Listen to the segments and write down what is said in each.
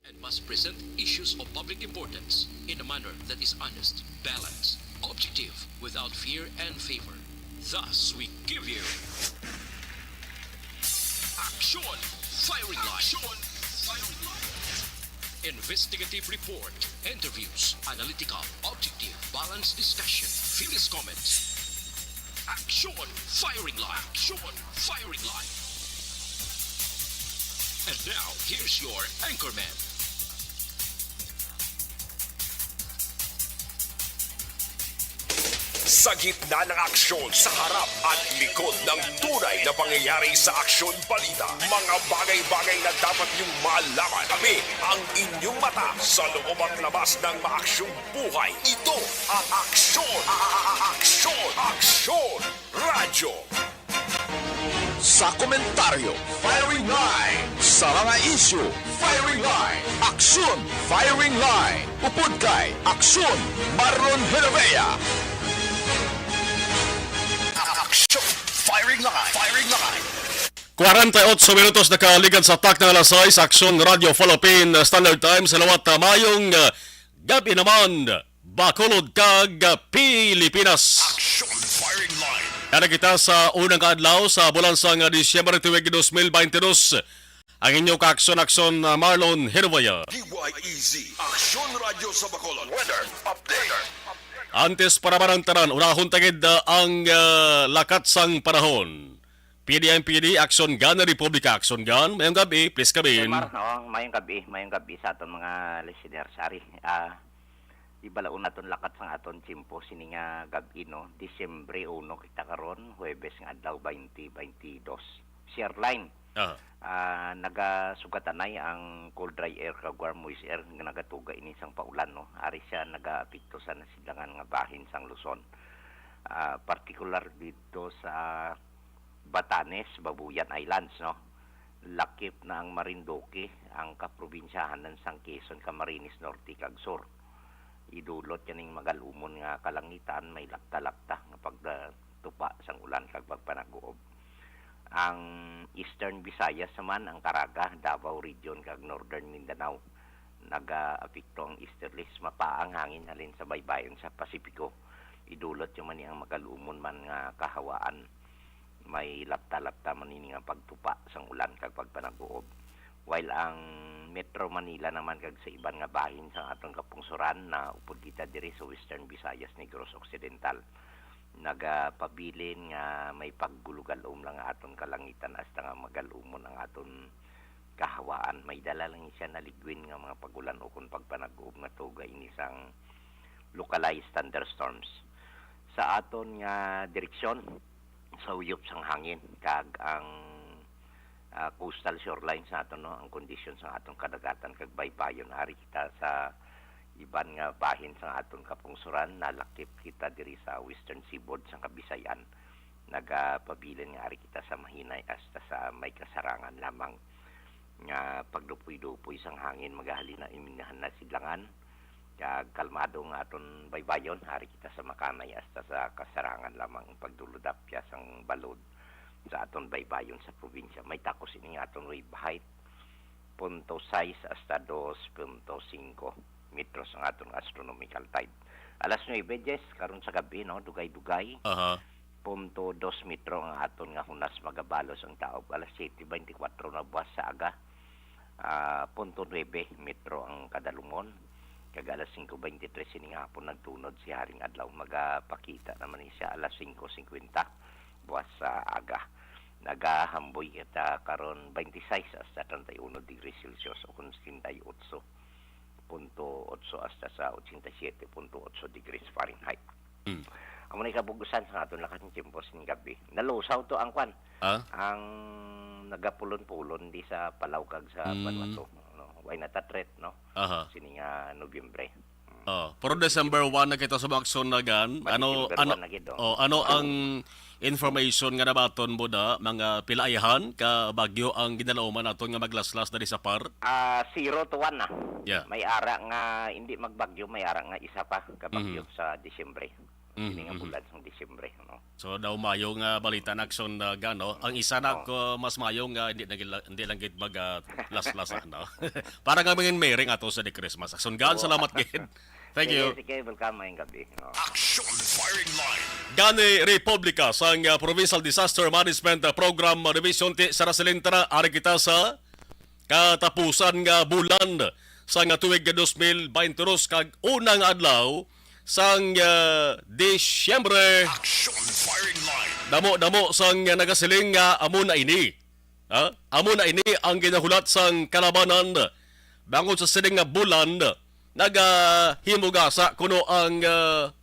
and must present issues of public importance in a manner that is honest, balanced, objective, without fear and favor. Thus, we give you Action Firing Line. Investigative report, interviews, analytical, objective, balanced discussion, fearless comments. Action Firing Line. Action Firing Line. And now, here's your anchorman. Sa gitna ng aksyon, sa harap at likod ng tunay na pangyayari sa Aksyon Balita. Mga bagay-bagay na dapat niyong malaman. Kami ang inyong mata sa loob at labas ng maaksyong buhay. Ito ang Aksyon! Aksyon! Aksyon! Radyo! Sa komentaryo, Firing Line. Sa mga issue, Firing Line. Aksyon, Firing Line. Upod kay Aksyon, Marlon Heravea. Aksyon! Firing Line! Firing Line! 48 minutos nakaligan sa tak ng alas 6, Aksyon Radio Philippine Standard Time. Salawat mayong gabi naman, Bacolod kag Pilipinas. Aksyon! Firing Line! Kaya kita sa unang adlaw sa bulan sang Disyembre 2022. Ang inyong ka-aksyon Marlon Heravea. DYEZ Aksyon Radio sa Bacolod Weather Update. Antes para marang tanan, unahon tagid ang lakat sang panahon. PDMPD, Action Gun, Republika Action Gun. Mayong gabi, please kabin. Mayong gabi sa aton mga listeners. Ari, ibalaon naton lakat sang aton simpo sini nga gabi no, Disyembre 1 kita karon, Huwebes nga adlaw 2022. Share line. Nagasugatanay ang cold dry air kag warm moist air nga nagatuga ini sang paulan no. Ari siya nagaapekto sa nasilangan nga bahin sang Luzon. Particular dito sa Batanes, Babuyan Islands no. Lakip na ang Marinduque, ang kaprobinsyahanan sang Quezon, Camarines Norte kag Sur. Idulot yaning magalumon nga kalangitan, may lakta-lakta nga pagtupa sang ulan kag pagpanaguob. Ang Eastern Visayas naman, ang Caraga, Davao Region kag Northern Mindanao, nag-apekto ang easterlies, mapaang hangin halin sa baybayon sa Pasipiko. Idulot yung man ang magalumon man nga kahawaan, may lapta-lapta man ini nga pagtupa sang ulan kag pagpanaguob. While ang Metro Manila naman kag sa iban nga bahin sa atong kapungsuran na upod kita diri sa Western Visayas, Negros Occidental, nagapabilin nga may paggulugalom lang aton kalangitan hasta nga magalumon ang aton kahawaan. May dala lang siya naligwin nga mga pagulan o kung pagpanaguob nga tuga inisang localized thunderstorms. Sa aton nga direksyon, sa uyop sang hangin kag ang coastal shoreline sa aton no, ang condition sa aton kadagatan kag baybayon hari kita sa iban nga bahin sa aton kapungsuran, nalakip kita diri sa Western Seaboard sa Kabisayan. Nagapabilin nga ari kita sa mahinay hasta sa may kasarangan lamang nga pagdupoy-dupoy sang hangin magahalina iminahan na sidlangan kag kalmado nga aton baybayon hari kita sa makanay hasta sa kasarangan lamang pagduludapya sang balod sa aton baybayon sa probinsya. May takos ini nga aton wave height 0.6 hasta 2.5 metros ang aton astronomical tide. Alas 9 Jess, karon sa gabi no, dugay-dugay. 0.2 metro ang aton nga hunas magabalos ang taog. Alas 7:24 na buwas sa aga. 0.9 metro ang kadalungon. Kag alas 5:23 ini nga hapon nagtunod si haring adlaw, magapakita naman siya alas 5:50 buwas sa aga. Nagahamboy kita karon 26 hasta 31 degrees Celsius o kung 68.8 hasta sa 87.8 degrees Fahrenheit. Amo na kabugusan sa aton lakat ng tiempos ng gabi. Nalusaw to ang kwan. Ang nagapulon-pulon di sa Palaw kag sa Vanuatu. Way natatret no. Sini nga Nobyembre. Pero December 1 na kita sa Aksyon na gan. Ano ang information nga nabaton mo da mga pilaihan ka bagyo ang ginalauman naton nga maglaslas dali sa par? 0 to 1 na. Yeah. May ara nga hindi magbagyo, may ara nga isa pa ka bagyo sa Disyembre. Ini nga bulan ng Disyembre, no? So daw mayo nga balita na aksyon na gano. Ang isa na ko mas mayo nga hindi lang gid mag las-lasa no. Para nga mangin mering ato sa di Christmas. Aksyon gan salamat gid. Thank you. Sige, welcome ngayong gabi. No? Action Firing Line. Gani Republika sang Provincial Disaster Management Program Division ti Sarasilintara ari kita sa katapusan nga bulan sa nga tuig nga 2022 kag unang adlaw sang Disyembre. Action Firing Line. Damo sang nagasiling nga amo na ini. Amo na ini ang ginahulat sang kalabanan bangod sa siling nga bulan nagahimugasa kuno ang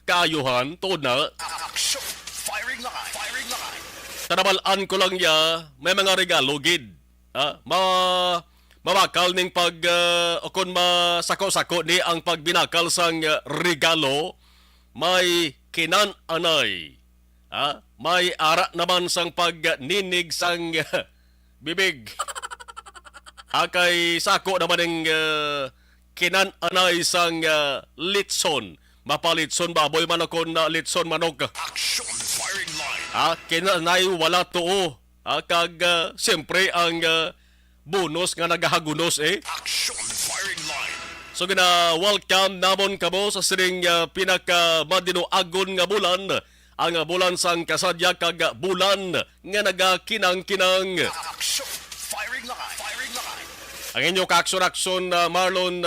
kaayuhan tod na Action Firing Line. Firing Line. tanabalaan ko lang ya may mga regalo gid. Mabakal ning pag o kung masako-sako ni ang pagbinakal sang regalo may kinan-anay. May ara naman sang pagninig sang bibig. Kay sako naman ng kinan-anay sang litson. Mapalitson baboy manokon na litson manok. Action Firing Line. Kinanay wala tuo. Kag siyempre ang bonus nga nagahagunos Action Firing Line. So welcome namon kamo sa siring pinaka-madinoagon nga bulan. Ang bulan sang kasadya kag bulan nga nagakinang-kinang. Action Firing Line. Firing Line. Ang inyo ka-aksyon Marlon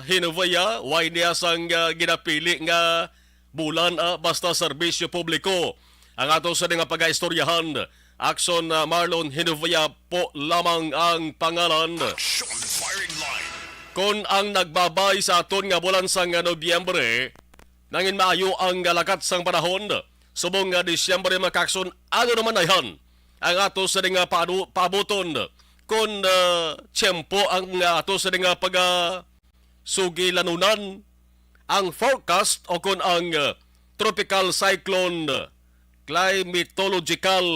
Hinovaya, way niya sang ginapili nga bulan basta serbisyo publiko. Ang ato sa nga pag-istoryahan, Aksyon Marlon Hinovaya po lamang ang pangalan. Action Firing Line. Kung ang nagbabay sa aton nga bulan sang Nobyembre, nangin maayo ang lakat sang panahon, subong nga Disyembre makaksyon, ano naman na yan? Ang ato sa nga paabuton, kung tiyempo ang ato sa nga sugilanunan, ang forecast o kung ang tropical cyclone, climatological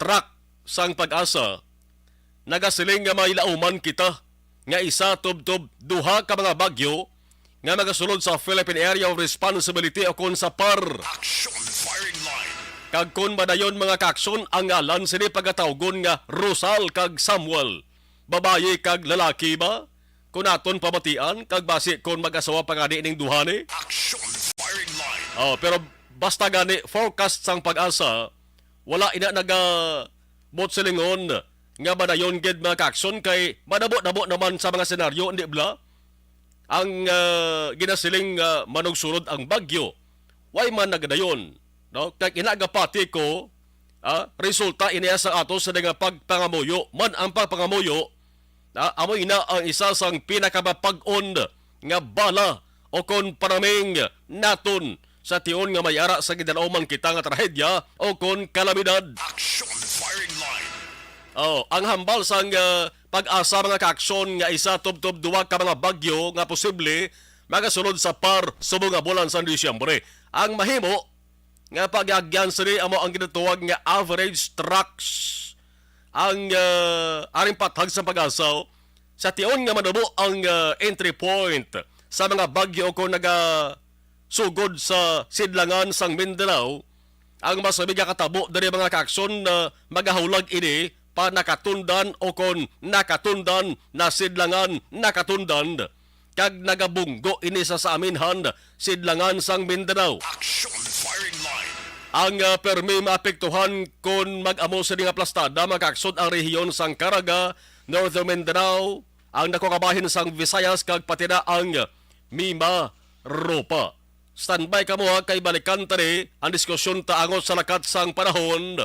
track sang pag-asa, nagasiling nga mailauman kita nga isa tubtob duha ka mga bagyo nga magasulod sa Philippine Area of Responsibility o kon sa PAR. Action Firing Line. Kag kon madayon mga kaksyon ang ngalan sini pagkatawgon nga Rosal kag Samuel. Babaye kag lalaki ba? Kung aton pamatian kag basi kon mag-asawa pa gani ning duha ni. Action Firing Line. Pero basta gani forecast sang pag-asa, wala ina botselingon nga madayon gid mga kaksyon kay madabo-dabo naman sa mga senaryo hindi bla ang ginasiling manugsurod ang bagyo way man nagdayon no kay inagapati ko resulta iniya sa ato sa nga pagpangamuyo man ang pagpangamuyo amo ina ang isa sang pinakamapag-on nga bala o kon paraming naton sa tiyon nga mayara sa gidalaoman kita nga trahedya o kon kalamidad. Action Firing Line. Ang hambal sang pag-asa mga kaaksyon nga isa tubtob duwa ka mga bagyo nga posible magasunod sa PAR subong nga bulan sa Disyembre. Ang mahimo nga pag-agyan sini amo ang ginatuwag nga average trucks ang aring pathag sa pag-asa sa tiyon nga manubo ang entry point sa mga bagyo kung sugod sa sidlangan sang Mindanao, ang mas mabiga katabo dari mga kaaksyon na magahulag ini pa nakatundan o kon nakatundan na sidlangan nakatundan kag nagabunggo ini sa aminhan sidlangan sang Mindanao. Action Firing Line. Ang permi maapektuhan kon mag-amo sa nga plastada magkaksod ang rehiyon sang Caraga, Northern Mindanao, ang nakukabahin sang Visayas kag pati na ang Mimaropa. Standby ka mo kay balikan tani ang diskusyon taangot sa lakat sang panahon.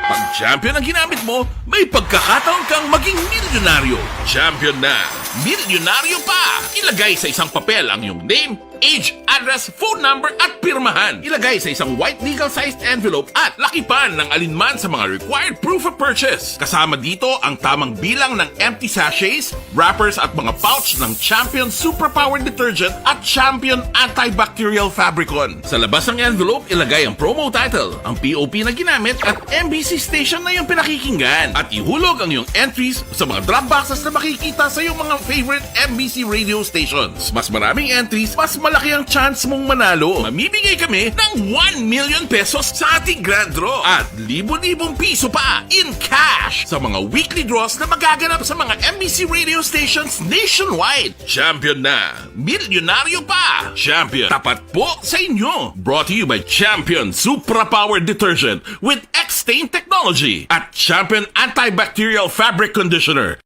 Pag champion ang ginamit mo, may pagkakataon kang maging milyonaryo. Champion na, milyonaryo pa! Ilagay sa isang papel ang iyong name, age, address, phone number at pirmahan. Ilagay sa isang white legal-sized envelope at lakipan ng alinman sa mga required proof of purchase. Kasama dito ang tamang bilang ng empty sachets, wrappers at mga pouch ng Champion Superpower Detergent at Champion Antibacterial Fabricon. Sa labas ng envelope, ilagay ang promo title, ang POP na ginamit at MBC station na yung pinakikinggan. At ihulog ang iyong entries sa mga drop boxes na makikita sa iyong mga favorite MBC radio stations. Mas maraming entries, mas malaki ang chance mong manalo. Mamimigay kami ng 1 million pesos sa ating grand draw at libo-libong piso pa in cash sa mga weekly draws na magaganap sa mga MBC radio stations nationwide. Champion na, milyonaryo pa. Champion, tapat po sa inyo. Brought to you by Champion Supra Power Detergent with X-Stain Technology at Champion Antibacterial Fabric Conditioner.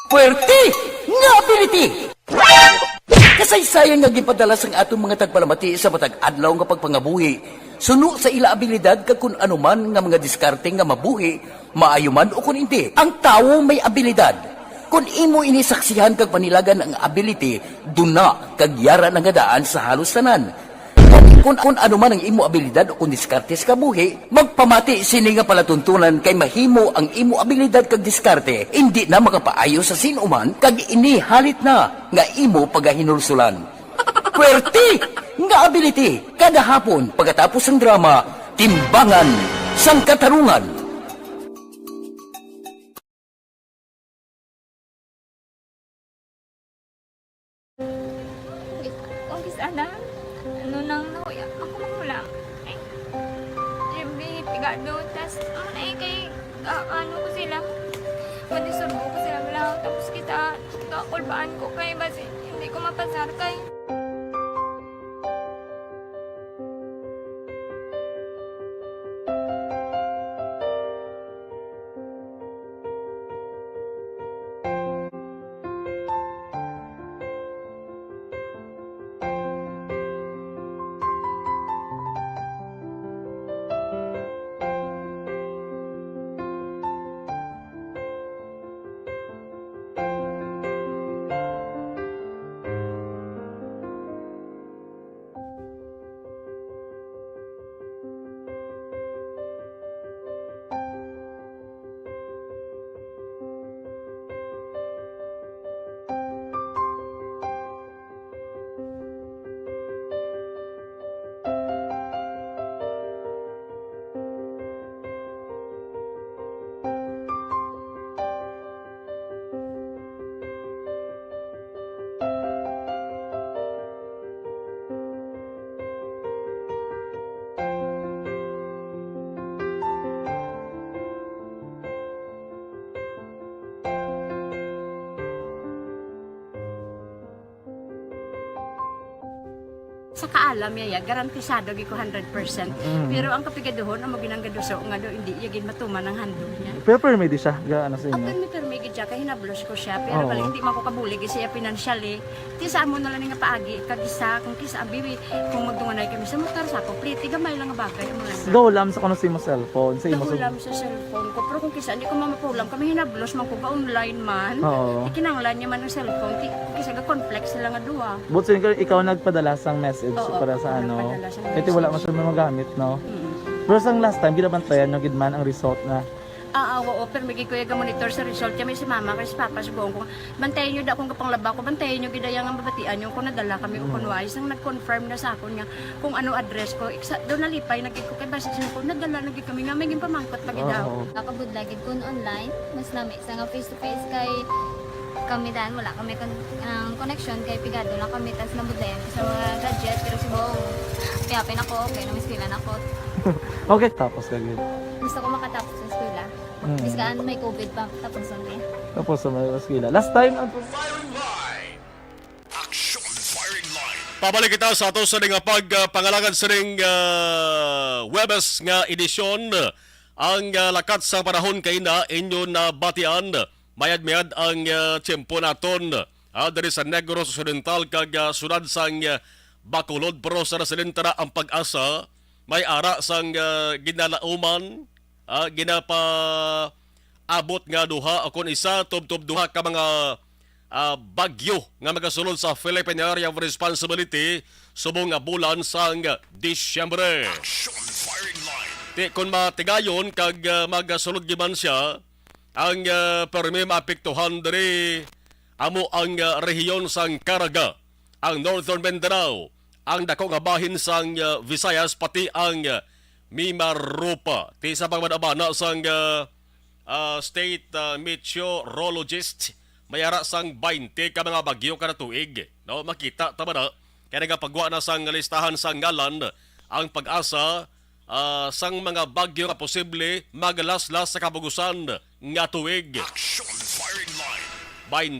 Puwerte nga ability! Kasaysayan nga gipadala sang atong mga tagpalamati sa matag adlaw nga pagpangabuhi. Suno sa ila abilidad kag kun anuman nga mga diskarte nga mabuhi, maayo man o kun hindi. Ang tawo may abilidad. Kung imo inisaksihan kag panilagan ang ability, duna kag yara nga daan sa halos tanan. Kung ano man ang imo abilidad o kung diskarte sa kabuhi, magpamati sini nga palatuntunan kay mahimo ang imo abilidad kag diskarte, hindi na makapaayo sa sinuman kag inihalit na nga imo pagahinulsulan. Puwerte nga ability kada hapon pagkatapos ng drama, Timbangan sang Katarungan. Sana ano nang nauya ako magulang ay siyempre pigado tas kay ano ko sila manisurbo ko sila lang tapos kita kakulbaan ko kay basi hindi ko mapasar kay sa kaalam yaya garantisado gi ko 100%. Pero ang kapigaduhon ang maginanggaduso nga do hindi yagin matuman ang handog niya. Pero permedi siya gaano sa inyo. Ang permi gid siya kay hinablos ko siya pero bali hindi man ko kabulig siya financially. Ti sa mo na lang nga paagi kag isa kung kisa ang bibi kung magdunganay kami sa motor sa complete gamay lang nga bagay mo lang. Gawlam sa kuno sa imo cellphone, sa imo Gawlam sa cellphone ko pero kung kisa hindi ko mapulam kami hinablos man ko ga online man. Ikinanglan niya man ang cellphone ti kisa ga complex sila nga duha. But so, ikaw nagpadala sang message para sa ano. Kasi wala man siya magamit, no? Pero sang last time, ginabantayan nyo gidman ang result na. Oo, pero may kuya monitor sa result. Kami si mama, kasi si papa, si buong ko. Bantayan nyo da kung kapanglaba ko, bantayan nyo gidayang ang babatian nyo kung nadala kami o kunwari. Isang nag-confirm na sa ako niya kung ano address ko. Doon nalipay, nagkik ko kay basis ko, nadala nagkik kami nga, may pamangkot lagi daw. kakabudlagid kun online mas lami sa nga face to face kay kami dan wala kami connection kay pigado lang kami tas nabudlayan sa mga gadget pero si buong piyapin ako okay na miskilan ako Okay, tapos kagid. gusto ko makatapos sa eskwela biskaan may COVID pa tapos only Tapos sa mga skila. Last time, Firing line. Action firing line. Pabalik kita sa ato sa nga pagpangalagan sa ring Webes nga edisyon. Ang lakat sa panahon kay na inyo na batian. Mayad-mayad ang tiyempo naton. Dari sa Negros Occidental kag sunad sang Bacolod pero sa residentara ang pag-asa may ara sang ginalauman ginapa abot nga duha akon isa tub duha ka mga bagyo nga magasulod sa Philippine Area of Responsibility subong nga bulan sang Disyembre. Action firing line. Di kung matigayon kag magasulod giman siya ang permi maapektuhan diri amo ang rehiyon sang Caraga, ang Northern Mindanao, ang dako nga bahin sang Visayas pati ang Mimaropa. Ti sa pagmadabana sang State Meteorologist may ara sang 20 ka mga bagyo kada tuig. No, makita tama na kaya nagapagwa na sang listahan sang ngalan ang pag-asa sang mga bagyo nga posible maglaslas sa kabugusan nga tuig. Action Firing Line.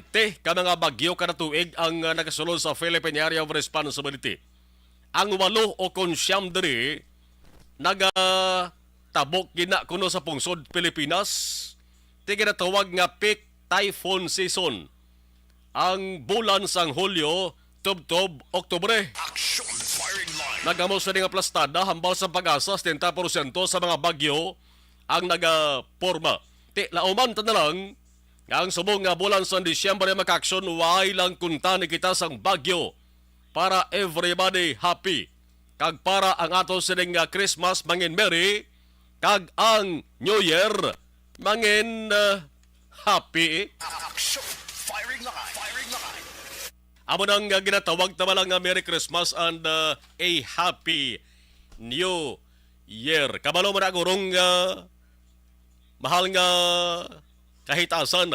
20 ka mga bagyo kada tuig ang nakasulod sa Philippine Area of Responsibility. Ang 8 o 9 diri tabok gina kuno sa pungsod Pilipinas. Ti ginatawag nga peak typhoon season. Ang bulan sang Hulyo, Tubtob, Oktubre. Action Firing Line. Nagamo sa nga plastada hambal sa pag-asa 70% sa mga bagyo ang nagaporma. Ti lauman ta na lang nga ang subong nga bulan sa Disyembre maka-action way lang kunta ni kita sang bagyo para everybody happy. Kag para ang ato sining Christmas mangin merry kag ang New Year mangin happy. Action Firing Line. Firing Line. Amo nang ginatawag tama lang nga Merry Christmas and a Happy New Year. Kabalo mo na gurong mahal nga kahitasan.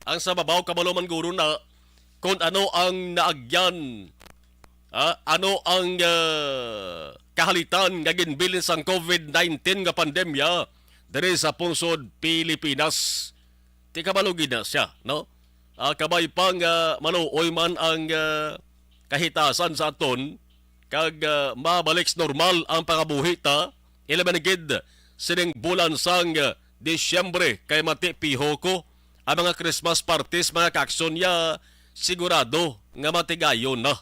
Ang sa babaw kabalo man guro na kung ano ang naagyan, ano ang kahalitan nga ginbilin sang COVID-19 nga pandemya diri sa pungsod Pilipinas. Ti kabalo gina siya, no? Kabay pang maluoy man ang kahitasan sa aton kag mabalik normal ang pangabuhi ta ilabanigid sining bulan sang Disyembre kay mati piho ko ang mga Christmas parties mga kakson ya sigurado nga matigayon na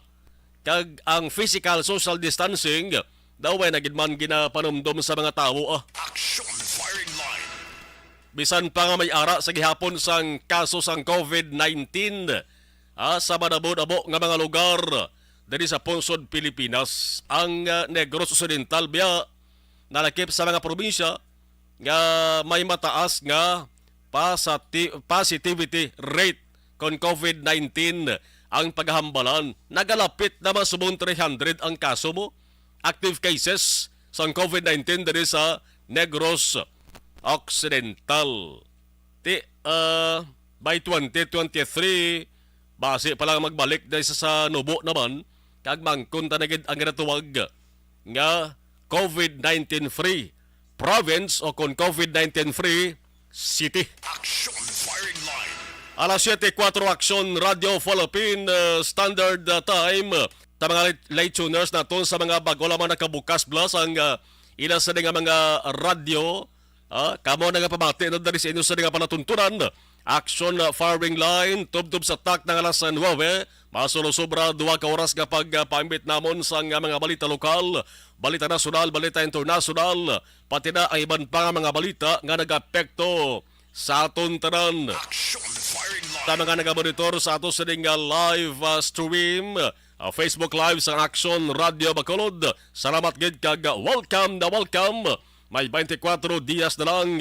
kag ang physical social distancing daw ay nagidman ginapanumdum sa mga tao. Action Firing Line. Bisan pa nga may ara sa gihapon sang kaso sang COVID-19 sa manabo-nabo nga mga lugar diri sa pungsod Pilipinas. Ang Negros Occidental biya nalakip sa mga probinsya nga may mataas nga positivity rate kon COVID-19 ang paghambalan. Nagalapit na masubong 300 ang kaso mo. Active cases sang COVID-19 diri sa Negros Occidental. By 2023, base pa lang magbalik dahil sa nubo naman, kag mangkunta na gid ang ginatuwag nga COVID-19 free province o kon COVID-19 free city. Action Firing Line. Alas 7:04 Action Radio Philippine Standard Time. Ta mga late tuners naton sa mga bago lamang nakabukas blas ang ila sa mga radio. Kamo na nga pamati na dari sa inyo sa nga panatuntunan. Action Firing Line, tubtub sa tak ng alas 9. Masulo-sobra 2 ka oras kapag pambit namon sa mga balita lokal, balita nasyonal, balita internasyonal, pati na ang iban pa nga mga balita nga nag-apekto sa aton tanan. Action Firing Line. Tama nga nag-monitor sa ato sa live stream, Facebook Live sa Action Radio Bacolod. Salamat gid kag welcome na welcome. May 24 dias na lang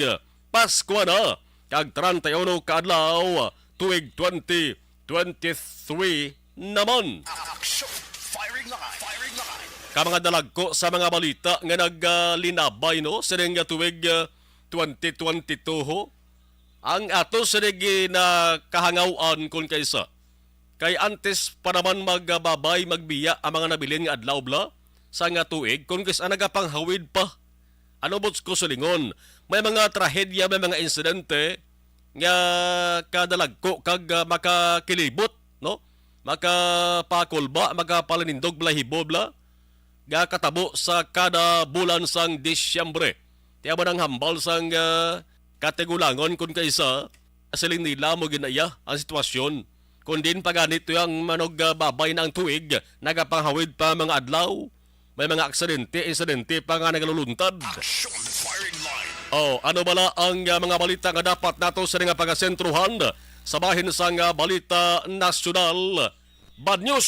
Pasko na kag 31 kaadlaw tuig 2023 naman. Action Firing Line. Firing Line. Kamanga dalagko sa mga balita nga naglinabay no sa nga tuig 2022 ho. Ang ato sa na kahangawan kun kaysa kay antes pa naman magbabay magbiya ang mga nabilin nga adlaw bla sa nga tuig kun kaysa nagapanghawid pa. Ano bots ko sulingon? May mga trahedya, may mga insidente nga kadalagko kag makakilibot, no? Makapakulba, makapalinindog blahibo bla nga katabo sa kada bulan sang Disyembre. Tiya ba nang hambal sang kategulangon kun kaysa siling nila mo ginaya ang sitwasyon. Kung din paganito yung manog babay ng tuig, nagapanghawid pa mga adlaw. May mga insidente pa nga nagaluluntad. Action Firing Line. Ano bala ang mga balita nga dapat nato sa nga pagasentruhan sa bahin sa nga balita nasyonal? Bad news.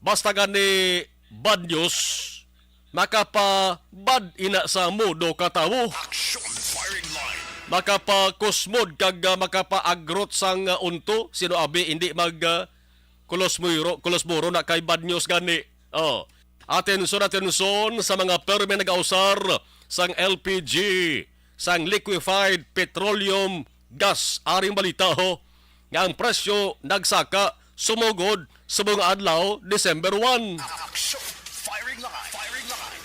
Basta gani bad news, makapa-bad ina sa modo katawo. Action Firing Line. Makapa-kusmod kag makapa-agrot sang unto. Sino abi hindi mag kulosmuro na kay bad news gani. Atenson sa mga perme nag-ausar sang LPG, sang liquefied petroleum gas. Aring balita ho, nga ang presyo nagsaka sumugod sa mga adlaw December 1. Action! Firing line! Firing line!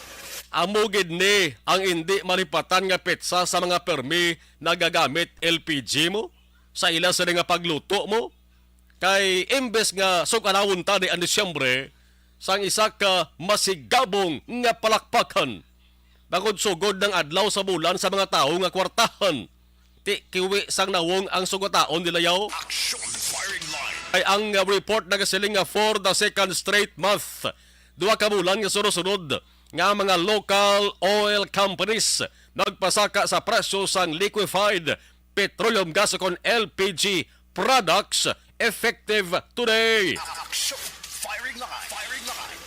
Amugid ni ang hindi malipatan nga petsa sa mga permi na gagamit LPG mo sa ila sa nga pagluto mo. Kay imbes nga sukanawon ta ni ang Disyembre sang isa ka masigabong nga palakpakan. Bangod sugod ng adlaw sa bulan sa mga tao nga kwartahan. Ti kiwi sang nawong ang sugataon nila yaw. Action! Firing line! Ay ang report nagasiling nga for the second straight month. 2 ka bulan nga sunod-sunod nga mga local oil companies nagpasaka sa presyo sang liquefied petroleum gas o LPG products effective today. Action! Firing line! Firing line!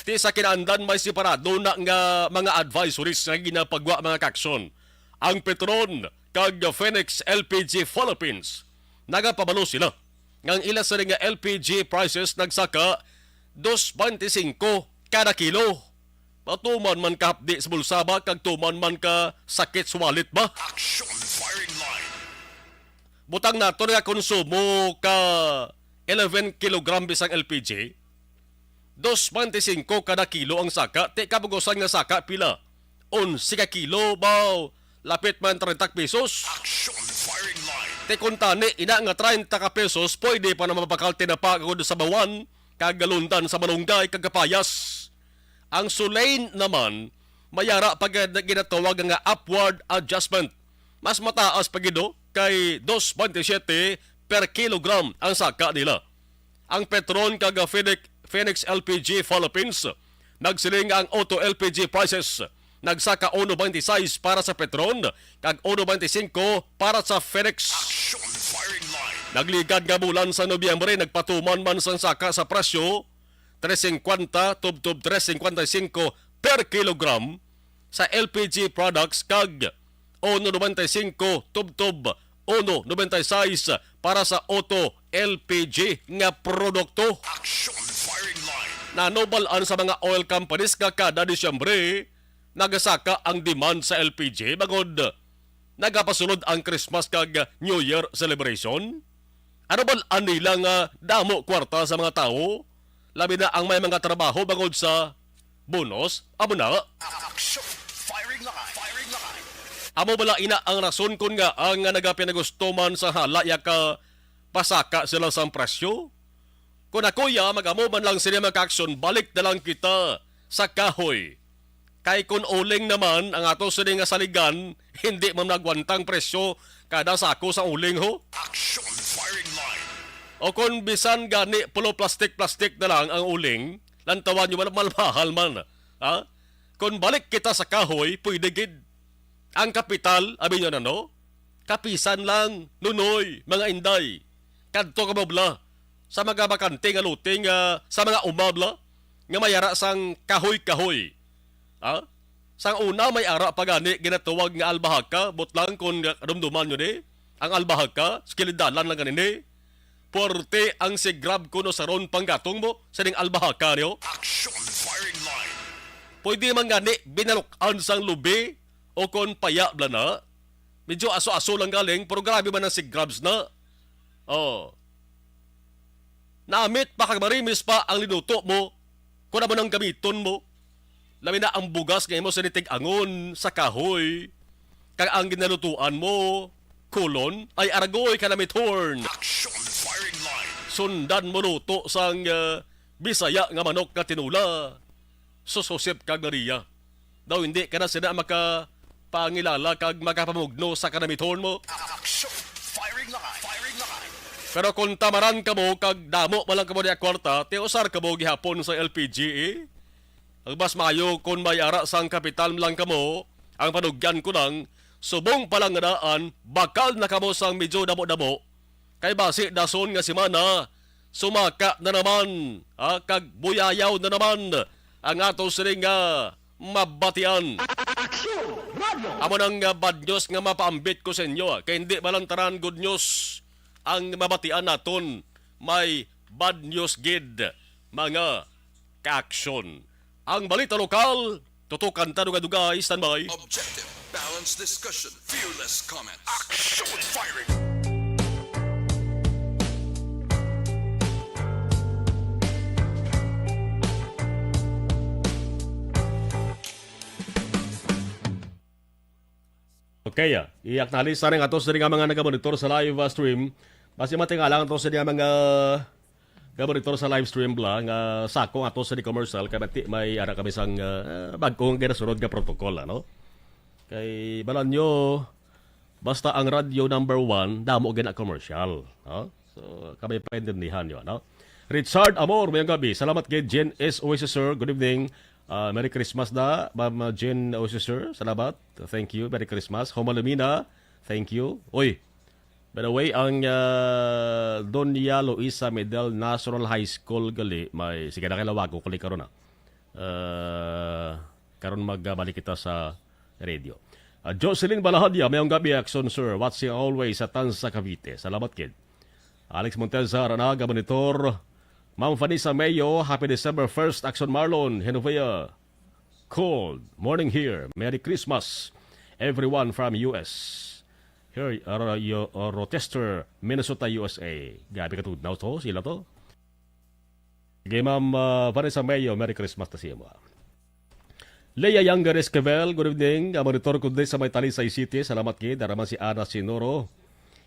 Ti sa kinaandan may separado na nga mga advisories nga ginapagwa mga kaksyon. Ang Petron kag Phoenix LPG Philippines nagapabalo sila ngang ila sa nga LPG prices nagsaka 2.25 kada kilo. Patuman man ka hapdi sa bulsa ba kag tuman man ka sakit sa wallet ba? Action! Firing line! Butang nato nga konsumo ka 11 kilogram bisang LPG. 2.25 kada kilo ang saka. Ti kabugosan nga saka pila. 11 ka kilo baw. Lapit man 30 pesos. Action! Firing line! Te kuntani ina nga 30 ka pesos pwede pa na mapakal tinapagod sa bawan kagalundan sa manunggay kagapayas. Ang sulain naman mayara pag ginatawag nga upward adjustment. Mas mataas pag ito kay 2.27 per kilogram ang saka nila. Ang Petron kag Phoenix LPG Philippines nagsiling ang auto LPG prices nagsaka 1.26 para sa Petron kag 1.25 para sa Phoenix. Action! Firing line! Nagligad nga bulan sa Nobyembre nagpatuman man sang saka sa presyo 3.50 tubtub 3.55 per kilogram sa LPG products kag 1.95 tubtub 1.96 para sa auto LPG nga produkto. Action! Firing line! Nanobalan sa mga oil companies nga kada Disyembre nagasaka ang demand sa LPG bagod nagapasunod ang Christmas kag New Year celebration. Ano ba ang nila nga damo kwarta sa mga tao? Labi na ang may mga trabaho bagod sa bonus, amo na. Action! Firing line! Firing line! Amo bala ina ang rason kun nga ang nagapinagusto man sa halaya ka pasaka sila sa presyo? Kung ako mag-amo man lang sila mag-action, balik na lang kita sa kahoy. Kay kun uling naman ang ato sila nga saligan, hindi man nagwantang presyo kada sako sa uling ho. Action! Firing line! O kung bisan gani pulo plastic na lang ang uling, lantawan nyo man malmahal man. Ha? Kung balik kita sa kahoy, pwede gid. Ang kapital, abi nyo na no? Kapisan lang, nunoy, mga inday. Kadto ka mabla. Sa mga bakante nga luting, sa mga umabla, nga mayara sang kahoy-kahoy. Ha? Sang una may ara pa gani, ginatuwag nga albahaka, butlang kung rumduman nyo ni. Ang albahaka, skilidalan lang ganini. Porte ang sigrab kuno sa ron panggatong mo sa ning albahaka niyo. Action! Firing line! Pwede man gani binalukan sang lubi o kon paya bla na. Medyo aso-aso lang galing pero grabe man ang sigrabs na. Oh. Namit pa kag marimis pa ang linuto mo kung naman ang gamiton mo. Labi na ang bugas ngayon mo sa nitig angon sa kahoy. Kag ang ginalutuan mo, kulon, ay aragoy ka namit horn. Action! Firing line! Sundan mo luto sang Bisaya nga manok nga tinula. Susosip kag Maria. Daw hindi ka na sila makapangilala kag makapamugno sa kanamithon mo. Action! Firing line! Firing line! Pero kung tamaran ka mo kag damo malang ka mo niya kwarta, tiusar ka mo gihapon sa LPG eh. Ang mas maayo kung may ara sang kapital lang ka mo, ang panugyan ko lang, subong palang daan, bakal na ka mo sang medyo damo-damo. Kay basi dason nga simana, sumaka na naman, kag buyayaw na naman, ang ato siling mabatian. Amo nang bad news nga mapaambit ko sa inyo, kay hindi balantaran good news ang mabatian naton. May bad news gid, mga ka-action. Ang balita lokal, tutukan ta dugay, standby. Objective, balanced discussion, fearless comment. Action! Firing! Okay, i-acknowledge sa rin ato sa nga mga nag-monitor sa live stream. Basi matingalang ato sa mga monitor sa live stream bla nga sakong ato sa commercial kaya may ara kami sang bagkong ginasunod nga protocol ano. Kay balan nyo basta ang radio number 1 damo gina commercial, no? So kami paintindihan yo, no? Richard Amor, mayong gabi. Salamat kay Jen S. Oisiser. Good evening. Merry Christmas na, Ma'am Jen Oisiser. Salamat. Thank you. Merry Christmas. Homalumina. Thank you. Oy, by the way, ang Doña Luisa Medel National High School gali, may sige na kilawago kuli karon na. Karon magbalik kita sa radio. Jocelyn Balahadya, mayong gabi, Action Sir. Watching always sa Tansa, Cavite. Salamat, kid. Alex Montezar, Anaga, Monitor. Ma'am Vanessa Mayo, happy December 1st, Action Marlon, Genovea. Cold morning here. Merry Christmas, everyone from US. Here, Rochester, Minnesota, USA. Gabi ka to, now to, sila to. Sige, Ma'am Vanessa Mayo, Merry Christmas na siya mo. Leia Younger Esquivel, good evening. Monitor ko din sa may Talisay City. Salamat kid. Daraman si Ana Sinoro.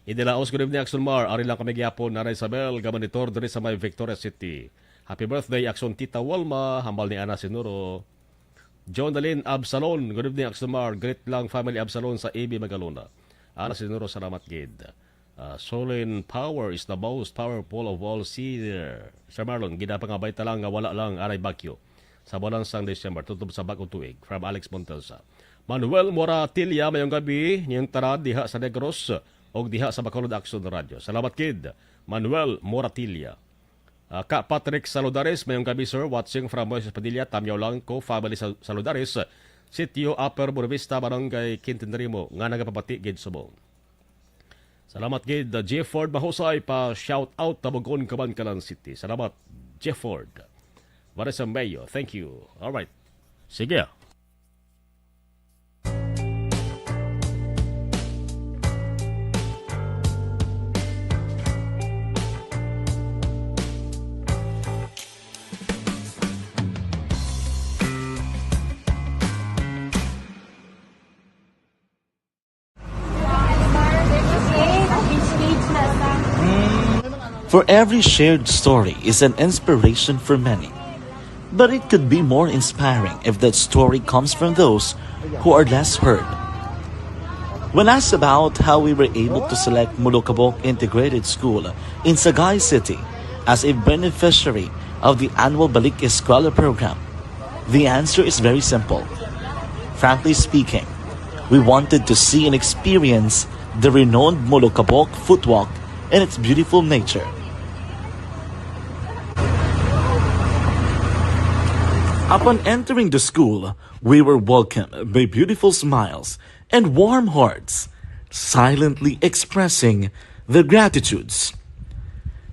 Idilaos, good evening, Action Mar. Ari lang kami gyapon, Nanay Isabel. Monitor din sa may Victoria City. Happy birthday, Action Tita Walma. Hambal ni Ana Sinoro. John Dalin Absalon, good evening, Action Mar. Great lang family Absalon sa AB Magalona. Ana Sinoro, salamat kid. Solin Power is the most powerful of all seeder. Sir Marlon, ginapangabay talang nga wala lang aray bakyo. Sa buwan sang December, tutup sa bagong tuig. From Alex Montelsa. Manuel Moratilia, mayong gabi, niyang tara diha sa Negros o diha sa Bacolod Action Radio. Salamat, kid. Manuel Moratilia. Ka Patrick Saludares, mayong gabi, sir. Watching from Moises Padilla, Tamyaw lang ko, family Saludares. Sitio Upper Buenavista, Barangay Quintinrimo, nga nagapapati, gid subong. Salamat, kid. Jeff Ford Mahusay, pa shout out Tabugon, Kabankalan City. Salamat, Jeff Ford. Vanessa Mayo, thank you. All right. Sige. For every shared story is an inspiration for many. But it could be more inspiring if that story comes from those who are less heard. When asked about how we were able to select Mulukabok Integrated School in Sagay City as a beneficiary of the annual Balik Eskwela program, the answer is very simple. Frankly speaking, we wanted to see and experience the renowned Mulukabok footwalk in its beautiful nature. Upon entering the school, we were welcomed by beautiful smiles and warm hearts, silently expressing their gratitudes.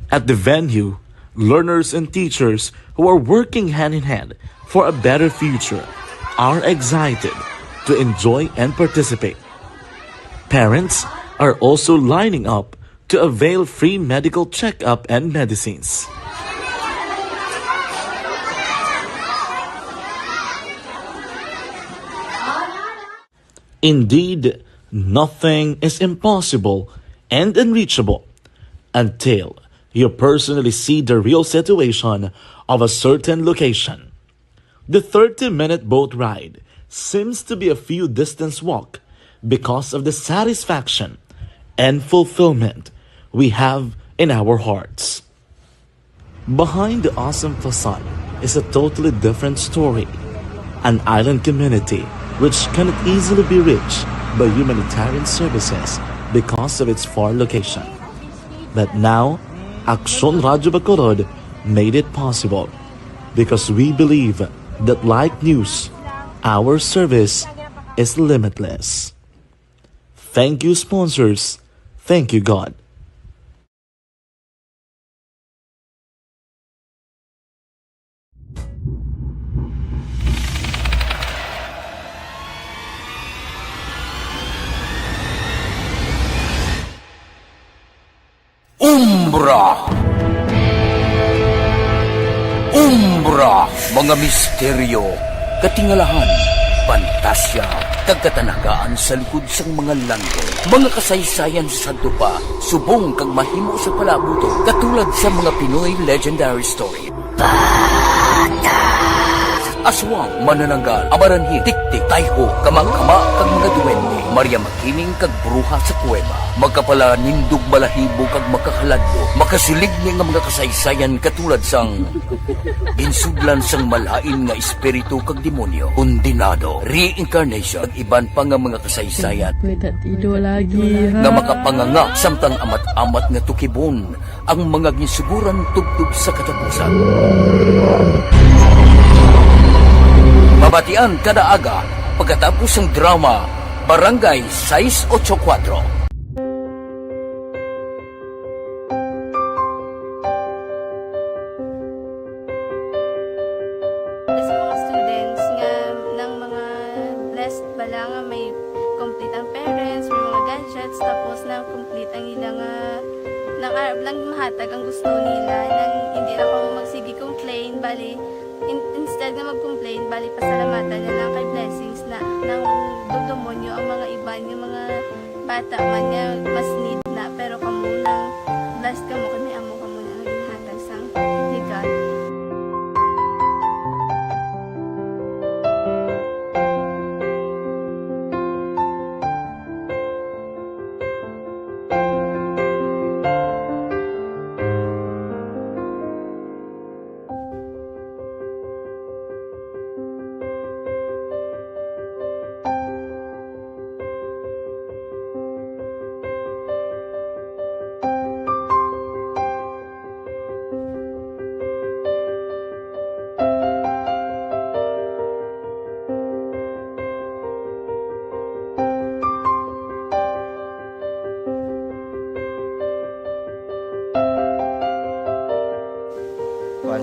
At the venue, learners and teachers who are working hand in hand for a better future are excited to enjoy and participate. Parents are also lining up to avail free medical checkup and medicines. Indeed, nothing is impossible and unreachable until you personally see the real situation of a certain location. The 30-minute boat ride seems to be a few distance walk because of the satisfaction and fulfillment we have in our hearts. Behind the awesome facade is a totally different story. An island community which cannot easily be reached by humanitarian services because of its far location. But now, Action Radio Bacolod made it possible because we believe that like news, our service is limitless. Thank you, sponsors. Thank you, God. Umbra, mga misteryo, katingalahan, pantasya, kag katanagaan sa likod sang mga langgo. Mga kasaysayan sa dupa, subong kag mahimo sa palabuto, katulad sa mga Pinoy legendary story. Aswang, manananggal, amaranhi, tiktik, tayho, kamang-kama, kag mga duwende, Maria Makining kag bruha sa kuweba. Magkapala nindog balahibo kag makahaladlo, makasilig ni nga mga kasaysayan katulad sang ginsudlan sang malain nga espiritu kag demonyo, kondinado, reincarnation, kag iban pa nga mga kasaysayan nga makapanganga samtang amat-amat nga tukibon ang mga ginsuguran tugtog sa katapusan. Mabatian kada aga pagkatapos ng drama Barangay 684. Sa mga students nga ng mga blessed bala nga may complete ang parents, may mga gadgets, tapos na complete ang ilang lang mahatag ang gusto nila nang hindi na ako magsige complain, bali instead nga mag-complain, bali pasalamatan na lang kay blessings na nang dudumonyo ang mga iba yung mga bata man nga mas need na, pero kamo nang blessed kamo kami amo kamo na ang ginhatag sang ligat.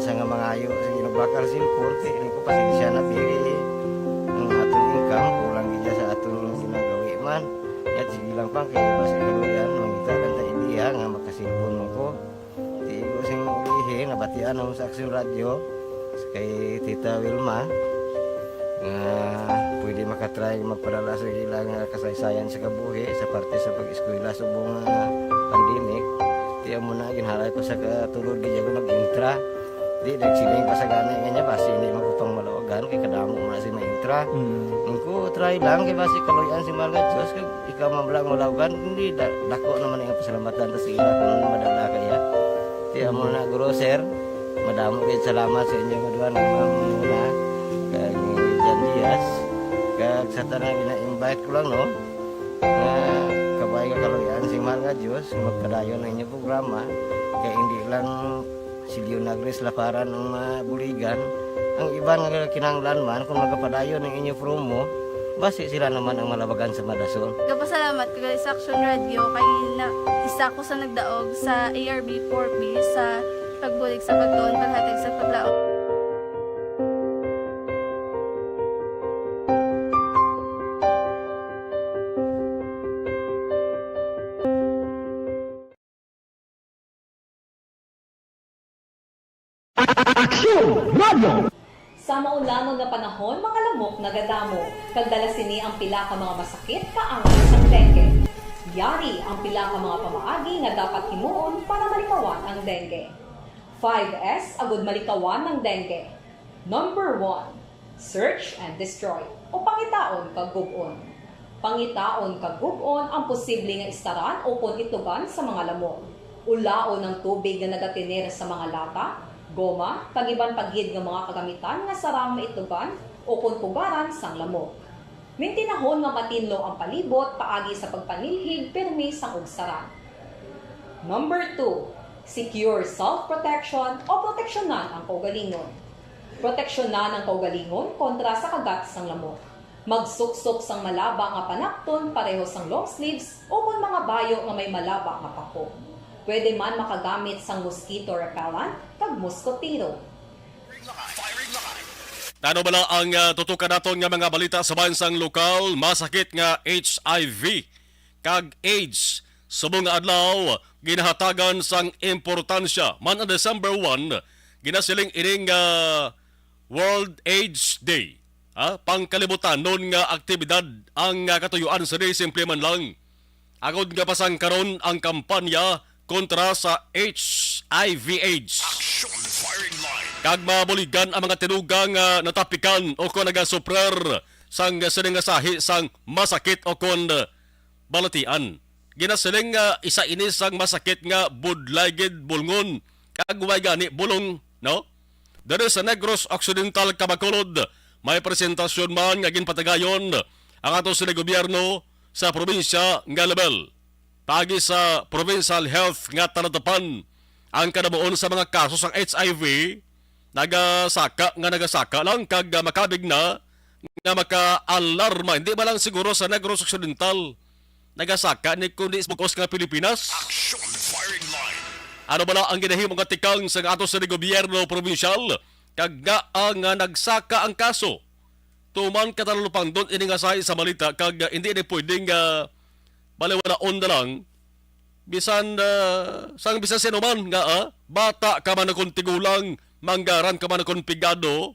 Sa nga mga ayo sa ginabakar silpon kay ini ko pasensya na biri ang atong income kulang gid sa atong ginagawi man yat sige lang pang kay basta kaluyan mangita kan ta idea nga makasilpon mo ko di ko sing ihi nabatian ang sa aksyon radyo kay Tita Wilma nga pwede makatry magpadala sa ilang kasaysayan sa kabuhi sa parte sa pag-eskwela subong pandemic di mo na ginhalay ko sa katulod di ko nag-intra. Di nagsiling pa sa gana nga basi ini magupang malawagan kay kadamo man si maintra. Ingko try lang kay basi kaloyan si Malga Diyos kay ikaw mablang malawagan hindi dako naman ang pasalamatan ta sa ila kung madala kaya. Di amo na guro sir, madamo kay salamat sa inyo duan muna kay Jan Diaz kag sa tanan gina-invite ko lang no. Kabay ka kaloyan si Malga Diyos magpadayon ang inyong programa kay hindi lang si Leonagres laparan ng buligan ang iba nga kinanglan man kung magapadayon ng inyo promo basi sila naman ang malabagan sa Madason. Kapasalamat ko sa Action Radio kay na isa ko sa nagdaog sa ARB 4B sa pagbulig sa pagtuon paghatag sa paglaog. Sa maulangon nga panahon, mga lamok nagadamo, kagdala sini ang pila ka mga masakit kaangay sang dengue. Yari ang pila ka mga pamaagi nga dapat himuon para malikawan ang dengue. 5S agud malikawan ng dengue. Number 1, search and destroy o pangitaon kag gub-on. Pangitaon kag gub-on ang posible nga istaran o kon itugan sa mga lamok. Ulaon ng tubig nga nagatinir sa mga lata, goma, tagiban paghid ng mga kagamitan nga sarang maitugan o kuntugaran sang lamok. Mintinahon nga matinlo ang palibot paagi sa pagpanilhig permi sang ugsaran. Number 2, secure self-protection o proteksyonan ang kaugalingon. Proteksyonan ang kaugalingon kontra sa kagat sang lamok. Magsuksok sang malaba nga panakton pareho sang long sleeves o kung mga bayo nga may malaba nga pako. Pwede man makagamit sang mosquito repellent kag mosquitero. Tano bala ang tutukan naton nga mga balita sa bansang lokal, masakit nga HIV kag AIDS. Subong nga adlaw ginahatagan sang importansya man ang December 1 ginasiling ining World AIDS Day. pangkalibutan nun nga aktibidad ang katuyuan sa simple man lang. Agod nga pasang karon ang kampanya kontra sa HIV/AIDS. Action Firing Line. Kag mabuligan ang mga tinugang natapikan o kung nagasuprer sang siningasahi sang masakit o kung balatian. Ginasiling isa ini sang masakit nga budlaygid bulngon kag way gani bulong, no? Dari sa Negros Occidental, Kabacolod, may presentasyon man nga ginpatagayon ang ato sa gobyerno sa probinsya nga level. Pagi sa Provincial Health nga tanatapan ang kadamuon sa mga kaso sang HIV nagasaka lang kag makabig na nga maka-alarma. Hindi ba lang siguro sa Negros Occidental nagasaka ni kundi bukos nga Pilipinas? Action Firing Line. Ano ba ang ginahimong nga tikang sa ato sa gobyerno provincial kag nga nagsaka ang kaso? Tuman katalupang doon ini nga sa malita kag hindi ni pwedeng baliwalaon na lang bisan bisan sino man nga bata ka man akong tigulang manggaran ka man akong pigado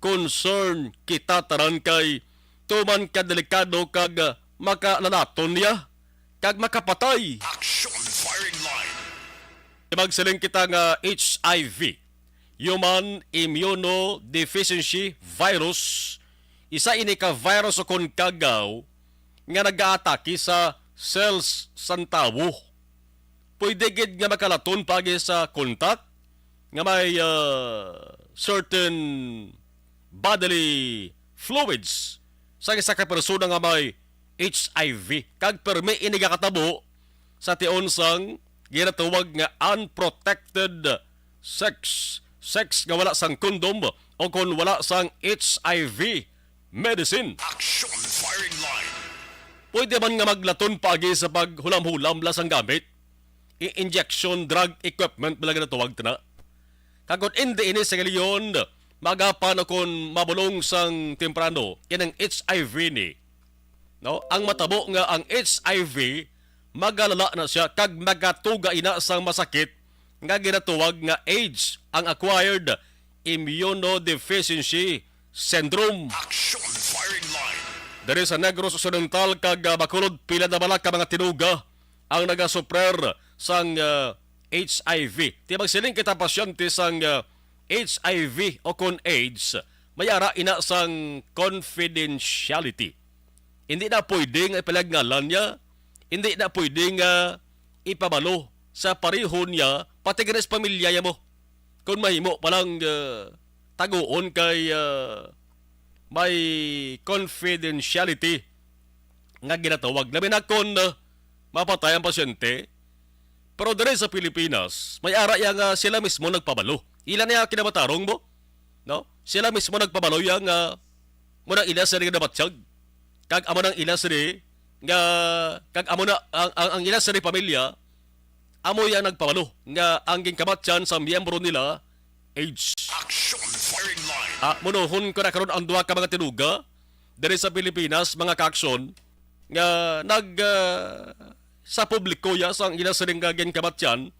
concern kita taran kay tuman ka delikado kag makalalaton niya kag makapatay. Action Firing Line. Magsiling kita nga HIV, Human Immunodeficiency Virus, isa ini ka virus o kon kagaw nga nag-aatake sa cells sang tawo. Pwede gid nga makalaton pagi sa kontak nga may certain bodily fluids sa isa ka persona nga may HIV. Kag permi ini katabo sa tion sang ginatawag nga unprotected sex. Sex nga wala sang kondom o kung wala sang HIV medicine. Action Firing Line. Pwede man nga maglaton pagi sa paghulam-hulam lasang gamit. I-injection drug equipment bala ginatawag na. Kagod hindi ini sa galiyon magapan akong mabulong sang temprano inang HIV ni. No, ang matabo nga ang HIV magalala na siya kag magatuga ina sang masakit nga ginatuwag nga AIDS, ang acquired immunodeficiency syndrome. Action Firing Line. Dari sa Negros Occidental kag Bacolod pila na bala ka mga tinuga ang nagasuprer sang HIV. Ti magsiling kita pasyente sang HIV o kon AIDS mayara ina sang confidentiality. Hindi na pwedeng ipalagnalan niya, hindi na pwedeng ipabalo sa pareho niya, pati ganas pamilya mo. Kung mahimo palang taguon kay may confidentiality nga ginatawag. Labi na kung mapatay ang pasyente, pero dere sa Pilipinas, may ara yang sila mismo nagpabalo. Ilan niya kinabatarong mo? No? Sila mismo nagpabalo yang muna ila sa rin nabatsyag. Kag amo nang ila siri nga kag amo na ang ila siri pamilya amo yang nagpabalo nga ang ginkamatyan sa miyembro nila AIDS. Action Firing Line. Munohon ko na karon ang duha ka mga tinuga diri sa Pilipinas mga kaaksyon nga sa publiko ya sang ila siri nga ginkamatyan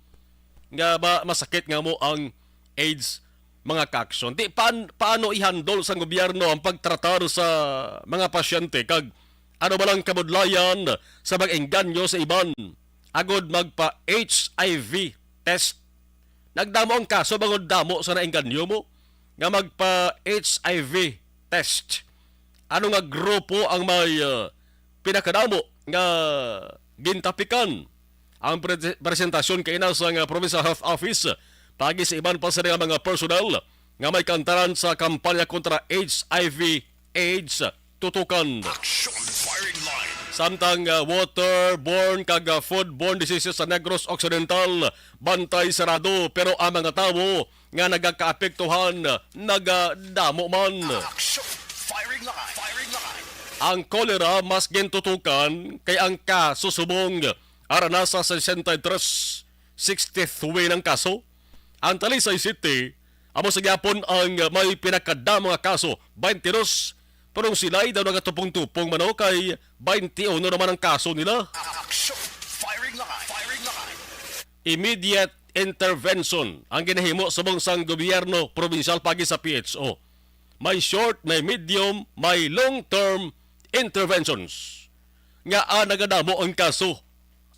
nga ba masakit nga mo ang AIDS. Mga kaaksyon. Di paano i-handle sa gobyerno ang pagtratar sa mga pasyente kag ano ba lang kabudlayan sa mag-engganyo sa iban agod magpa-HIV test. Nagdamo ang kaso bangod damo sa naengganyo mo nga magpa-HIV test. Ano nga grupo ang may pinakadamo nga gintapikan ang presentasyon kay ina sa Provincial Health Office pagi sa iban pa sa mga personal nga may kantaran sa kampanya kontra HIV/AIDS tutukan. Action Firing Line. Samtang waterborne kag foodborne diseases sa Negros Occidental bantay sarado pero ang mga tawo nga nagakaapektuhan nagadamo man. Action Firing Line. Firing Line. Ang kolera mas gintutukan kay ang kasusubong arana sa 63 63 ng kaso. Ang Talisay City, amo sa gyapon ang may pinakadamong mga kaso, 22. Pero sila'y daw nagatupong-tupong mano kay 21 naman ang kaso nila. Action Firing Line. Firing Line. Immediate intervention ang ginahimo sa bansang gobyerno provincial pagi sa PHO. may short, may medium, may long-term interventions. Nga nagadamo ang kaso.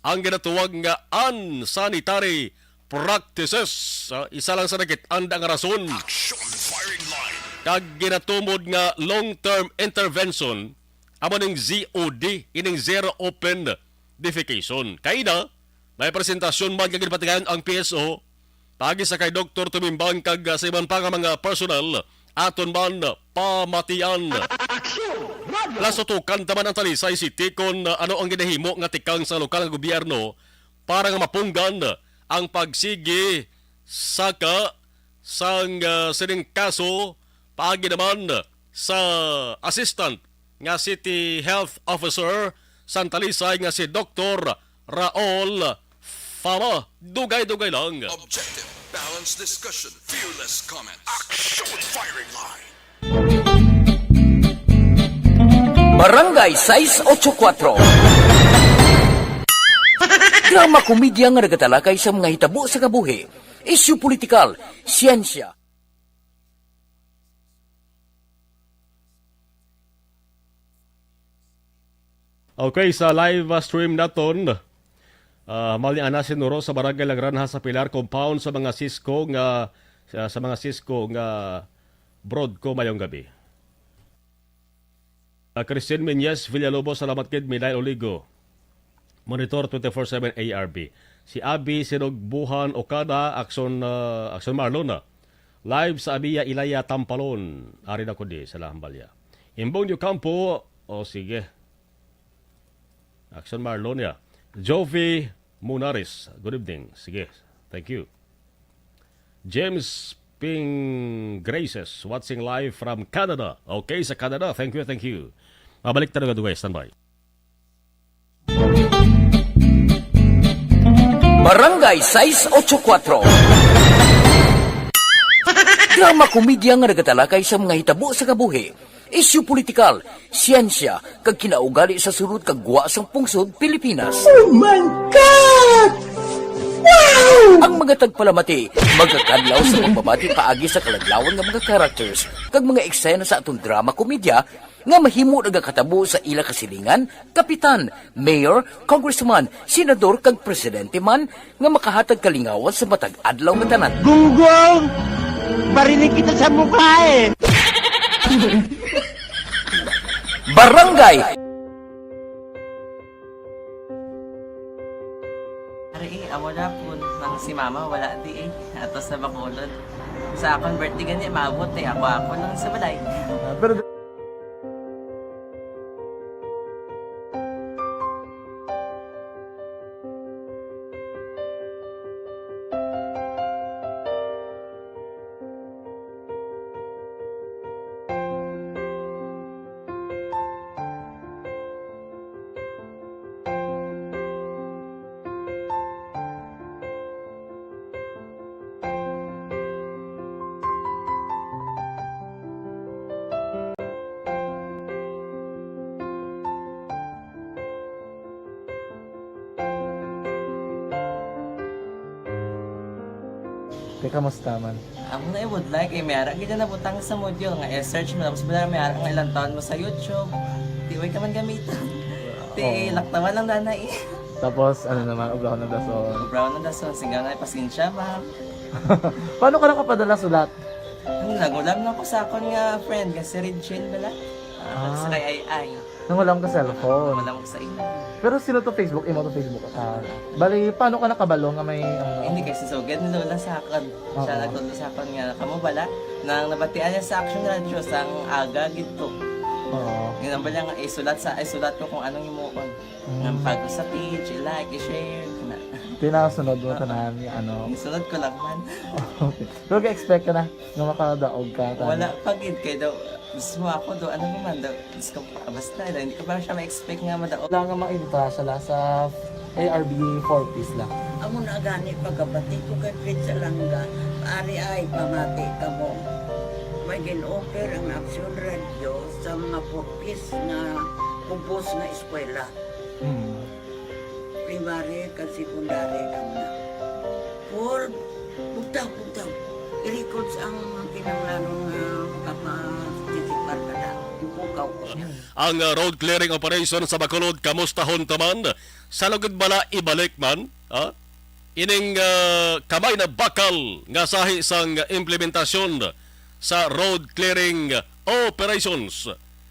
Ang ginatuwag nga unsanitary practices. Isa lang sa nakit-anda nga rason. Action Firing Line. Kag ginatumod nga long-term intervention, amo ning ZOD, ining zero open defecation. Kaya na, may presentasyon man kag ginapatigayon ang PSO, pagi sa kay Dr. Tumimbang kag sa iban pa nga mga personal, aton man pamatian. Plus tutukan taman ang talisay City kung ano ang ginahimo nga tikang sa lokal nga gobyerno para nga mapunggan ang pagsigi saka sang sining kaso paagi naman sa assistant nga City Health Officer sa Talisay nga si Dr. Raul Fama. Dugay-dugay lang. Objective, balanced discussion, fearless comments. Action Firing Line. Barangay 684. Drama komedya nga nagatalakay sa mga hitabo sa kabuhi, isyu politikal, siyensya. Okay, sa live stream naton, mali ana sinuro sa Barangay Langranha sa Pilar compound sa mga Cisco nga Broadco mayong gabi. Christine Menyes Villalobos, salamat kid Milay Oligo. Monitor 24/7 ARB. Si Abi Sinugbuhan Okada, Akson Marlona. Live sa Abia Ilaya Tampalon. Ari na ko di sa Lahambalya. Imbong New Campo, sige. Akson Marlona. Jovi Munaris, good evening. Sige, thank you. James Ping Graces, watching live from Canada. Okay, sa Canada. Thank you. Mabalik talaga dugay, standby. Barangay 684. Drama komedya nga nagatalakay sa mga hitabo sa kabuhi, isyu politikal, siyensya, kag kinaugali sa surut kag guwa sang pungsod Pilipinas. Oh my God! Wow! Ang mga tagpalamati, magkakadlaw sa pagbabati paagi sa kaladlawan nga mga characters kag mga eksena sa atong drama komedya nga mahimo nagakatabo sa ila kasilingan, kapitan, mayor, congressman, senador kag presidente man nga makahatag kalingawan sa matag adlaw nga tanan. Gunggong! Barinig kita sa mukha eh! Barangay! Amo na po nang si mama wala di atos na Bacolod. Sa akong birthday gani maabot ako lang sa balay. Pero kamusta man? Ako na would like mayara gid na butang sa module nga search mo tapos bala mayara nga ilang taon mo sa YouTube. Di way ka man gamitan. Ti laktawan lang nanay. Tapos ano naman brown ng dason. Brown ng dason singa nga pasensya ma'am. Paano ka nakapadala sulat? Nagulam na ko sa akon nga friend kasi Regine bala. Sa kay ay. Nangulam ka cellphone. Nangulam ko sa ina. Pero sino to Facebook? Imo to Facebook. Bali, paano ka nakabalo nga may... Hindi kasi sugad ni Lola sa akin. Siya nagtulo sa akin nga, kamo bala, nang nabatian niya sa Action Radio sang aga gito. Oo. Yun ang bala nga, isulat ko kung anong imuon. Ng pag sa page, i-like, i-share. Pinasunod mo tanan ano? Sunod ko lang man. Okay. Pero ka-expect ka na nga makadaog ka? Wala, pag-id kayo daw. Gusto mo ako do, ano naman daw, gusto ko basta, hindi ko ba siya ma-expect nga madaog. Wala nga ma-invita siya sa ARB 4-piece lang. Amo na gani pagkabati ko kay Pizza Langga, ari ay pamati ka mo. May gin-offer ang Action Radio sa mga 4-piece na kumpos na eskwela. Primary kag secondary ka na. For bugtaw. i-records ang kinanglanong kapatitipar ka na. Ipukaw ko siya. Ang road clearing operation sa Bacolod, kamustahon taman? Sa lugod bala ibalik man? Ining kamay na bakal nga sahi sang implementasyon sa road clearing operations.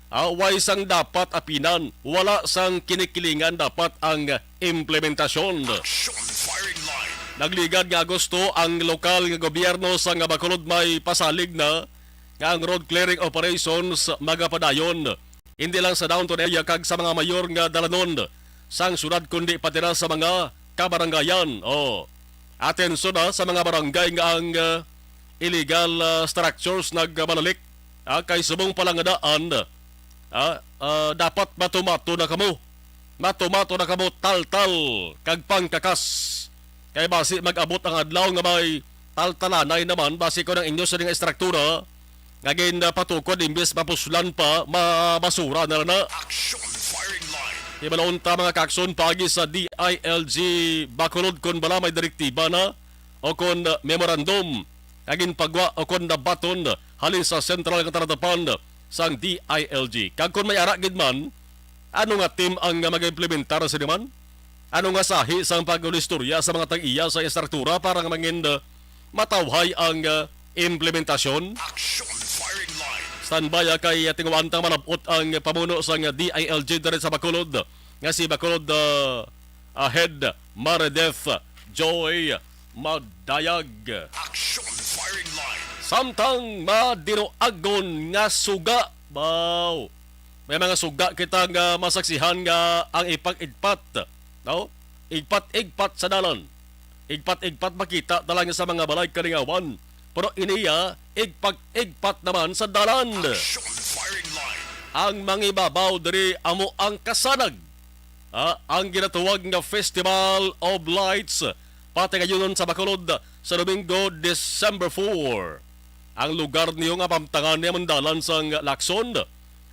Way sang dapat apinan, wala sang kinikilingan dapat ang implementasyon. Nagligad nga Agosto ang lokal nga gobyerno sa nga Bacolod may pasalig na nga ang road clearing operations magapadayon. Hindi lang sa downtown area kag sa mga mayor nga dalanon sang syudad kundi pati na sa mga kabarangayan. Atensyon na sa mga barangay nga ang illegal structures nagbalalik kay subong palangadaan. Dapat matumato na kamo. Matumato na kamo tal-tal kag pangkakas. Kay basi mag-abot ang adlaw nga may taltalanay naman basi ko ng inyo sa nga struktura nga gin patukod imbes mapuslan pa mabasura na na. Ibalon ta mga kakson pagi sa DILG Bacolod kon bala may direktiba na o kon memorandum kagin pagwa o kon nabaton halin sa sentral nga taradapan sang DILG. Kag kon may ara gid man ano nga team ang mag-implementar sa naman? Ano nga sahi sa pag-istorya sa mga tag-iya sa istruktura para nga mangin matawhay ang implementasyon? Standby kay tingawantang malabot ang pamuno sa DILG diri sa Bacolod nga si Bacolod Head Maredeth Joy Madayag. Samtang madinuagon nga suga baw. May mga suga kita nga masaksihan nga ang ipag-igpat. No? Igpat-igpat sa dalan. Igpat-igpat makita talang sa mga balay kalingawan. Pero iniya, igpat naman sa dalan. Ang mangibabaw diri amo ang kasanag. Ang ginatuwag nga Festival of Lights pati ngayon sa Bacolod sa Domingo, December 4. Ang lugar niyo nga pamtangan niya dalan sa Lacson.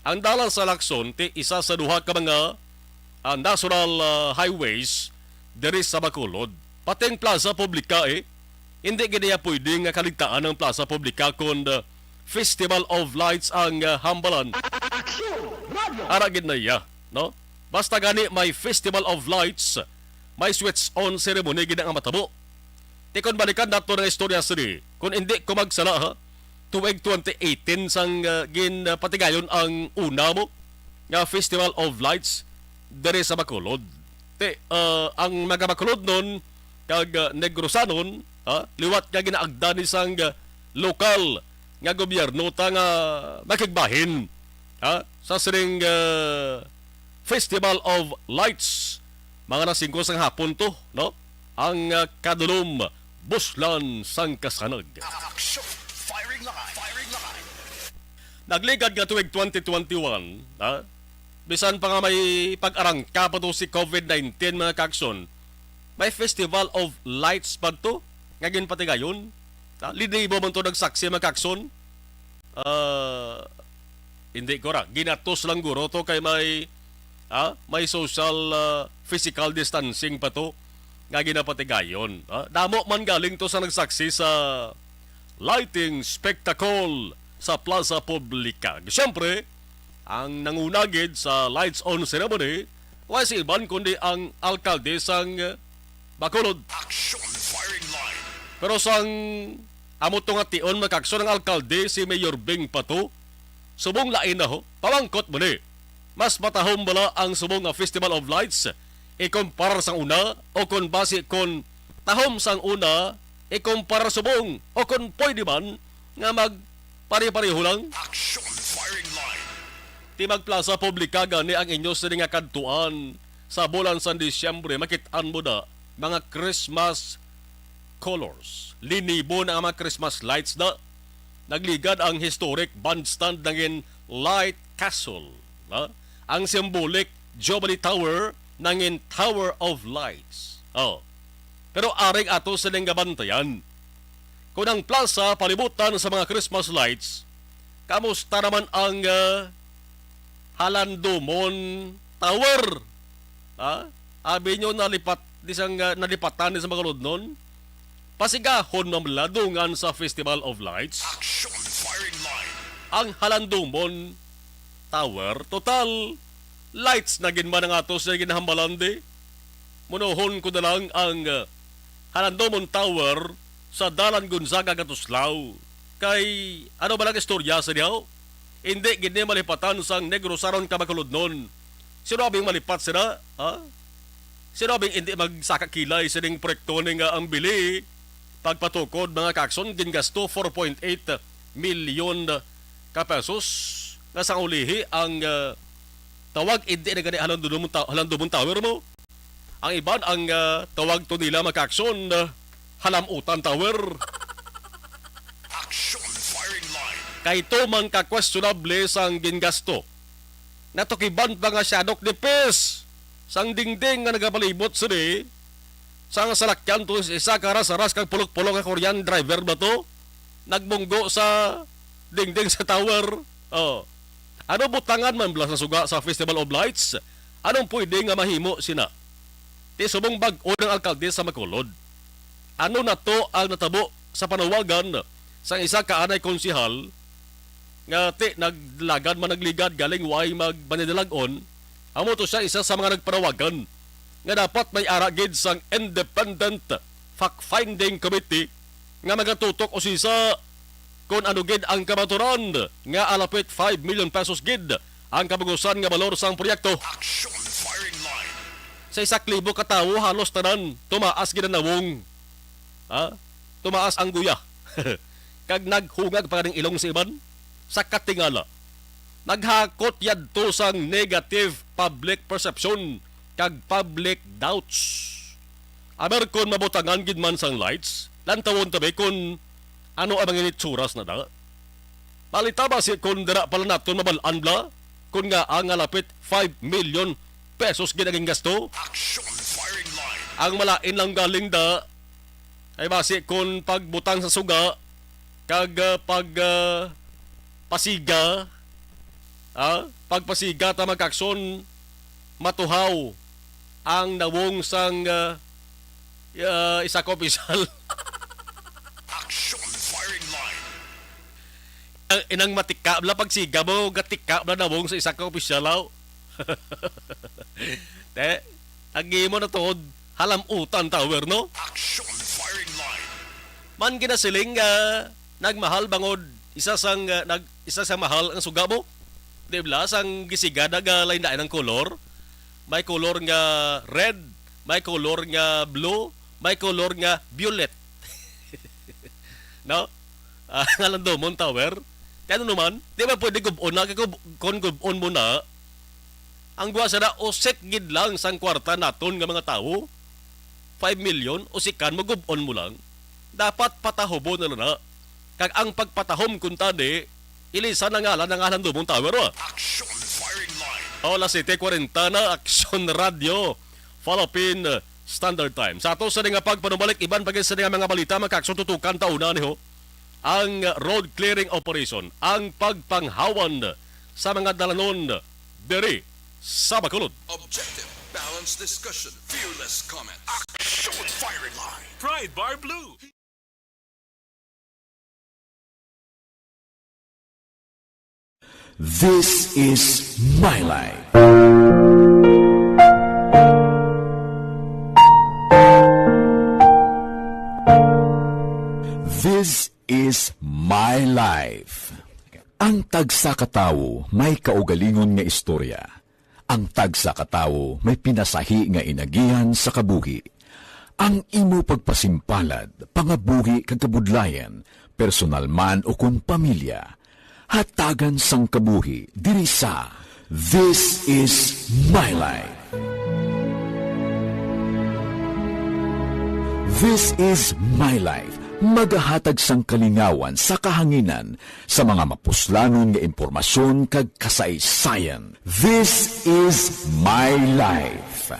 Ang dalan sa Lacson, isa sa duha ka mga national highways diri sa Bacolod. Pati ang plaza publika hindi giniya pwedeng kaligtaan ng plaza publika kung Festival of Lights ang hambalan. Aragid na iya, no? Basta gani may Festival of Lights, may switch on ceremony gina ang matabo. Tikon balikan nato ng istorya sini. Kung hindi ko magsala tuwing 2018 sang ginpatigayon ang una mo nga Festival of Lights dere sa Bacolod. Ang mga Bacolod nun kag Negrosanon liwat nga ginaagda ni sang lokal nga gobyerno ta nga makigbahin sa siring Festival of Lights. Mga nasingko sang hapon to, no? Ang kadulom buslan sang kasanag. Nagligad nga tuwing 2021, bisan pa nga may pag-arangka pa to si COVID-19 mga kakson, may Festival of Lights pa to, nga ginpatigayon. Lidibo man to nagsaksi mga kakson. Hindi ko ra, ginatos lang guro to kay may social physical distancing pa to, nga ginapatigayon. Damo man galing to sa nagsaksi sa lighting spectacle sa plaza publika. Siyempre, ang nangunagid sa lights on ceremony wala si iban kundi ang alkalde sang Bacolod. Pero sang amot nga tion makakson ang alkalde si Mayor Bing Pato, subong lain na pamangkot mo ni. Mas matahom bala ang subong nga Festival of Lights ikumpara sang una o kung base kon tahom sang una ikumpara subong o kung pwede man nga pare-pareho lang. Timag plaza publika gani ang inyo sa nga kadtuan sa bulan sa Disyembre makitaan mo na mga Christmas colors. Linibo na ang mga Christmas lights na nagligad ang historic bandstand ng Light Castle. Ang symbolic Jubilee Tower ng Tower of Lights. Pero aring ato sa gabantayan. Kung ang plaza palibutan sa mga Christmas lights, kamusta naman ang Halandomon Tower? Abi nyo nalipatan sa Bacolod nun? pasigahon mamladungan sa Festival of Lights. Action Firing Line. Ang Halandumon Tower, total lights na ginman ang atos na ginahambalande. Munohon ko na lang ang Halandumon Tower sa Dalan Gonzaga, Gatuslaw. Kay ano ba lang istorya sa diyaw? Hindi gini malipatan sang Negro Saron Kamakulod nun. Sinabing malipat sila, ha? Sinabing hindi magsakakilay sa ning proyekto ning ang bili. Pagpatukod mga kakson, gingasto 4.8 milyon ka pesos nga sa ulihi ang tawag hindi na gani Halandumon Tower mo. Ang iban ang tawag to nila mga kakson, Halamutan Tower. Action Firing Line. Kay to man ka-questionable sang gingasto. Natukiban pa nga siyadok ni Pes sang dingding nga nagapalibot sini sang salakyan to isa karas-aras kag pulok-pulok nga Korean driver ba to nagbunggo sa dingding sa tower. Oh. Ano butangan man blas sa suga sa Festival of Lights? Anong pwede nga mahimo sina? Ti subong bag-o ng alkalde sa Macolod. Ano na to ang natabo sa panawagan sang isa ka anay konsihal nga ti naglagad man nagligad galing way magbanidalag-on. Amo to siya isa sa mga nagpanawagan nga dapat may aragid sang Independent Fact-Finding Committee nga magatutok o sisa kung ano gid ang kabaturan nga alapit 5 million pesos gid ang kabugusan nga balor sang proyekto. Action Firing Line. Sa 1,000 katawo halos tanan tumaas gid ang nawong. Ha? Tumaas ang guya. Kag naghungag pa ning ilong sa iban sa katingala. Naghakot yadto sang negative public perception kag public doubts. Aber kon mabutangan gid man sang lights, lantawon tabi kun ano ang mga initsuras na da. Palita ba si kun dira pala naton mabalaan bla kun nga ang alapit 5 million pesos gid ang gasto. Action Firing Line. Ang malain lang galing da ay basi kun pagbutang sa suga kag pasiga, pagpasiga ta magkakson matuhaw ang nawong sang isa ka opisyal. Action Firing Line. Inang matika bla pagsiga mo gatika bla nawong sa isa ka opisyal. Te, agi mo na tuhod Halamutan Tower, no? Action Firing Line. Man ginasiling nagmahal bangod isa sang mahal ang suga mo. Di ba sang gisigada ga lain daan ng kolor. May kolor nga red, may kolor nga blue, may kolor nga violet. No? Ang Halandumon Tower. Kaya naman, di ba pwede gubon na kung gubon mo na ang guwa sana osek gid lang sang kwarta naton nga mga tao. 5 million osikan mo gubon mo lang. Dapat patahobon na. Kag ang pagpatahom kun tadi ilisan na ngalan ng Halandumon Tower. Action Firing Line. Olas 7:40 na Action Radio Philippine Standard Time. Sa ato sa nga pagpanumalik iban pagin sa nga mga balita makakson tutukan tauna niho ang road clearing operation, ang pagpanghawan sa mga dalanon diri sa Bacolod. Objective, balanced discussion, fearless comment. Action Firing Line. Pride Bar Blue. This is my life. This is my life. Ang tagsa katawo may kaugalingon nga istorya. Ang tagsa katawo may pinasahi nga inagihan sa kabuhi. Ang imo pagpasimpalad, pangabuhi kag kabudlayan, personal man o kun pamilya, hatagan sang kabuhi diri sa This is my life. This is my life. Magahatag sang kalingawan sa kahanginan sa mga mapuslanon nga impormasyon kag kasaysayan. This is my life.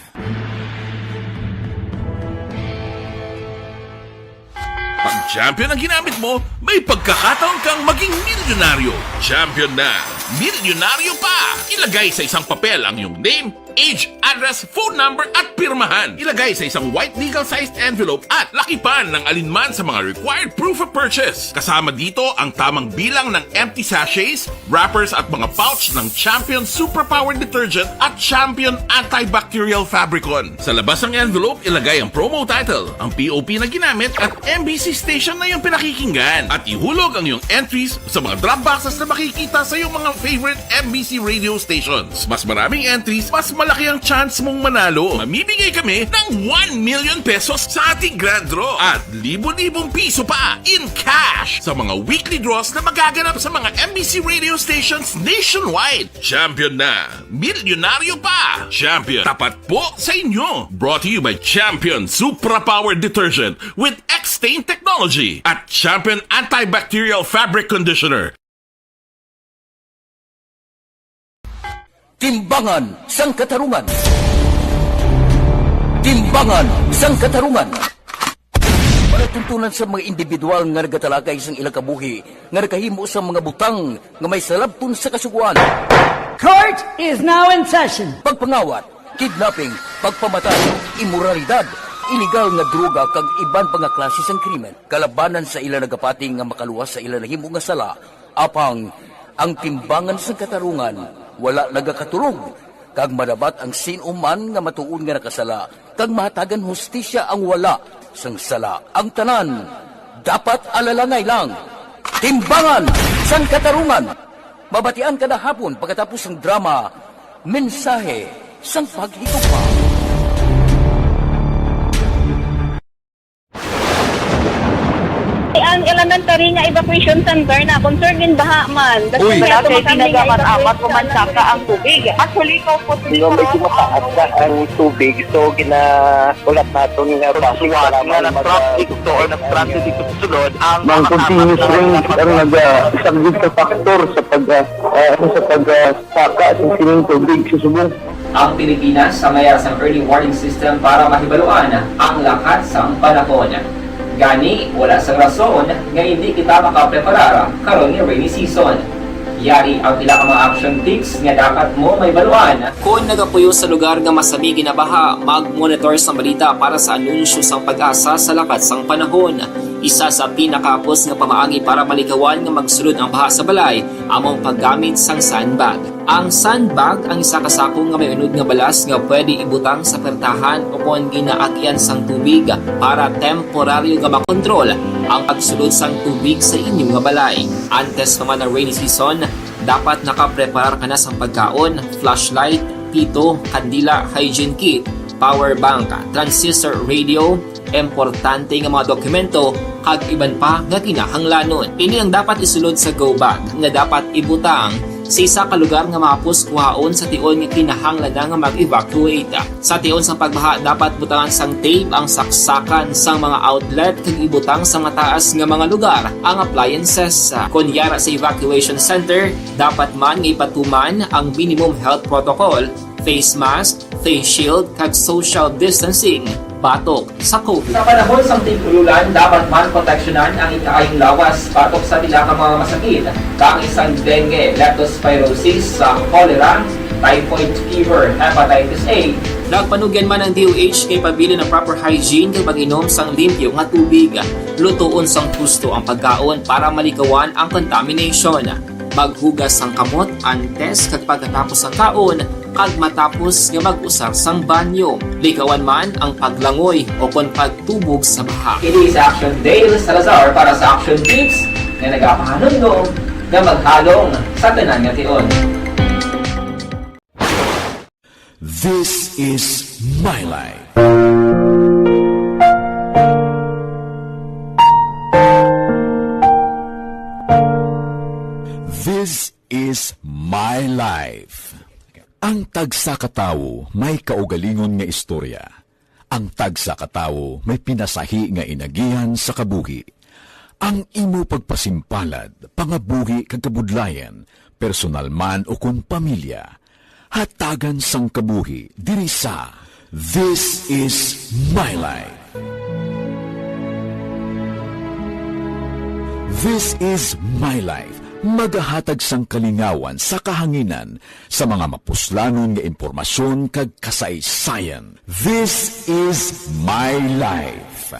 Pag champion ang ginamit mo, may pagkakataon kang maging milyonaryo. Champion na, milyonaryo pa! Ilagay sa isang papel ang iyong name, age, address, phone number at pirmahan. Ilagay sa isang white legal-sized envelope at lakipan ng alinman sa mga required proof of purchase. Kasama dito ang tamang bilang ng empty sachets, wrappers at mga pouch ng Champion Superpower Detergent at Champion Antibacterial Fabricon. Sa labas ng envelope, ilagay ang promo title, ang POP na ginamit at MBC station na yung pinakikinggan. At ihulog ang iyong entries sa mga drop boxes na makikita sa iyong mga favorite MBC radio stations. Mas maraming entries, mas malaki ang chance mong manalo. Mamibigay kami ng 1 million pesos sa ating grand draw at libo-libong piso pa in cash sa mga weekly draws na magaganap sa mga MBC radio stations nationwide. Champion na, milyonaryo pa. Champion, tapat po sa inyo. Brought to you by Champion Supra Power Detergent with X-Stain Technology at Champion Antibacterial Fabric Conditioner. Timbangan sang katarungan. Timbangan sang katarungan. Panatuntunan sa mga individual nga nagatalakay sang ilang kabuhi nga nakahimo sa mga butang nga may salabton sa kasuguan. Court is now in session. Pagpangawat, kidnapping, pagpamatay, immoralidad, iligal nga droga kag iban pa nga klase sang krimen. Kalabanan sa ilang nagapating nga makaluwas sa ilang nahimo nga sala, apang ang timbangan sang katarungan wala nagakatulog, kag madabat ang sinuman nga matuon nga nakasala, kag mahatagan hustisya ang wala sang sala. Ang tanan, dapat alalangay lang. Timbangan sang katarungan. Mabatian kada hapon pagkatapos ng drama, mensahe sang paghikupa. Ang elementary nga evacuation center na concerned din baha man. Uy, kasi pinagamat-amat pumansaka ang tubig. Actually, ko po medyo mataas na ang tubig. So, ulat natin nga pasuwat nga ng traffic to or ng traffic dito sunod. Ang continuous rain ang nag-isang sa factor sa pagsaka sa sining tubig sa subong. Ang Pilipinas sa mayroon sa early warning system para mahibaluan ang lahat sa panahon. Gani, wala sa rason nga hindi kita makapreparar karon nga rainy season. Yari ang pila ka mga action tips nga dapat mo may baluan. Kung nagapuyo sa lugar nga masabi ginabaha, mag-monitor sa balita para sa anunsyo sang pag-asa sa lakat sang panahon. Isa sa pinakapos nga pamaagi para malikawan nga magsulod ang baha sa balay, among paggamit sang sandbag. Ang sandbag ang isa ka sako nga may unod nga balas nga pwede ibutang sa pertahan o kung ginaagyan sang tubig para temporaryo nga makontrol ang pagsulod sang tubig sa inyong nga balay. Antes naman ng rainy season, dapat nakapreparar ka na sang pagkaon, flashlight, pito, kandila, hygiene kit, power bank, transistor radio, importante nga mga dokumento kag iban pa nga kinahanglanon. Ini ang dapat isulod sa go bag nga dapat ibutang sa isa ka lugar nga mapus kuhaon sa tion nga kinahanglan nga mag-evacuate. Sa tion sa pagbaha dapat butangan sang tape ang saksakan sang mga outlet kag ibutang sa mataas nga mga lugar ang appliances. Kunyara sa evacuation center, dapat man nga ipatuman ang minimum health protocol, face mask, face shield kag social distancing. Batok sa COVID. Sa panahon sa tig-ululan, dapat man proteksyonan ang ikaayong lawas batok sa pila ka mga masakit. Kang isang dengue, leptospirosis, cholera, typhoid fever, hepatitis A. Nagpanugyan man ang DOH kay pabili ng proper hygiene kay pag-inom sang limpyo nga tubig. Lutuon sang gusto ang pagkaon para malikawan ang contamination. Maghugas sang kamot antes kag pagkatapos sang kaon kag matapos nga mag-usar sang banyo. Likawan man ang paglangoy o kon pagtubog sa baha. Kini sa Action Dale Salazar para sa Action Tips nga nagapahanundong nga maghalong sa tanan nga tion. This is my life. This is my life. Ang tagsakatawo may kaugalingon nga istorya. Ang tagsakatawo may pinasahi nga inagihan sa kabuhi. Ang imo pagpasimpalad, pangabuhi kag kabudlayan, personal man o kun pamilya, hatagan sang kabuhi diri sa This is my life. This is my life. magahatag sang kalingawan sa kahanginan sa mga mapuslanon nga impormasyon kag kasaysayan. This is My Life.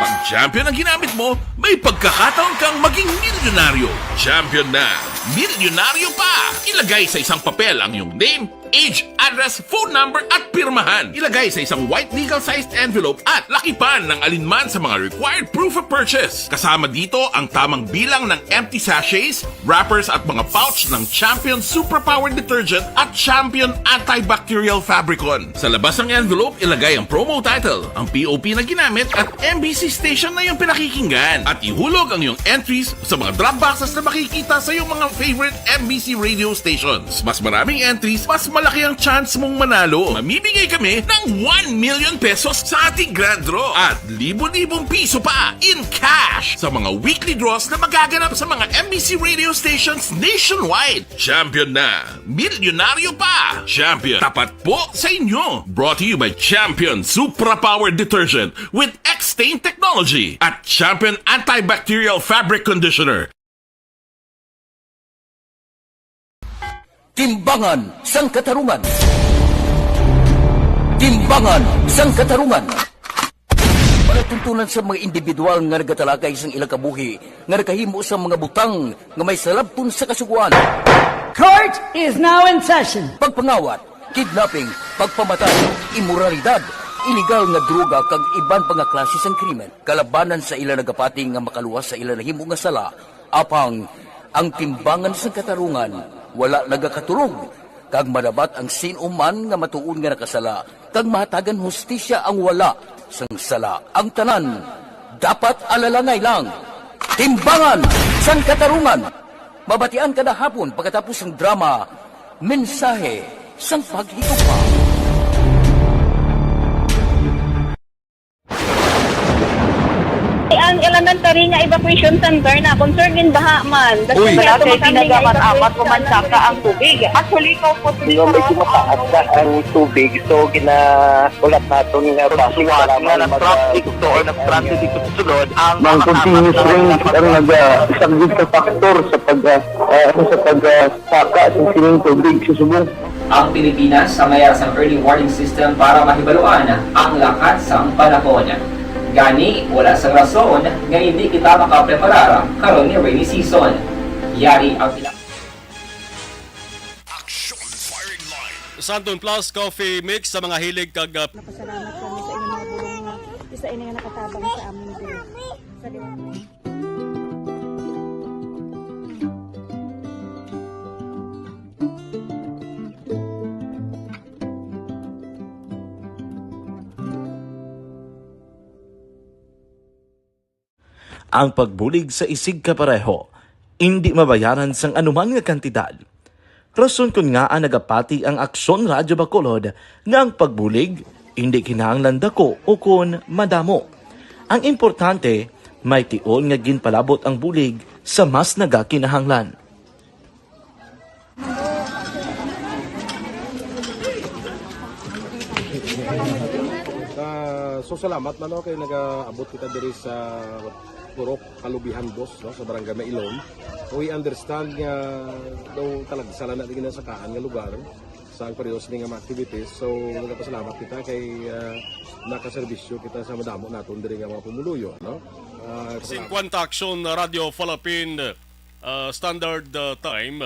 Pag champion ang ginamit mo, may pagkakataon kang maging milyonaryo. Champion na, milyonaryo pa! Ilagay sa isang papel ang iyong name, age, address, phone number at pirmahan. Ilagay sa isang white legal-sized envelope at lakipan ng alinman sa mga required proof of purchase. Kasama dito ang tamang bilang ng empty sachets, wrappers at mga pouch ng Champion Superpower Detergent at Champion Antibacterial Fabricon. Sa labas ng envelope, ilagay ang promo title, ang POP na ginamit at MBC station na yung pinakikinggan. At ihulog ang iyong entries sa mga drop boxes na makikita sa iyong mga favorite MBC radio stations. Mas maraming entries, mas malaki ang chance mong manalo. Mamimigay kami ng 1 million pesos sa ating grand draw at libo-libong piso pa in cash sa mga weekly draws na magaganap sa mga MBC radio stations nationwide. Champion na, milyonaryo pa. Champion, tapat po sa inyo. Brought to you by Champion Supra Power Detergent with X-Stain Technology at Champion Antibacterial Fabric Conditioner. Timbangan sang katarungan. Timbangan sang katarungan. Palatuntunan sa mga individual nga nagatalakay sang ilang kabuhi nga nakahimo sa mga butang nga may salabton sa kasuguan. Court is now in session. Pagpangawat, kidnapping, pagpamatay, imoralidad, iligal nga droga kag iban pa nga klase sang krimen. Kalabanan sa ilang nagapati nga makaluwas sa ilang nahimo nga sala. Apang ang timbangan sang katarungan wala nagakatulog, kag madabat ang sinuman nga matuon nga nakasala, kag mahatagan hustisya ang wala sang sala. Ang tanan, dapat alalangay lang. Timbangan sang katarungan. Mabatian kada hapon pagkatapos ng drama, mensahe sang paghigugma. Ang elementary nga evacuation center na concerned in baha man. Uy, kasi pinagamat-amat ko man saka ang tubig. Actually, ikaw po medyo mataas na ang tubig. So, ulat natin nga pasiwala nga ng traffic to or nag-traffic dito sa sulod. Ang continuous rain ang isang good factor sa pagsaka sa sining tubig sa subong. Ang Pilipinas sa mayroon sa early warning system para mahibaluan ang lakat sa panahon. Gani, wala sa rason nga hindi kita makapreparara karon ni rainy season. Yari ang Santon Plus Coffee Mix sa mga hilig kag Napasalamat kami sa inyong mga bulong nga isa ini nga nakatabang sa aming din. Sa Ang pagbulig sa isig kapareho, hindi mabayaran sang anuman nga kantidad. Rason kun nga nagapati ang Aksyon Radyo Bacolod nga ang pagbulig, hindi kinahanglan dako o kun madamo. Ang importante, may tion nga ginpalabot ang bulig sa mas nagakinahanglan. So salamat man kay nagaabot kita diri sa Purok Kalubihan Boss sa Barangay Mailon. We understand nga daw talaga sala na din sa kaan nga lugar sa parehas ni nga activities. So nagapasalamat kita kay nakaserbisyo kita sa madamo naton diri nga mga pumuluyo, no? 50 Aksyon Radio Philippine Standard Time.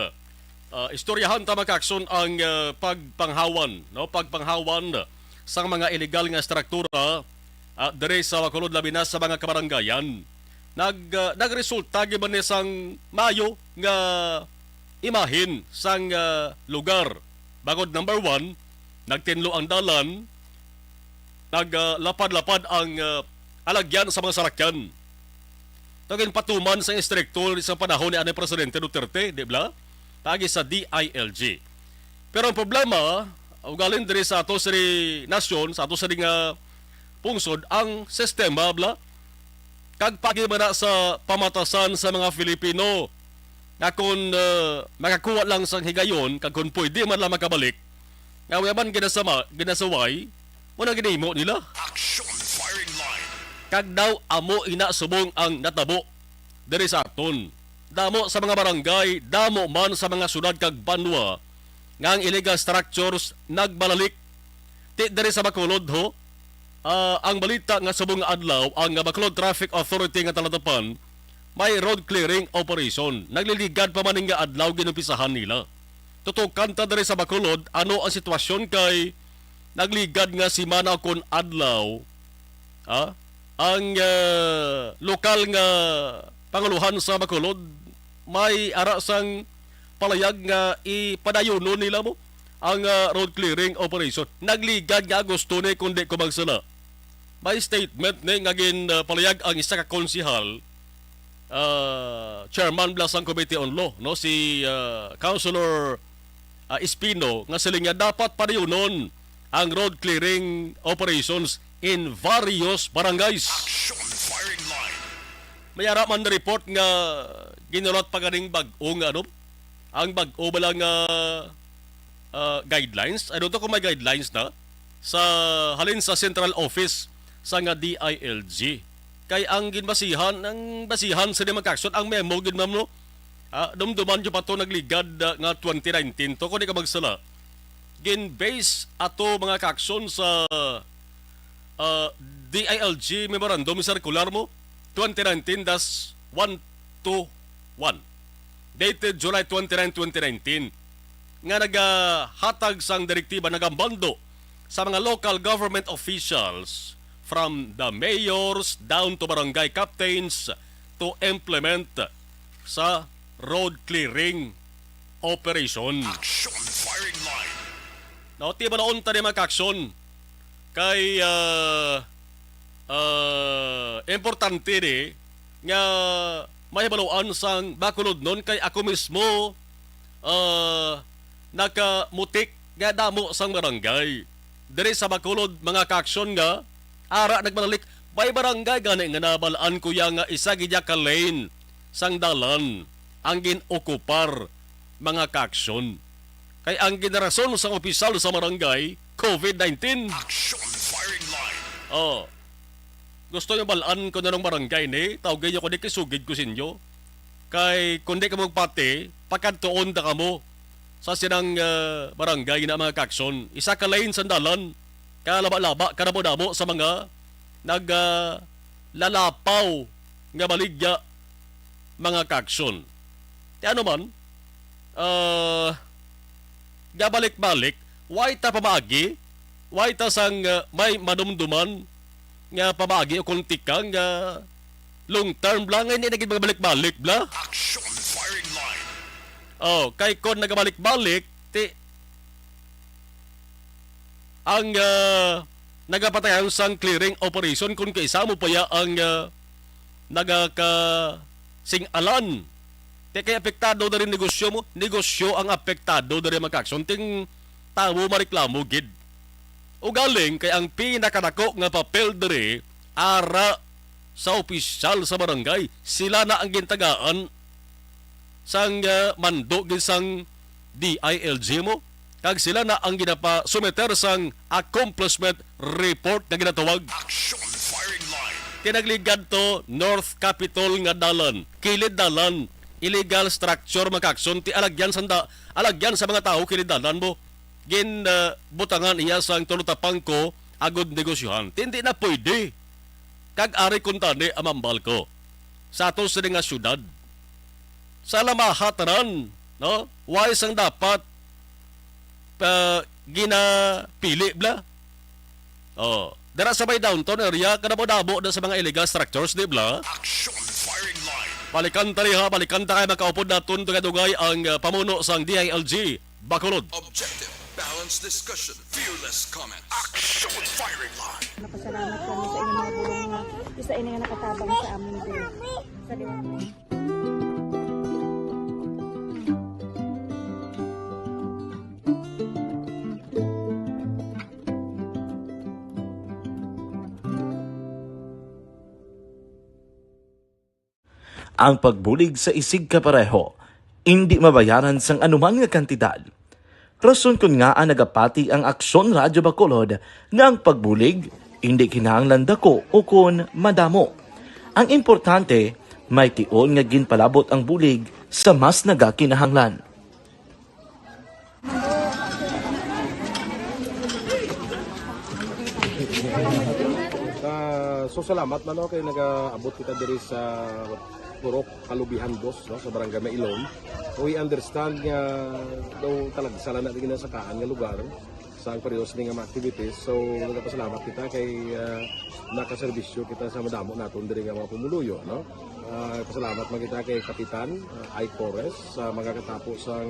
Istoryahan ta makaksyon ang pagpanghawan, no? Pagpanghawan sa mga illegal nga struktura dere sa Bacolod labi na sa mga kabarangayan. Nagresulta giban ni sang mayo nga imahin sang lugar. Bagod number 1, nagtinlo ang dalan, naglapad-lapad ang alagyan sa mga sarakyan. Tagin patuman sa instruktor sa panahon ni Anay Presidente Duterte, di ba? Tagi sa DILG. Pero ang problema, ugalin diri sa ato sa nasyon, sa ato sa pungsod, ang sistema, bla, kag pagimana sa pamatasan sa mga Filipino nga kung makakuha lang sang higayon, kag kung pwede man lang makabalik, nga waman ginasaway, muna ginimo nila. Action Firing Line. kag daw amo ina subong ang natabo diri sa aton. Damo sa mga barangay, damo man sa mga syudad kag banwa nga ang illegal structures nagbalalik. Ti diri sa Bacolod ho, ang balita nga subong nga adlaw ang Bacolod Traffic Authority nga talatapan may road clearing operation. Nagliligad pa man nga adlaw ginumpisahan nila. Tutukan ta diri sa Bacolod ano ang sitwasyon kay nagligad nga si mana kon adlaw ang lokal nga panguluhan sa Bacolod may ara sang palayag nga ipadayuno nila mo ang road clearing operation. Nagligad nga gusto ni kundi ko magsala. May statement ni nga palayag ang isa ka konsihal, chairman Blasang Committee on Law, no, si Councilor Espino, nga sila nga dapat pariyunon ang road clearing operations in various barangays. Mayara man na report nga ginulat pa ganing bag-o nga ang bag-o ba lang guidelines. Ano to kung may guidelines na sa halin sa central office sa nga DILG. Kay ang basihan sa mga action ang memo gid ma'am no. Dumduman jo pa to nagligad nga 2019 to kun di ka magsala. Gin base ato mga action sa DILG Memorandum Circular mo 2019-121 dated July 29, 2019 nga nagahatag sang direktiba nagambando sa mga local government officials from the mayors down to barangay captains to implement sa road clearing operation. Action firing line. Now, tiba na unta ni mga aksyon kay importante ni nga may baluan sang Bacolod nun kay ako mismo nakamutik nga damo sang barangay. Diri sa Bacolod mga kaaksyon nga ara nagmanalik may barangay gani nga nabalaan kuya nga isa gidya ka lane sang dalan ang ginokupar mga kaaksyon. Kay ang generason sang opisyal sa barangay COVID-19. Action firing line. Gusto nyo balaan ko na ng barangay ni, tawagin nyo ko di kisugid ko sinyo. Kay kundi ka magpati, pakadtoon da ka mo sa sinang barangay na mga kaksyon. Isa ka lane sandalan, kalaba-laba, kanamo-damo sa mga naglalapaw nga baligya mga kaksyon. Ti ano man, gabalik-balik, why ta pamagi, why ta sang may manumduman, nga pamagi o kuntikang nga long term lang hindi naging magbalik-balik bla. Action firing line. Kay kon nagabalik-balik ti ang nagapatayan sang clearing operation kung kaisa mo pa ya ang nagaka singalan. Ti kay apektado na rin negosyo mo. Negosyo ang apektado na rin magkaksyon. Ting tao mareklamo gid. O galing kay ang pinakadako nga papel dere ara sa opisyal sa barangay. Sila na ang gintagaan sang mando gisang DILG mo. Kag sila na ang ginapa sumeter sang accomplishment report na ginatawag. Action firing line. Tinagligad to North Capitol nga dalan. Kilid dalan. Illegal structure makaksyon. Ti alagyan sa mga tao kilid dalan mo. Butangan iya sang tulutapang ko agod negosyohan. Hindi na pwede. Kag-ari kuntani amambal ko. Sa ato sa nga syudad. Sa lamahataran, no? Wais ang dapat ginapili bla. Dara sa may downtown area, kanabo-dabo na sa mga illegal structures, di bla? Action firing line. Balikan tayo makaupod natin tugadugay ang pamuno sang DILG Bacolod. Objective. Balanced discussion. Fearless comments. Action firing line. Napasalamat kami sa inyong mga bulong nga isa ini nga nakatabang sa amin din. Sa Ang pagbulig sa isig kapareho, hindi mabayaran sang anuman nga kantidad. Rason kun nga ang nagapati ang Aksyon Radyo Bacolod nga ang pagbulig, Hindi kinahanglan dako o kun madamo. Ang importante, may tion nga ginpalabot ang bulig sa mas nagakinahanglan. So salamat man kay nag-abot kita diri sa Purok Kalubihan Boss, no, sa Barangay Mailom. We understand nga daw talaga sala na din sa kaan nga lugar sa parehas ning mga activities. So nagpasalamat kita kay nakaserbisyo kita sa madamo naton diri nga mga pumuluyo, no. Pasalamat man kita kay Kapitan I. Torres sa mga katapos sang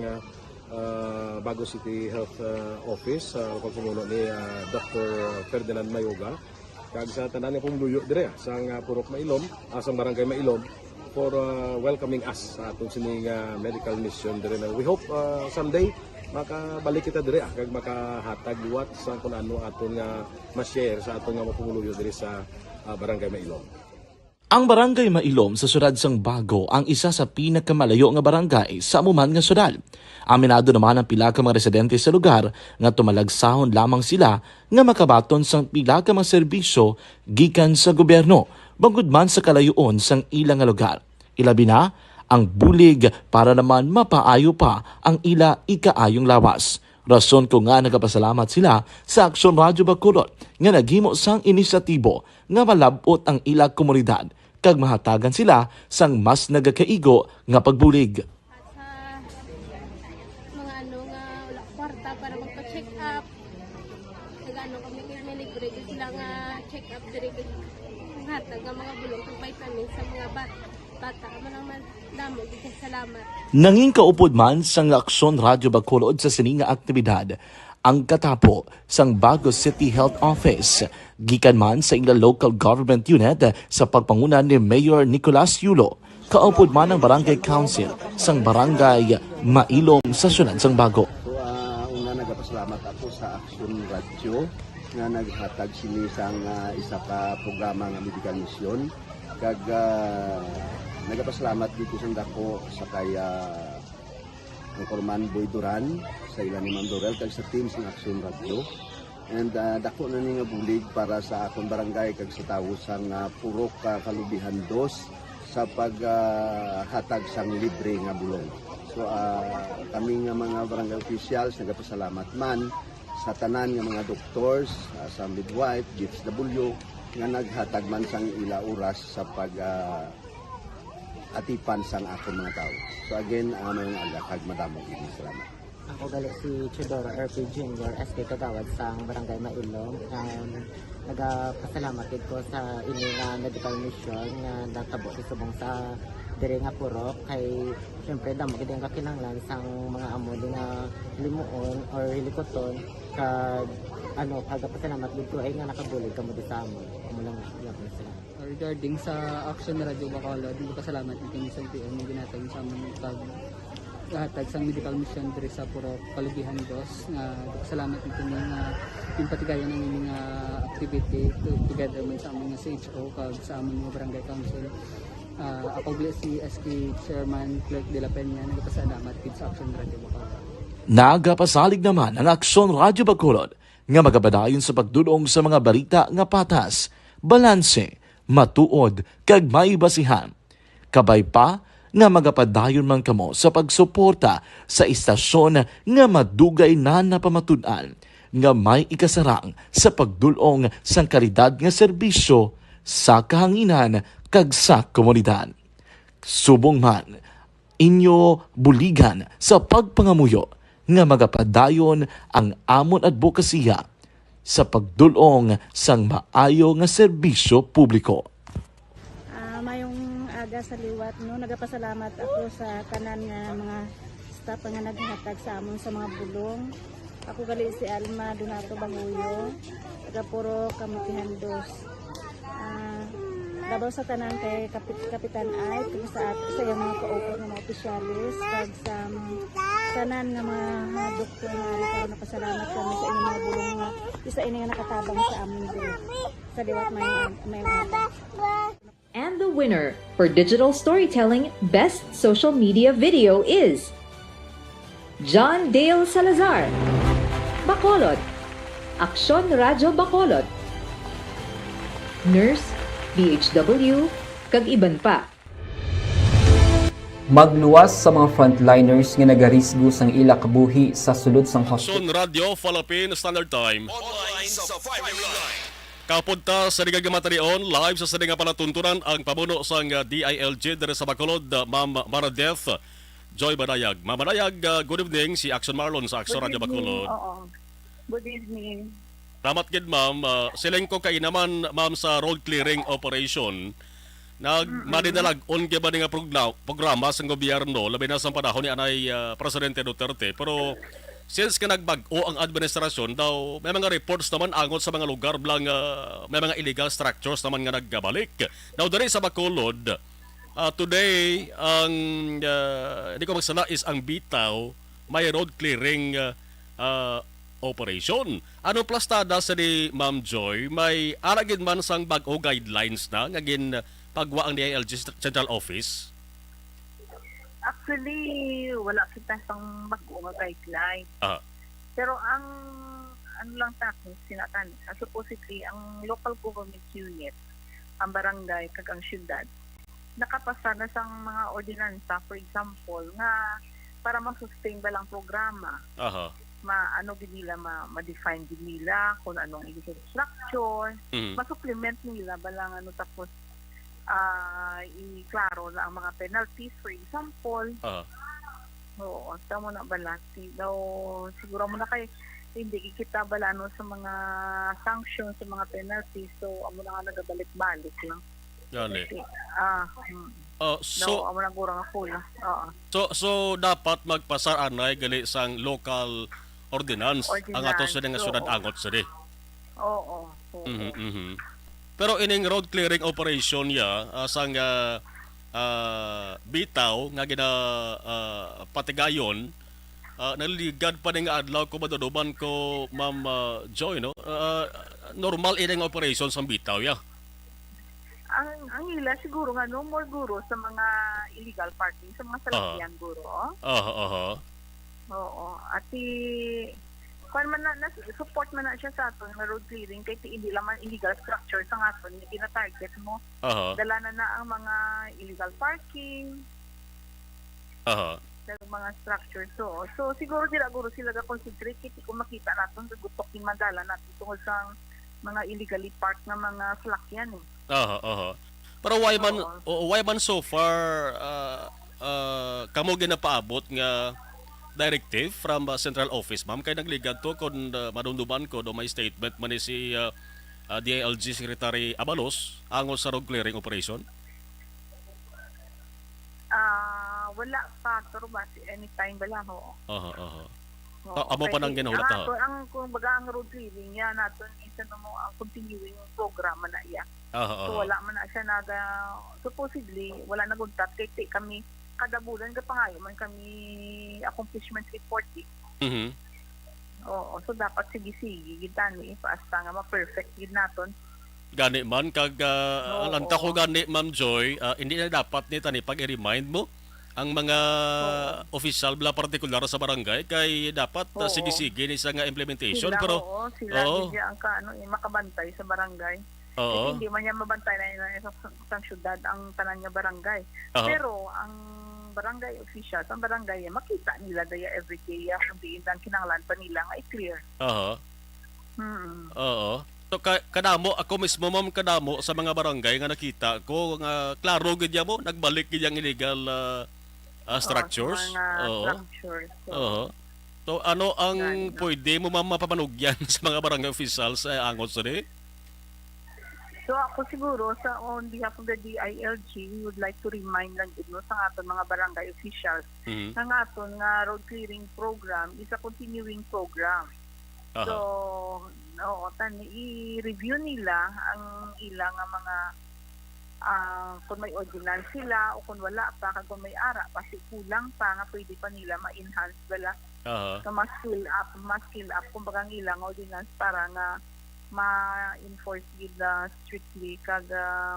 Bago City Health Office sa pagpumuno ni Dr. Ferdinand Mayoga. Kag sa tanan nga pumuluyo dire sa Purok Mailom, sa Barangay Mailom for welcoming us sa atong sining medical mission dire. We hope someday makabalik kita dire kag makahatag liwat sa kun ano aton nga ma-share sa aton nga pumuluyo dire sa Barangay Mailom. Ang Barangay Mailom sa syudad sang Bago ang isa sa pinakamalayo nga barangay sa amuman nga syudad. Aminado naman ang pila ka mga residente sa lugar nga tumalagsahon lamang sila nga makabaton sang pila ka mga serbisyo gikan sa gobyerno bangod man sa kalayuon sang ilang nga lugar. Ilabi na ang bulig para naman mapaayo pa ang ila ikaayong lawas. Rason ko nga nagapasalamat sila sa Aksyon Radyo Bacolod nga naghimo sang inisyatibo nga malabot ang ila komunidad kag mahatagan sila sang mas nagakaigo nga pagbulig. Mga ano nga wala kwarta para magpa-check up. Nagano kami libre sila nga check up dire hatag nga mga bulong kag vitamin sa mga bata mo naman damo gid salamat. Nanging kaupod man sang Aksyon Radyo Bacolod sa sining nga aktibidad ang katapo sang Bago City Health Office gikan man sa ilang local government unit sa pagpanguna ni Mayor Nicolas Yulo. Kaupod man ang Barangay Council sang Barangay Mailom sa syudad sang Bago. So una nagapasalamat ako sa Aksyon Radyo nga naghatag sini sang isa ka programa nga medical mission kag nagapasalamat dito sa dako sa kaya ang Corman Boy Duran sa ilan ni Ma'am Dorel kag sa team sa Aksyon Radio. And dako na ni nga bulig para sa akong barangay kag sa tawo sang Purok Kalubihan 2 sa paghatag sang libre nga bulong. So kami nga mga barangay officials nagapasalamat man sa tanan nga mga doctors, sa midwife, DFW nga naghatag man sang ila oras sa atipan sang akong mga tao. So again, may agakag madamo gid salamat. Ako gali si Chidoro RP Jr. SK Kagawad sang Barangay Mailom. Nagapasalamat ko sa ini nga medical mission nga natabo sa subong sa diri nga purok kay syempre damo gid ang kakinahanglan sang mga amo nga limuon or hilikoton kag pagapasalamat gid ko ay nga nakabulig kamo di sa amo. Amo lang gyapon sila. Regarding sa Aksyon Radyo Bacolod, pasalamat din sa LTO ng ginatag sa among paghatag sa medical mission diri sa Purok Kalubihan 2 nga pasalamat nito nga yung patigayan ng mga activity together man sa among CHO kag sa among mga barangay council. Ako si SK Chairman Clerk de la Peña nagpasalamat din sa Aksyon Radyo Bacolod. Nagapasalig naman ang Aksyon Radyo Bacolod nga magabadayon sa pagdulong sa mga balita nga patas, balanse, matuod kag maibasihan. Kabay pa nga magapadayon man kamo sa pagsuporta sa istasyon nga madugay na napamatud-an nga may ikasarang sa pagdulong sang kalidad nga serbisyo sa kahanginan kag sa komunidad. Subong man inyo buligan sa pagpangamuyo nga magapadayon ang amon advokasya sa pagdulong sang maayo nga serbisyo publiko. Mayong aga sa liwat no, nagapasalamat ako sa tanan nga mga staff nga naghatag sa amon sa mga bulong. Ako gali si Alma Donato Banguyo, taga Purok Kalubihan 2. Labaw sa tanan kay Kapitan Ay, kung sa iyang mga ka-open ng mga opisyalis, kag sa tanan ng mga doktor nga rin napasalamat kami sa inyong mga bulong nga isa ini nga nakatabang sa amin din. Sa liwat may mga. And the winner for Digital Storytelling Best Social Media Video is John Dale Salazar, Bacolod, Aksyon Radyo Bacolod. nurse, BHW, kag iban pa. Magluwas sa mga frontliners nga nagarisgo sang ila kabuhi sa sulod sang hospital. Aksyon Radio Philippine Standard Time. Online sa Fiber Line. Kapunta sa Riga Matarion, live sa Saringa Palatuntunan ang pamuno sang DILG dari sa Bacolod, Ma'am Maradeth Joy Banayag. Ma'am Banayag, good evening. Si Action Marlon sa Action Radio Bacolod. Oo. Good evening. Salamat gid ma'am. Siling ko kay naman ma'am sa road clearing operation. Madinalag-on kaya ba nga programa sa gobyerno labi na sa panahon ni Anay Presidente Duterte. Pero since ka nagbag-o ang administrasyon daw, may mga reports naman angot sa mga lugar blang may mga illegal structures naman nga nagbabalik. Now, dali sa Bacolod, today, ang hindi ko magsala is ang Bitaw, may road clearing operation. Ano plastada sa ni Ma'am Joy, may aragin man sang bag-o guidelines na ngagin pagwa ang DILG Central Office? Actually, wala kita sang bago nga guideline. Pero ang ano lang takin sinatan, supposedly ang local government unit, ang barangay kag ang syudad, nakapasa na sang mga ordinansa, for example, nga para ma-sustain ba lang programa. Ano gid nila ma-define gid nila kung anong infrastructure, ma-supplement nila balang ano tapos i-klaro na ang mga penalties, for example. Oo, tamo na balati daw siguro mo na kay hindi kita balano sa mga sanctions, sa mga penalties, so amo na nga nagabalik-balik lang. Gani. So amo na gurang ako lang. So dapat magpasar anay gali sang local ordinance ang ato sa nga syudad angot sa di. Oo. Pero ining road clearing operation ya sang Bitaw nga gina patigayon, naligad pa nga adlaw ko maduduban ko Ma'am Joy, no? Normal ining operation sa Bitaw ya. Ang ila siguro nga no more guro sa mga illegal parking sa mga salakyan guro. Oo. At kung man na support man na siya sa aton na road clearing kay hindi lamang illegal structure sa aton nga gina-target mo. Dala na ang mga illegal parking. Sa mga structure so siguro sila ga concentrate kung makita naton sa gutok ni madala natin tungod sa mga illegally parked na mga salakyan Pero why man so far kamo ginapaabot nga directive from Central Office, ma'am, kay nagligad to kung madunduban ko do may statement man ni si DILG Secretary Abalos angol sa road clearing operation? Wala pa pero ba anytime bala ho. Amo pa nang ginahulat ang kung baga ang road clearing ya naton isa mo ang continuing programa na iya. So wala man na siya naga supposedly wala naguntat kay kami kada bulan ka pangayo man kami accomplishment reporting. Oo, so dapat sige gitani paasta nga ma-perfect gid naton. Gani man kag alanta ko gani Ma'am Joy, hindi na dapat ni tani pag i-remind mo ang mga official bla partikular sa barangay kay dapat sige ni sa nga implementation sila, pero sila ang makabantay sa barangay. Kasi hindi man niya mabantay na sa syudad ang tanan niya barangay. Pero ang barangay officials, ang barangay makita nila daya every day kung diin lang kinanglan pa nila nga i-clear. So kadamo ako mismo ma'am kadamo sa mga barangay nga nakita ko nga klaro gid mo nagbalik gid yang illegal structures. So ano ang pwede mo ma'am mapapanugyan sa mga barangay officials angot sa di? So ako siguro on behalf of the DILG, we would like to remind lang din sa aton mga barangay officials na aton nga road clearing program is a continuing program. So i-review nila ang ilang mga kung may ordinance sila o kung wala pa kung may ara kasi kulang pa nga pwede pa nila ma-enhance bala. Ma-skill up kung bagang ilang ordinance para nga ma-enforce gila strictly kag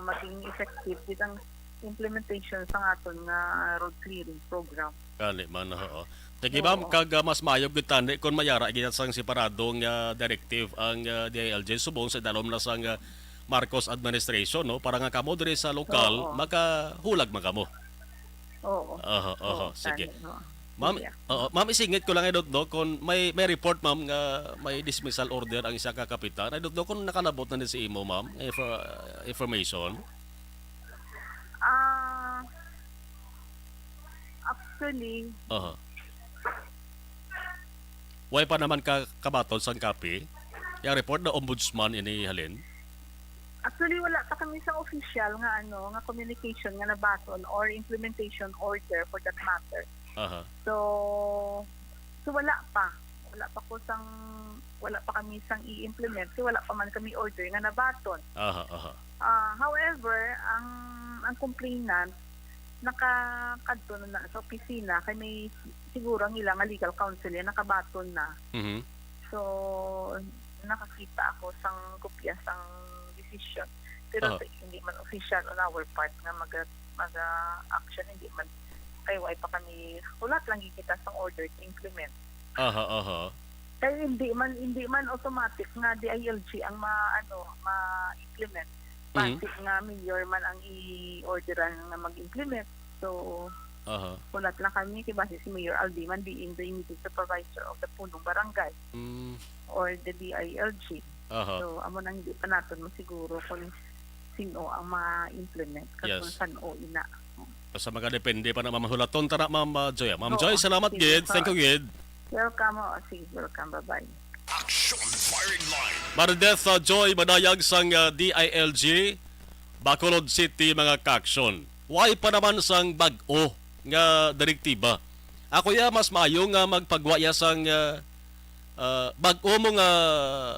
maging effective gid ang implementation sa aton nga road clearing program. Kali man Sige ma'am, kag mas mayog gid tani kon mayara gid sang separadong directive ang DILG subong sa dalom na sang Marcos administration, no? Para nga kamo diri sa lokal, makahulag man kamo. Oo. Sige. tani, oo. Ma'am, Yeah. ma'am isingit ko lang I don't know kung may report ma'am nga may dismissal order ang isa ka kapitan. I don't know kung nakalabot na din si imo ma'am information. Actually, Way pa naman ka kabaton sang kapi. Yung report na ombudsman ini halin. Actually, wala pa kami sa official nga nga communication nga nabaton or implementation order for that matter. So wala pa. Wala pa kami sang i-implement kasi wala pa man kami order nga nabaton. However, ang complainant nakakadto na sa opisina kay may siguro ang ilang legal counsel nakabaton na. So nakakita ako sang kopya sang decision pero hindi man official on our part nga mag-action, hindi man kay why pa kami ulat lang kita sang order to implement. Kaya hindi man automatic nga DILG ang ma-implement. Pati nga mayor man ang i-orderan na mag-implement. So ulat lang kami kay base si Mayor Aldiman being the immediate supervisor of the punong barangay or the DILG. So amo nang hindi pa natin masiguro kung sino ang ma-implement kasi saan o ina. Sa mga depende pa na mamahulaton tara Ma'am Joy. Ma'am Joy, salamat gid. Thank you gid. Welcome. Sige, welcome. Bye-bye. Action Firing Line. Marideth Joy madayag sang DILG Bacolod City mga kaksyon. Why pa naman sang bag-o nga direktiba. Ako ya mas maayo nga magpagwaya sang bag-o mo nga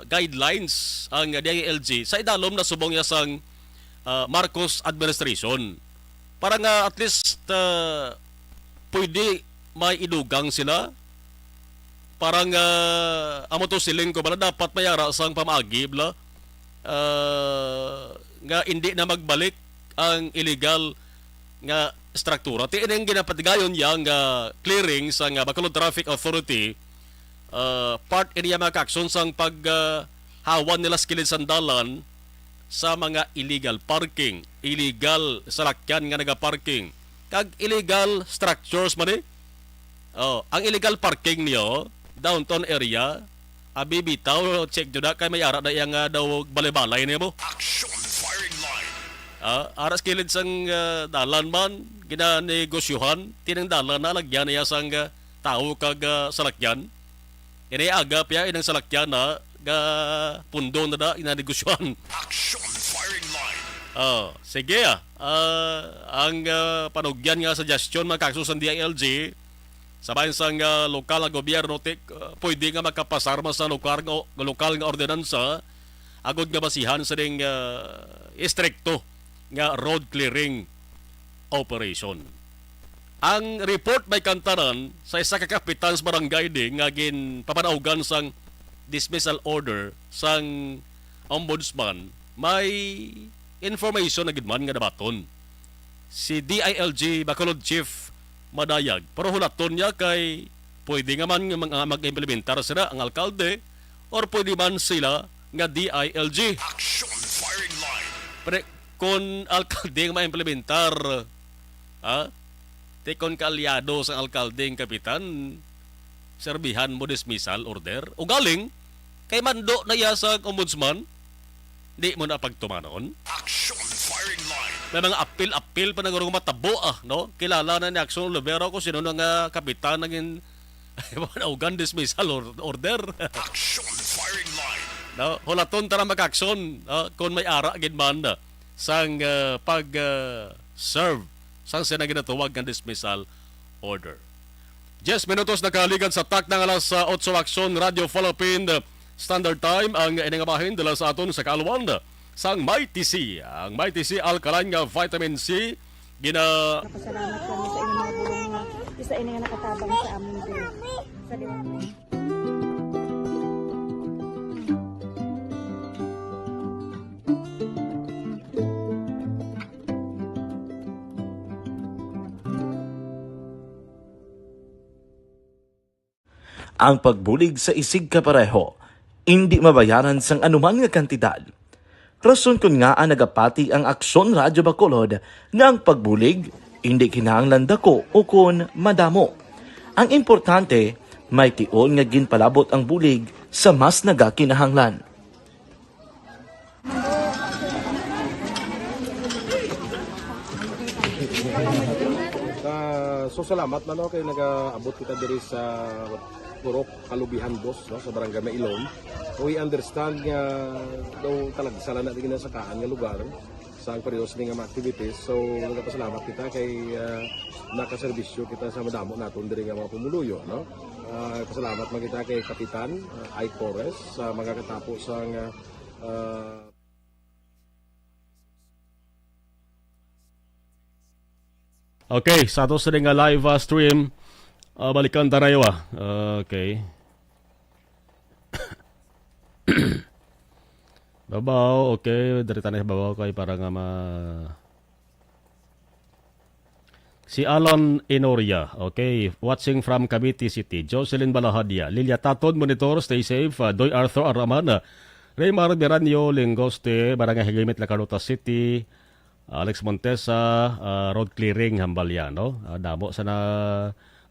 guidelines ang DILG sa idalom na subong ya sang Marcos administration. Para nga at least pwede may idugang sila. Parang amo to siling ko bala dapat mayara sang pamaagi bla nga hindi na magbalik ang illegal nga struktura. Ti ining ginapatigayon yang clearing sa Bacolod Traffic Authority part area mga action sang paghawan nila skilid sandalan sa mga illegal parking, illegal salakyan nga naga-parking, kag illegal structures man ang illegal parking niyo downtown area abibitaw check jud kay may ara da yang daw balay-balay nimo. Action Firing Line. Aras kilid sang dalan man ginanegosyohan tinang dalan na lagyan niya sang tao kag salakyan. Ini agap ya inang salakyan na ga pundo na da inanegosyohan. Action Firing Line. Sige ang panugyan nga suggestion magkaksusan DILG sabayan sang lokal na gobyerno pwede nga magkapasarma sa lokal nga ordinansa agod nga basihan sa ding istrikto nga road clearing operation. Ang report may kantaran sa isa ka kapitan sa barangay nga gin papanaugan sang dismissal order sang ombudsman may information na gidman nga dabaton. Si DILG Bacolod Chief madayag pero hulaton niya kay pwede nga man mag-implementar sila ang alkalde or pwede man sila nga DILG. Action Firing Line. Pero kung alkalde nga ma-implementar kon kaalyado sa alkalde ng kapitan serbihan mo dismissal order o galing kay mando na yasag ombudsman di mo na pagtumanon. Action Firing Line. May mga apil-apil pa nagurong matabo no? Kilala na ni Action Olivero kung sino nga kapitan naging augan dismissal order. Action Firing Line. No? Hulaton tara mag-action kung may ara gid man sang pag-serve sang sinaginatuwag ng dismissal order. 10 minutos nakaligan sa tak ng alas 8 Action Radio Philippine Standard Time ang iningabahin dala sa aton sa kaluwan sang Mighty C. Ang Mighty C Alkaline nga Vitamin C Napasalamat kami sa inyong mga bulong nga isa ini nga nakatabang sa amon din. Sa liwat. Ang pagbulig sa isig kapareho, hindi mabayaran sang anuman nga kantidad. Rason kun nga ang nagapati ang Aksyon Radyo Bacolod nga ang pagbulig hindi kinahanglan dako o kun madamo. Ang importante, may tiol nga ginpalabot ang bulig sa mas nagakinahanglan. So salamat lalo kay nag-abot kita diri sa Purok Kalubihan Boss, no, sa Barangay Mailon. We understand nga daw talaga sala na din sa kaan nga lugar sa ang periyos nga mga activities. So nagpasalamat kita kay nakaserbisyo kita sa madamo naton diri nga mga pumuluyo, no. Pasalamat man kita kay Kapitan Ike Torres sa mga katapos ang Okay, sa ato sa nga live stream, balikan tayo okay. Babaw, okay. Dari tanay babaw kay para nga Si Alon Enoria, okay. Watching from Cavite City. Jocelyn Balahadia. Lilia Taton, Monitor, stay safe. Doy Arthur Araman. Raymar Beranyo, Lingoste, Barangay Higimit, Lacarota City. Alex Montesa, road clearing Hambalyan, no? Damo sa na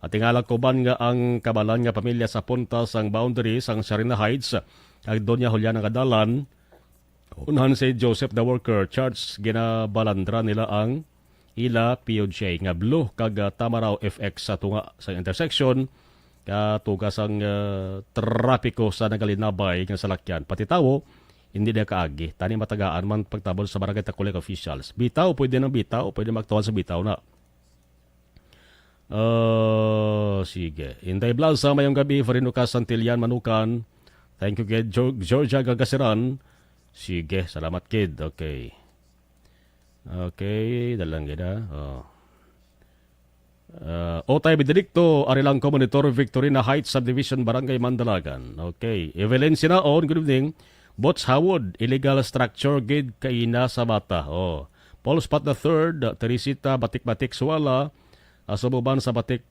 atingalang kuban nga ang kabalan nga pamilya sa puntas ang boundaries ang Sharina Heights ag Doña Juliana Kadalan. Unahan si Joseph the Worker Church ginabalandra nila ang ila POJ nga blue kag Tamaraw FX sa tunga sa intersection katugas ang trapiko sa nagalinabay nga salakyan pati tawo hindi na kaagi. Tani matagaan man pagtabol sa barangay Takulek officials. Bitaw, pwede ng bitaw. Pwede magtuwan sa bitaw na. Sige. Inday Plaza, mayong gabi. Farinuka Santillan, Manukan. Thank you, kid. Georgia Gagasiran. Sige. Salamat, kid. Okay. Okay. Dalang gina. Otay Benedicto, Arilang Monitor, Victorina Heights, Subdivision, Barangay Mandalagan. Okay. Evelyn Sinaon, good evening. Bots Howard, illegal structure gid kaina sa bata. Paul Spot III, Teresita Batik-Batik Suwala, Sububan sa Batik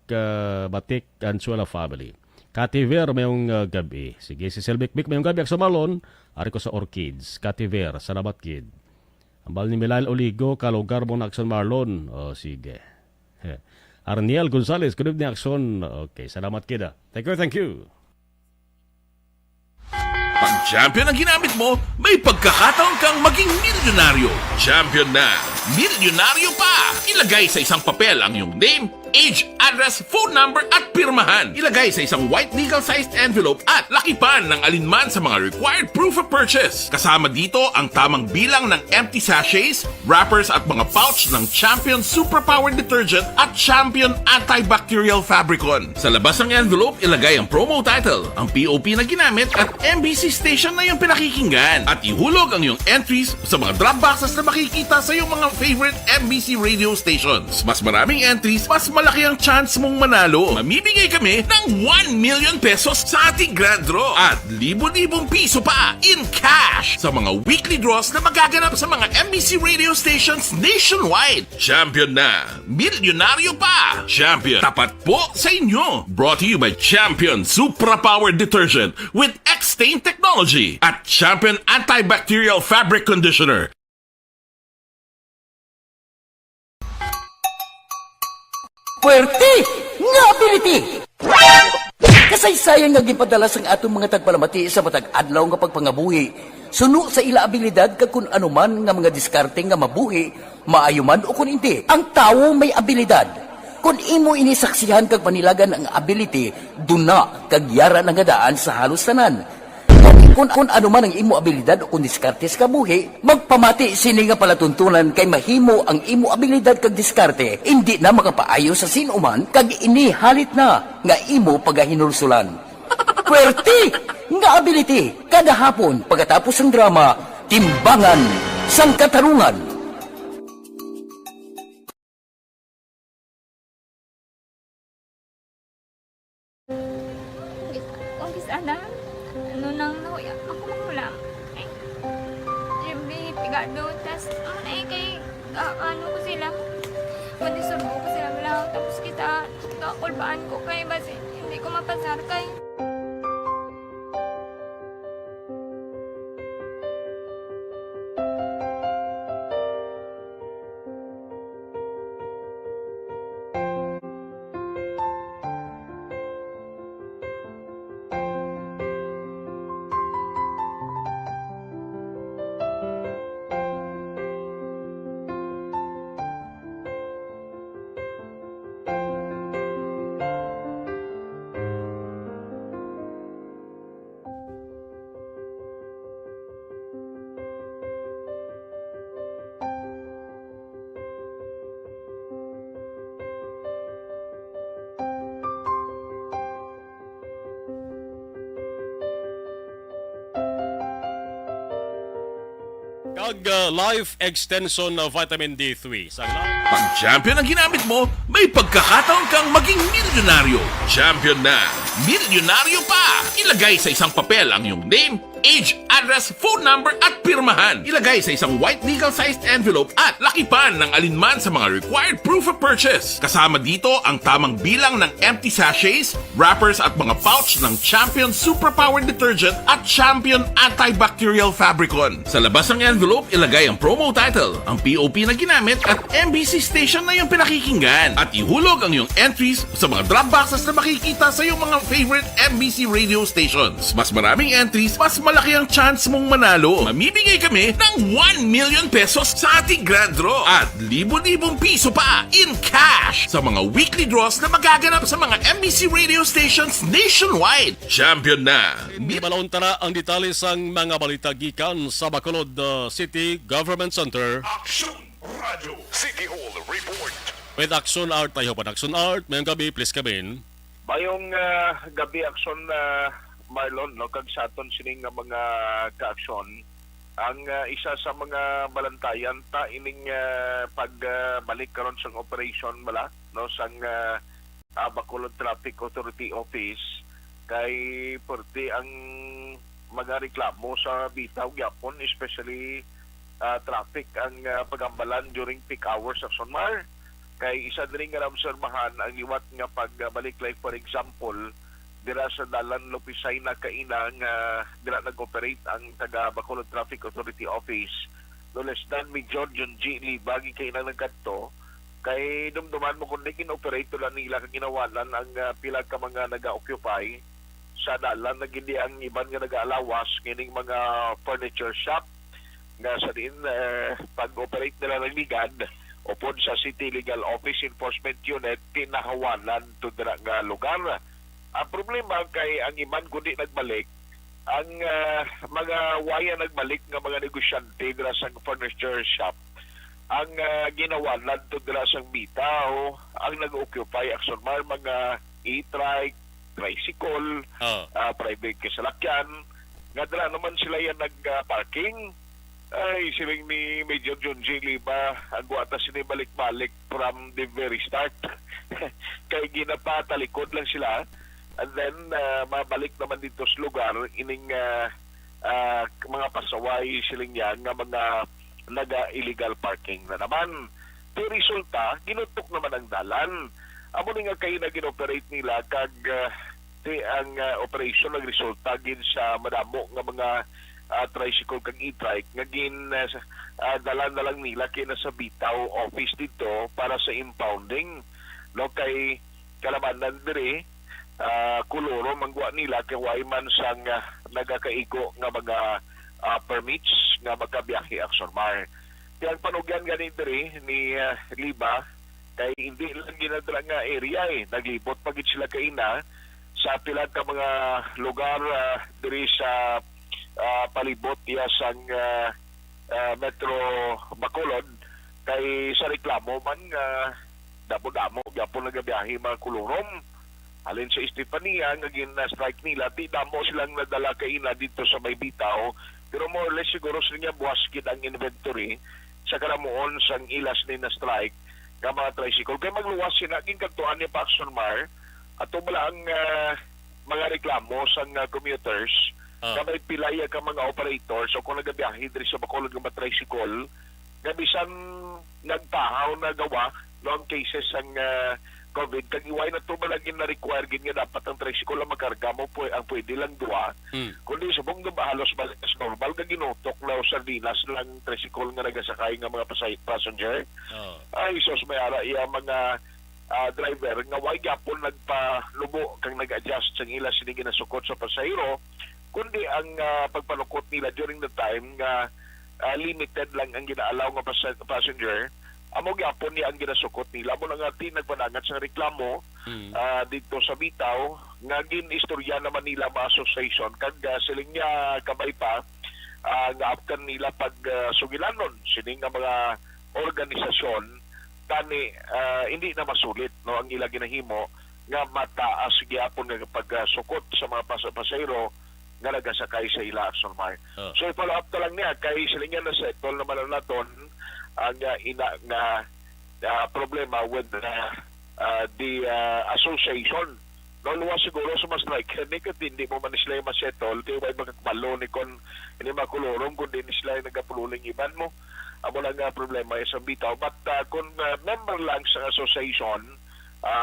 and Suwala family. Kativer mayong gabi. Sige, si Selbik mayong gabi ak sumalon, ari ko sa Orchids. Kativer, salamat kid. Ambal ni Milal Oligo, kalugar mo na Akson Marlon. Sige. Arniel Gonzalez, good evening Akson. Okay, salamat kid. Thank you. Pag champion ang ginamit mo, may pagkakataon kang maging milyonaryo. Champion na, milyonaryo pa! Ilagay sa isang papel ang iyong name, age, address, phone number at pirmahan. Ilagay sa isang white legal-sized envelope at lakipan ng alinman sa mga required proof of purchase. Kasama dito ang tamang bilang ng empty sachets, wrappers at mga pouch ng Champion Superpower Detergent at Champion Antibacterial Fabricon. Sa labas ng envelope, ilagay ang promo title, ang POP na ginamit at MBC station na yung pinakikinggan. At ihulog ang iyong entries sa mga drop boxes na makikita sa iyong mga favorite MBC radio stations. Mas maraming entries, mas malaki ang chance mong manalo. Mamimigay kami ng 1 million pesos sa ating grand draw at libo-libong piso pa in cash sa mga weekly draws na magaganap sa mga MBC radio stations nationwide. Champion na, milyonaryo pa. Champion, tapat po sa inyo. Brought to you by Champion Superpower Detergent with X-Stain Technology at Champion Antibacterial Fabric Conditioner. Puwerte nga ability! Kasaysayan nga gipadala sang atong mga tagpalamati sa matag adlaw nga pagpangabuhi. Suno sa ila abilidad kag kun anuman nga mga diskarte nga mabuhi, maayo man o kun hindi. Ang tawo may abilidad. Kung imo inisaksihan kag panilagan ang ability, duna kag yara nga daan sa halos tanan. Kung ano man ang imo abilidad o kung diskarte sa kabuhi, magpamati sini nga palatuntunan kay mahimo ang imo abilidad kag diskarte, hindi na makapaayo sa sinuman kag inihalit na nga imo pagahinulsulan. Puwerte nga ability, kada hapon pagkatapos ng drama, Timbangan sang Katarungan. Kulbaan ko kay basi hindi ko mapasar kay Kag life extension na vitamin D3. Pag champion ang ginamit mo, may pagkakataon kang maging milyonaryo. Champion na, milyonaryo pa! Ilagay sa isang papel ang iyong name, age, address, phone number at pirmahan. Ilagay sa isang white legal-sized envelope at lakipan ng alinman sa mga required proof of purchase. Kasama dito ang tamang bilang ng empty sachets, wrappers at mga pouch ng Champion Superpower Detergent at Champion Antibacterial Fabricon. Sa labas ng envelope, ilagay ang promo title, ang POP na ginamit at MBC station na yung pinakikinggan. At ihulog ang iyong entries sa mga drop boxes na makikita sa iyong mga favorite MBC radio stations. Mas maraming entries, mas malaki ang chance mong manalo. Mamimigay kami ng 1 million pesos sa ating grand draw at libo-libong piso pa in cash sa mga weekly draws na magaganap sa mga MBC radio stations nationwide. Champion na! Balon tara ang detalye sang mga balita gikan sa Bacolod City Government Center. Action Radio City Hall Report. With Action Art tayo pa. Action Art, mayang gabi, please come Bayong gabi aksyon Marlon, no, kag sa aton sining nga mga ka-aksyon, ang isa sa mga balantayan ta ining pagbalik karon sa operation bala no sang Bacolod Traffic Authority Office kay porti ang mga reklamo sa bitaw gyapon, especially traffic ang pagambalan during peak hours sa Sonmar. Kay isa din nga obserbahan ang liwat nga pagbalik, like for example dira sa dalan Lopisay na kaina nga dira nag-operate ang taga Bacolod Traffic Authority Office. No less than Major John G. Lee bagi kay na nagkadto kay dumduman mo kung kin-operate lang nila kag ginawalan ang pila ka mga naga-occupy sa dalan na gindi ang iban nga nag-aalawas kining mga furniture shop nga sa din pag-operate nila ng ligad upod sa City Legal Office Enforcement Unit tinahawanan to dira nga lugar. Ang problema kay ang iban kundi nagbalik ang mga waya nagbalik nga mga negosyante dira sa furniture shop ang ginawalan to dira sa bitaw ang nag-occupy action mar mga e-trike, tricycle, private kasalakyan nga dira naman sila yan nag-parking. Ay, siling ni Major John J. Liba ang guwata sinibalik-balik from the very start kay ginapatalikod lang sila and then mabalik naman dito sa lugar ining mga pasaway siling yan nga mga naga-illegal parking na naman. Pero resulta, ginutok naman ang dalan. Amo nga kayo na ginoperate nila kag ang operation nagresulta gin sa madamo nga mga tricycle kag e-trike nga gin dalan na lang nila kina sa bitaw office dito para sa impounding. No kay kalabanan dire kuloro mangguwa nila kay wayman sang nagakaigo nga mga permits nga magkabiyahe action mar. Kaya ang panugyan ganin dire ni Liba kay hindi lang ginadala nga area naglibot pagit sila kaina sa pila ka mga lugar diri sa palibot iya sang Metro Bacolod kay sa reklamo man damo-damo gyapon nagabiyahe mga kulurom alin sa Estefania nga gin-strike nila ti damo silang nadala kaina dito sa may bitaw pero more or less siguro sila buwas gid ang inventory sa karamuon sang ilas ni na strike nga mga tricycle kay magluwas sila gin kadtuan ni Paxton Mar ato bala ang mga reklamo sang commuters nga may pilaya ka mga operators o kung nagabiyahe diri sa Bacolod nga tricycle nga bisan nagtahaw na gawa no ang cases ang COVID kag iway na to balagin na require gin nga dapat ang tricycle lang makarga mo ang pwede lang duwa kundi subong nga halos balik as normal nga ginutok na sardinas lang tricycle nga nagasakay nga mga passenger ay sos may ara iya mga driver nga way gyapon nagpalubo kang nag-adjust sa ila sini ginasukot sa pasahero kundi ang pagpanukot nila during the time nga limited lang ang ginaalaw nga passenger amo gyapon ni ang ginasukot nila mo nga nagpanangat sa reklamo dito sa bitaw nga ginistorya naman nila ma association kag siling niya kabay pa nga after nila pag sugilanon sining nga mga organisasyon tani hindi na masulit no ang ila ginahimo nga mataas gyapon nga pagsukot sa mga pasahero nga nagasakay sa ila Action Mar. So i-follow up na lang niya kay silingan na settle naman na naton ang problema with the association. No, luwas siguro sa mas like ni kat hindi mo man sila masettle kay way magkakbalo ni kon hindi makulorong kun di sila nagapuling iban mo. Amo lang nga problema sa bitaw, but kung member lang sa association,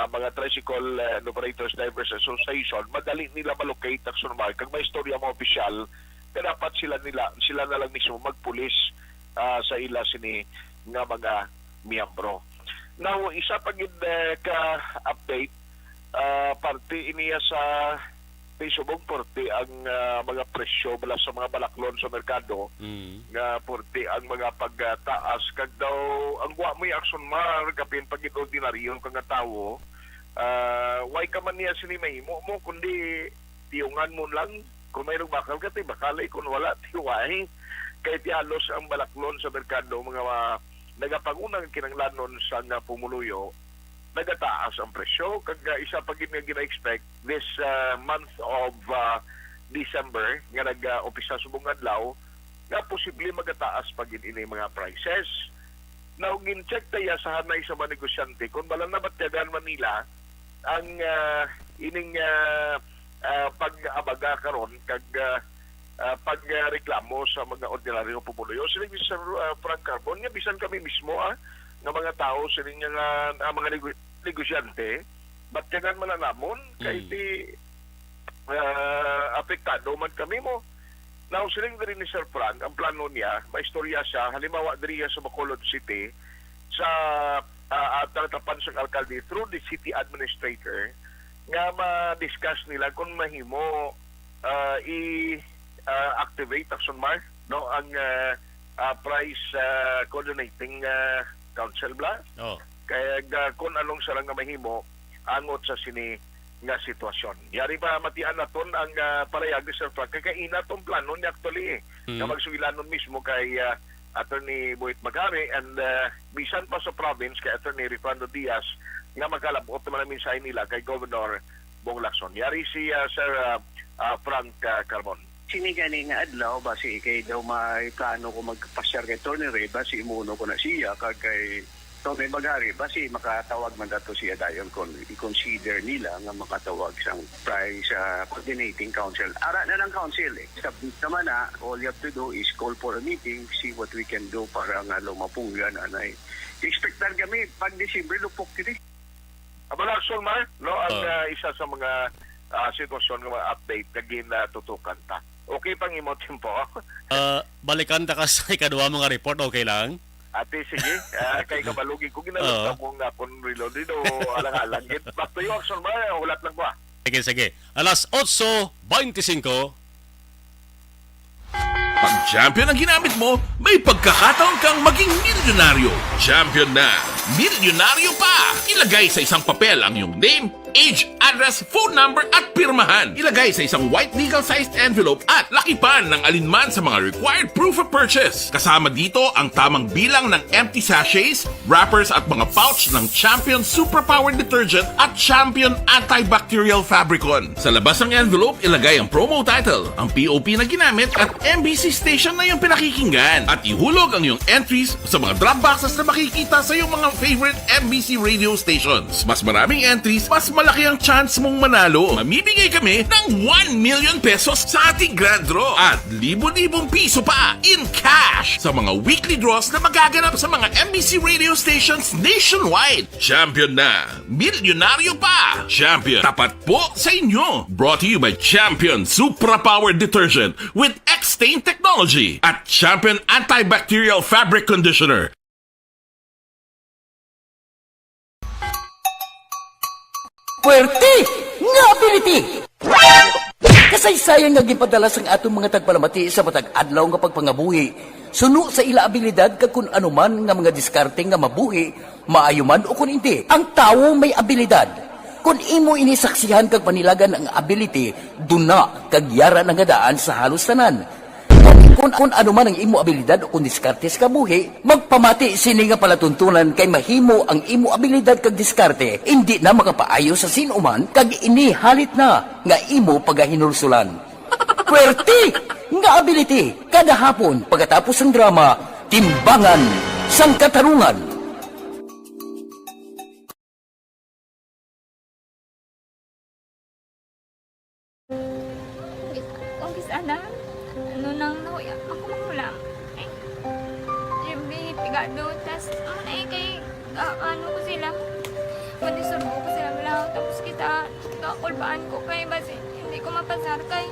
mga Tricycle and Operators Drivers Association, madali nila malocate Action Mar. Kag may istorya mo opisyal, dapat sila na lang mismo magpulis sa ila sini nga mga miyembro. Now, isa pa gid ka-update, parte iniya sa subong porte ang mga presyo bala sa mga balaklon sa merkado nga porte ang mga pagtaas kag daw ang wa mo Action Mar kapin pag ordinaryo kang tawo way ka man niya sini mahimo mo kundi tiyungan mo lang kung mayroong bakal ka bakalay kung wala tiway kay tialos ang balaklon sa merkado mga nagapangunang kinanglanon sa nga pumuluyo nagataas ang presyo kag isa pa gid nga gina-expect this month of December nga nag-umpisa subong adlaw nga posible magataas pa gid ini mga prices. Now gin-check taya sa hanay sa mga negosyante kung balang nabatyagan man nila ang ining pag-abaga karon kag pagreklamo sa mga ordinaryo pumuluyo. Sila Mr. Frank Carbon nga bisan kami mismo ng mga tao sa nga mga negosyante batyagan man na namon kay di apektado man kami mo. Now siling diri ni Sir Frank ang plano niya maistorya siya halimbawa diri sa Bacolod City sa tatapan sa alkalde through the city administrator nga ma-discuss nila kung mahimo i-activate Action Mar no ang price coordinating council bla. Kaya kung anong sarang nga mahimo angot sa sini nga sitwasyon. Yari ba matian naton ang parayag ni Sir Frank kay ina tong plano ni actually nga magsugilanon mismo kay Attorney Boyet Magare and bisan pa sa province kay Attorney Ricardo Diaz nga magkalabot naman ang mensahe nila kay Governor Bong Lacson. Yari si Sir Frank Carbon. Sinigani nga adlaw basi kay daw may plano ko magpasyar kay Tony Ray basi imuno ko na siya kay Tony Magari basi makatawag man dato siya dayon kung i-consider nila nga makatawag sang price coordinating council. Ara na lang council Submit naman all you have to do is call for a meeting, see what we can do para nga lumapunggan anay. Expectan kami pag December lupok kini. Abala Action Mar no ang isa sa mga sitwasyon nga mga update kagin tutukan ta. Okay pang imo tempo. Balikan ta ka sa ikadua mga report okay lang? Ate, sige. Kay kabalugi ko ginagawa kung kung reloaded o alang-alang. Basta yung Action Mar, ulat lang ba? Sige. Alas 8:25. Pag champion ang ginamit mo, may pagkakataon kang maging milyonaryo. Champion na, milyonaryo pa! Ilagay sa isang papel ang iyong name, age, address, phone number at pirmahan. Ilagay sa isang white legal-sized envelope at lakipan ng alinman sa mga required proof of purchase. Kasama dito ang tamang bilang ng empty sachets, wrappers at mga pouch ng Champion Superpower Detergent at Champion Antibacterial Fabricon. Sa labas ng envelope, ilagay ang promo title, ang POP na ginamit at MBC station na yung pinakikinggan. At ihulog ang iyong entries sa mga drop boxes na makikita sa iyong mga favorite MBC radio stations. Mas maraming entries, mas malaki ang chance mong manalo. Mamibigay kami ng 1 million pesos sa ating grand draw at libo-libong piso pa in cash sa mga weekly draws na magaganap sa mga MBC radio stations nationwide. Champion na, milyonaryo pa. Champion, tapat po sa inyo. Brought to you by Champion Superpower Detergent with X-Stain Technology at Champion Antibacterial Fabric Conditioner. Puwerte nga ability! Kasaysayan nga gipadala sang atong mga tagpalamati sa matag adlaw nga pagpangabuhi. Suno sa ila abilidad kag kun anuman nga mga diskarte nga mabuhi, maayo man o kun hindi. Ang tawo may abilidad. Kung imo inisaksihan kag panilagan ang ability, duna kag yara nga daan sa halos tanan. Kung ano man ang imo abilidad o kung diskarte sa kabuhi, magpamati sini nga palatuntunan kay mahimo ang imo abilidad kag diskarte, hindi na makapaayo sa sinuman kag ini halit na nga imo pagahinulsulan. Pwerte nga ability. Kada hapon pagkatapos ng drama, Timbangan sang Katarungan. Kung sana, ano nang nahuya, ako makulang. Eh, siyempre, pigado, tas, kay, ano ko sila, manisurbo ko sila lang, tapos kita, kakulbaan ko kay, basi, hindi ko mapasar kay.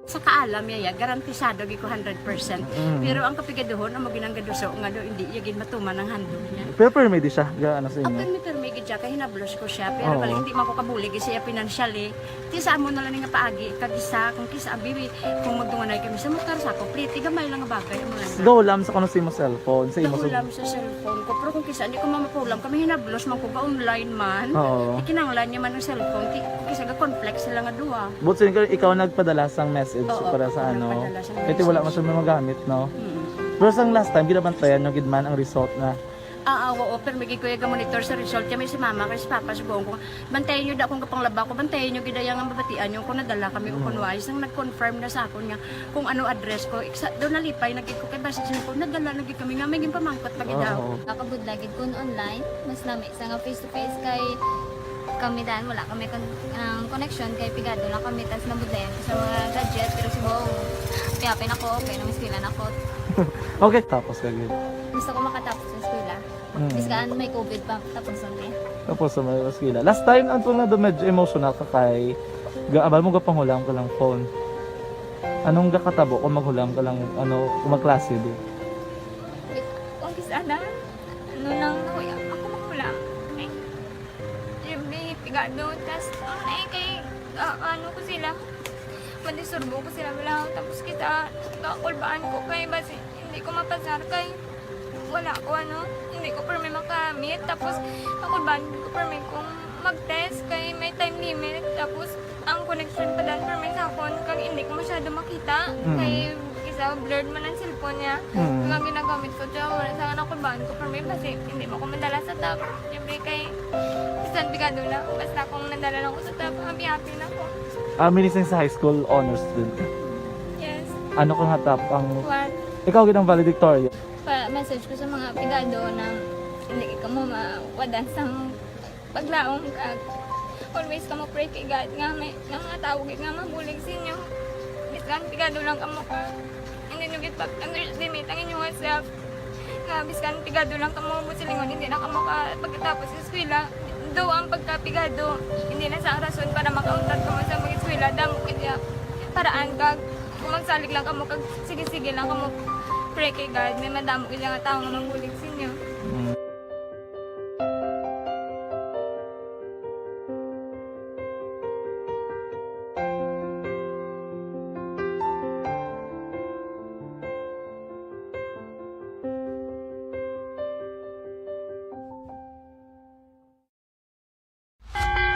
Sa kaalam yaya, garantisado gi ko 100%. Pero ang kapigaduhon, ang maginanggaduso, nga do, hindi yagin matuman ang handog niya. Pero permedi siya, gaano sa Ang inyo? permi gid siya, kaya hinablos ko siya. Pero Oo. bali, hindi man ko kabulig siya financially. Ti saan mo na lang nga paagi, kagisa, kung kisa abibi, kung magdunganay kami sa motor sa ako, pliti, gamay lang nga bagay. Ang mga Gawlam sa kuno sa imo cellphone, sa imo nakulam sa cellphone ko. Pero kung kisa, hindi ko mamapulam. Kami hinablos, man ko ba online man. Oo. Ikinanglan niya man ng cellphone. Kisa ga conflict sila nga duwa. But sin ikaw nagpadala sang message Oo, para sa ako ano. nagpadala sang Kasi wala man siya may magamit, no? Pero sang last time, ginabantayan yung gidman ang result na Oo, pero may kuya ga monitor sa result. Kami si mama, kasi si papa, si buong ko. Bantayan nyo da akong kapanglaba ko. Bantayan nyo gidayang ang babatian nyo. Kung nadala kami o kunwais, nang nag-confirm na sa akon nga kung ano address ko. Doon nalipay, naging ko kay basis ko. Nadala, naging kami nga. May pamangkot pag daw. Nakabudlagid ko online, mas namin sa nga face-to-face kay kami dahil wala kami connection kay pigado lang kami tas nabudlayan ko sa mga gadget pero si Bong piyapin ako okay na miskilan ako okay, tapos kagid. gusto ko makatapos sa eskwela biskaan may COVID pa tapos ulit Tapos sa mga skila. Last time, ang na do medyo emotional ka kay abal mo gapanghulam ka lang phone. Anong gakatabo kung maghulam ka lang, ano, kung magklase di? kung sana ano nang nahuya ako makulang eh siyempre pigado tas kay ano ko sila manisurbo ko sila lang tapos kita kakulbaan ko kay basi hindi ko mapasar kay wala ko ano hindi ko permi makamit tapos kakulbaan ko permi kung mag-test kay may time limit tapos ang connection pa dan permi sa phone kag hindi ko masyado makita kay isa blurred man ang cellphone niya kung ginagamit ko siya wala sa kakulbaan ko permi kasi hindi mo ko madala sa tab siyempre kay isang bigado lang basta kung nadala lang ko sa tab happy na ko. Minising sa high school honor student ka. Yes. Ano kang hatap ang... What? Ikaw ginang valedictorian. Message ko sa mga pigado na hindi ka mo mawadan sang paglaong kag always ka mo pray kay God nga may nga tawag nga mabulig sa inyo. Biskan pigado lang ka mo ka. Hindi nyo git underestimate ang inyong self. Nga biskan pigado lang ka mo silingon hindi na ka mo ka pagkatapos sa eskwela. Do ang pagkapigado hindi na sa rason para makauntat ka mo sa mga eskwela damo kaya paraan kag kung magsalig lang ka mo kag sige-sige lang ka mo pray kay God may madamo kaya nga tao nga mabulig sa inyo.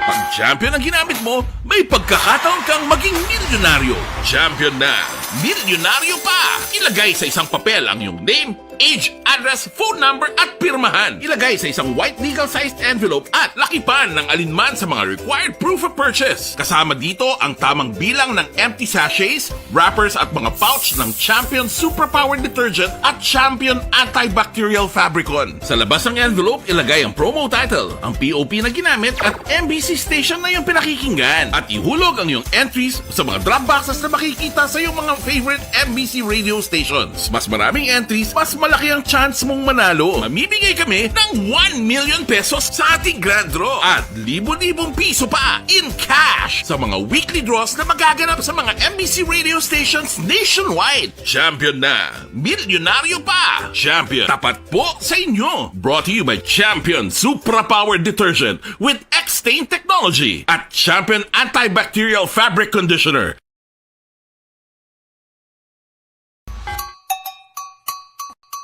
Pag champion ang ginamit mo, may pagkakataon kang maging milyonaryo. Champion na, milyonaryo pa! Ilagay sa isang papel ang iyong name, age, address, phone number at pirmahan. Ilagay sa isang white legal-sized envelope at lakipan ng alinman sa mga required proof of purchase. Kasama dito ang tamang bilang ng empty sachets, wrappers at mga pouch ng Champion Superpower Detergent at Champion Antibacterial Fabricon. Sa labas ng envelope, ilagay ang promo title, ang POP na ginamit at MBC station na yung pinakikinggan. At ihulog ang iyong entries sa mga drop boxes na makikita sa iyong mga favorite MBC radio stations. Mas maraming entries, mas malaki ang chance mong manalo. Mamimigay kami ng 1 million pesos sa ating grand draw at libo-libong piso pa in cash sa mga weekly draws na magaganap sa mga MBC radio stations nationwide. Champion na, milyonaryo pa. Champion, tapat po sa inyo. Brought to you by Champion Supra Power Detergent with X-Stain Technology at Champion Antibacterial Fabric Conditioner.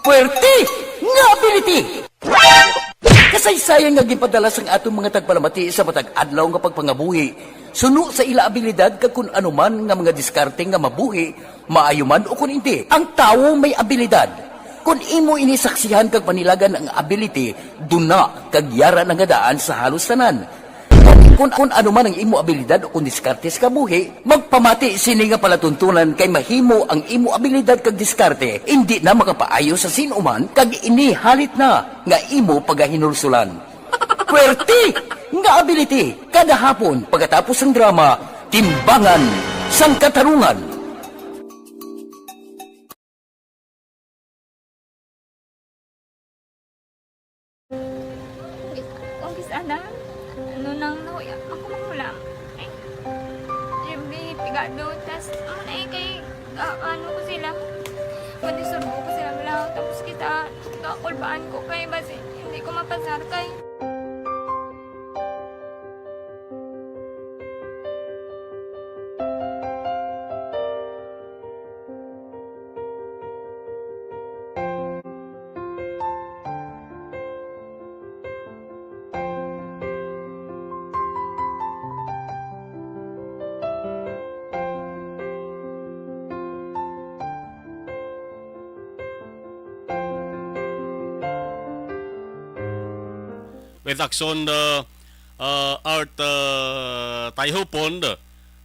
Puwerte nga ability! Kasaysayan nga gipadala sang atong mga tagpalamati sa matag adlaw nga pagpangabuhi. Suno sa ila abilidad kag kun anuman nga mga diskarte nga mabuhi, maayo man o kun hindi. Ang tawo may abilidad. Kung imo inisaksihan kag panilagan ang ability, duna kag yara nga daan sa halos tanan. Kung ano man ang imo abilidad o kung diskarte sa kabuhi, magpamati sini nga palatuntunan kay mahimo ang imo abilidad kag diskarte, hindi na makapaayo sa sinuman kag ini halit na nga imo pagahinulsulan. Puwerte nga ability kada hapon pagkatapos ng drama, Timbangan sang Katarungan. Sana ano nang nauya ako mangulam eh siyempre pigado tas kay ano ko sila manisurbo ko sila lang tapos kita kakulbaan ko kay basi hindi ko mapasar kay with action art Taihopon,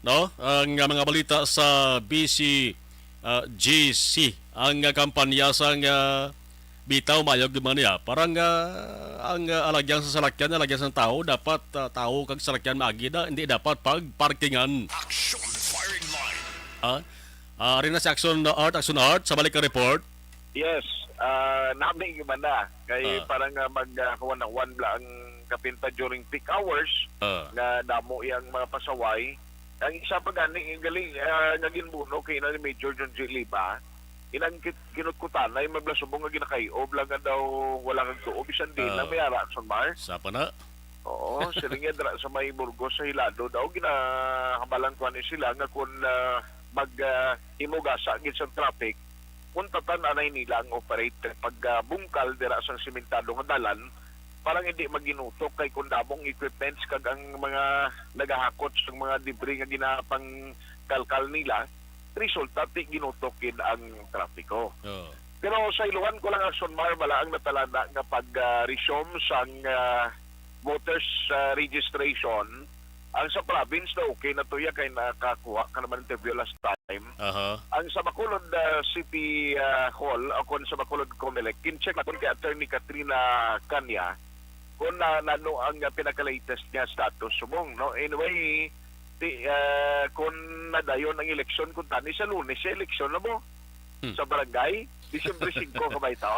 no? Ang mga balita sa BCGC ang kampanya sang bitaw mayog di man ya. Parang ang alagyan sa salakyan, alagyan sa tao dapat tao kag salakyan maagi na hindi dapat pag parkingan. Action firing line. Rin na si action art sa balik ka report. Yes, namin man na. Kay parang mag-one bla ang kapinta during peak hours nga damo iyang mga pasaway. Ang isa pa gani galing nga ginbuno kay na ni Major John J. Liba. Inang kinutkutan ay maglasubong nga ginakayob lang nga daw wala kang tuo bisan din na may ara sa Mar. Sapa na. Oo, sila nga dra sa may Burgos sa Hilado daw ginahabalan ko ni sila nga kung mag-imugasa gid sa traffic. Kung tatan anay nila ang operate pag bungkal dira sa simentado nga dalan, parang hindi maginutok kay kung damong equipments kag ang mga nagahakot sa mga debris nga ginapang kalkal nila, resulta ti ginutokin ang trapiko. Pero sa iluhan ko lang action Mar bala ang natalada nga pag-resume sang voters registration. Ang sa province na okay na tuya kay nakakuha ka naman interview last time. Ang sa Bacolod City Hall o kung sa Bacolod Comelec, kincheck na kung kay Attorney Katrina Kanya kung nano ang pinaka-latest niya status sumong. No? Anyway, kung nadayon ang eleksyon kung tani sa Lunes, sa eleksyon na mo sa barangay, Disyembre 5 ka ba ito?